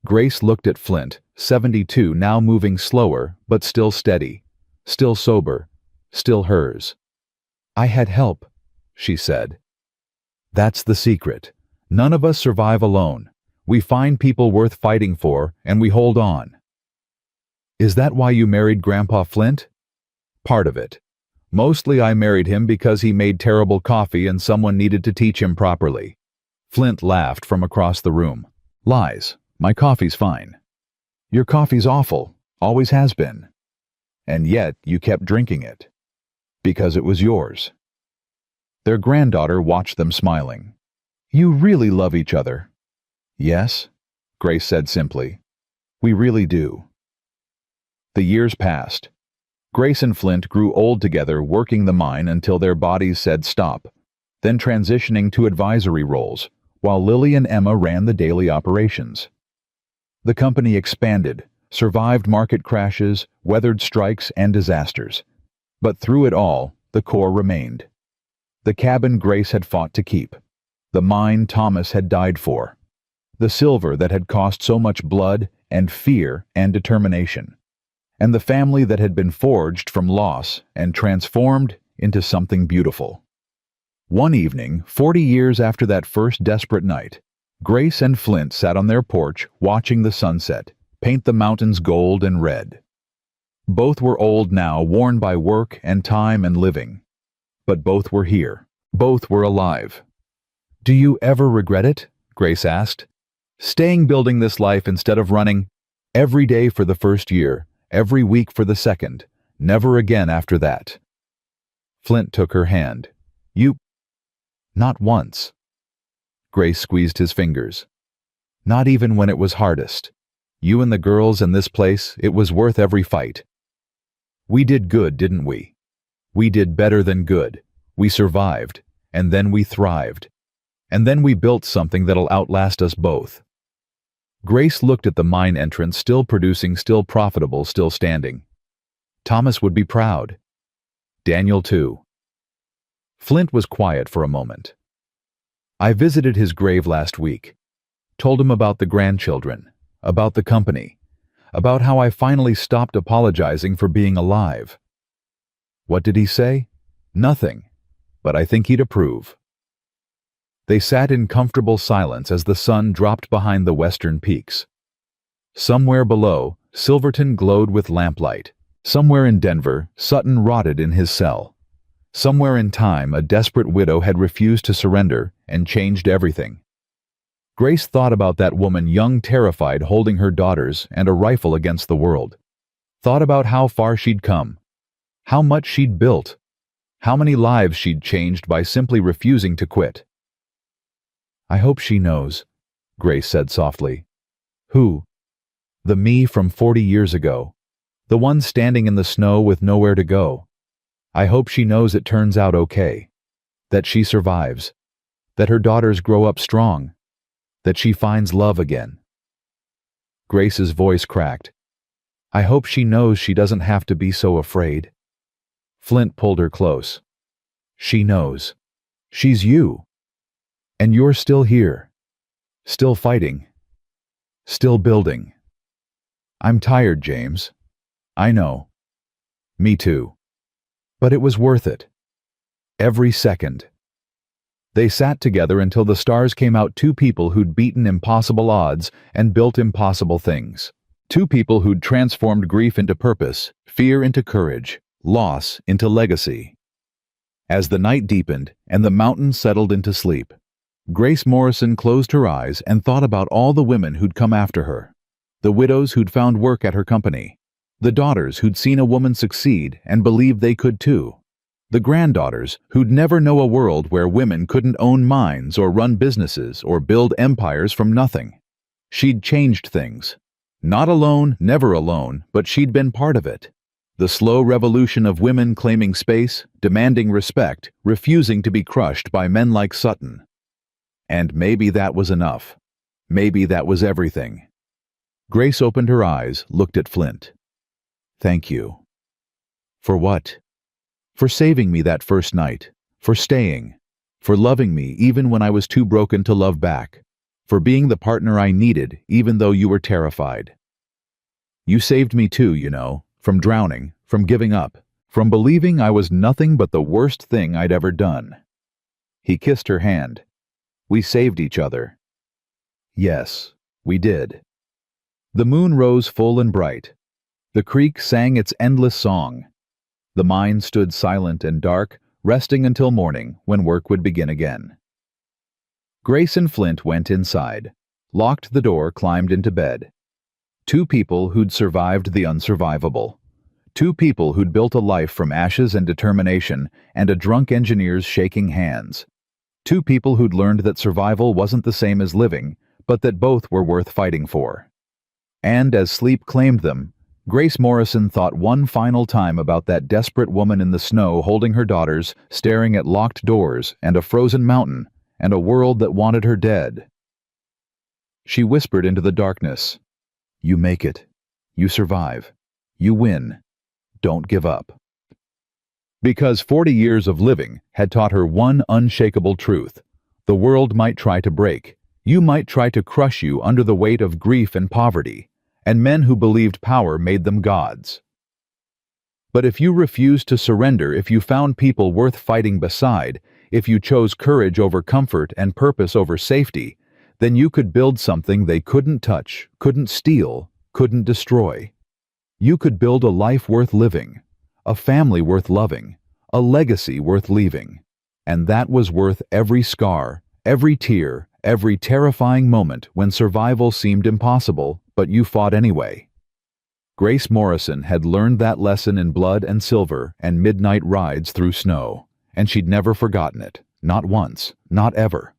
Grace looked at Flint, 72, now moving slower, but still steady, still sober, still hers. I had help, she said. That's the secret. None of us survive alone. We find people worth fighting for, and we hold on. Is that why you married Grandpa Flint? Part of it. Mostly I married him because he made terrible coffee and someone needed to teach him properly. Flint laughed from across the room. Lies. My coffee's fine. Your coffee's awful. Always has been. And yet you kept drinking it. Because it was yours. Their granddaughter watched them smiling. You really love each other. Yes, Grace said simply. We really do. The years passed. Grace and Flint grew old together working the mine until their bodies said stop, then transitioning to advisory roles, while Lily and Emma ran the daily operations. The company expanded, survived market crashes, weathered strikes and disasters. But through it all, the core remained. The cabin Grace had fought to keep. The mine Thomas had died for. The silver that had cost so much blood and fear and determination. And the family that had been forged from loss and transformed into something beautiful. One evening, 40 years after that first desperate night, Grace and Flint sat on their porch watching the sunset paint the mountains gold and red. Both were old now, worn by work and time and living. But both were here. Both were alive. Do you ever regret it? Grace asked. Staying building this life instead of running? Every day for the first year. Every week for the second, never again after that. Flint took her hand. You... Not once. Grace squeezed his fingers. Not even when it was hardest. You and the girls and this place, it was worth every fight. We did good, didn't we? We did better than good. We survived, and then we thrived. And then we built something that'll outlast us both. Grace looked at the mine entrance, still producing, still profitable, still standing. Thomas would be proud. Daniel too. Flint was quiet for a moment. I visited his grave last week. Told him about the grandchildren, about the company, about how I finally stopped apologizing for being alive. What did he say? Nothing, but I think he'd approve. They sat in comfortable silence as the sun dropped behind the western peaks. Somewhere below, Silverton glowed with lamplight. Somewhere in Denver, Sutton rotted in his cell. Somewhere in time, a desperate widow had refused to surrender and changed everything. Grace thought about that woman, young, terrified, holding her daughters and a rifle against the world. Thought about how far she'd come, how much she'd built, how many lives she'd changed by simply refusing to quit. I hope she knows, Grace said softly. Who? The me from 40 years ago. The one standing in the snow with nowhere to go. I hope she knows it turns out okay. That she survives. That her daughters grow up strong. That she finds love again. Grace's voice cracked. I hope she knows she doesn't have to be so afraid. Flint pulled her close. She knows. She's you. And you're still here. Still fighting. Still building. I'm tired, James. I know. Me too. But it was worth it. Every second. They sat together until the stars came out, two people who'd beaten impossible odds and built impossible things. Two people who'd transformed grief into purpose, fear into courage, loss into legacy. As the night deepened and the mountains settled into sleep, Grace Morrison closed her eyes and thought about all the women who'd come after her. The widows who'd found work at her company. The daughters who'd seen a woman succeed and believed they could too. The granddaughters who'd never know a world where women couldn't own mines or run businesses or build empires from nothing. She'd changed things. Not alone, never alone, but she'd been part of it. The slow revolution of women claiming space, demanding respect, refusing to be crushed by men like Sutton. And maybe that was enough. Maybe that was everything. Grace opened her eyes, looked at Flint. Thank you. For what? For saving me that first night, for staying, for loving me even when I was too broken to love back, for being the partner I needed even though you were terrified. You saved me too, you know, from drowning, from giving up, from believing I was nothing but the worst thing I'd ever done. He kissed her hand. We saved each other. Yes, we did. The moon rose full and bright. The creek sang its endless song. The mine stood silent and dark, resting until morning when work would begin again. Grace and Flint went inside, locked the door, climbed into bed. Two people who'd survived the unsurvivable. Two people who'd built a life from ashes and determination and a drunk engineer's shaking hands. Two people who'd learned that survival wasn't the same as living, but that both were worth fighting for. And as sleep claimed them, Grace Morrison thought one final time about that desperate woman in the snow holding her daughters, staring at locked doors and a frozen mountain and a world that wanted her dead. She whispered into the darkness, "You make it. You survive. You win. Don't give up." Because 40 years of living had taught her one unshakable truth. The world might try to break. You might try to crush you under the weight of grief and poverty. And men who believed power made them gods. But if you refused to surrender, if you found people worth fighting beside, if you chose courage over comfort and purpose over safety, then you could build something they couldn't touch, couldn't steal, couldn't destroy. You could build a life worth living, a family worth loving, a legacy worth leaving. And that was worth every scar, every tear, every terrifying moment when survival seemed impossible, but you fought anyway. Grace Morrison had learned that lesson in blood and silver and midnight rides through snow, and she'd never forgotten it, not once, not ever.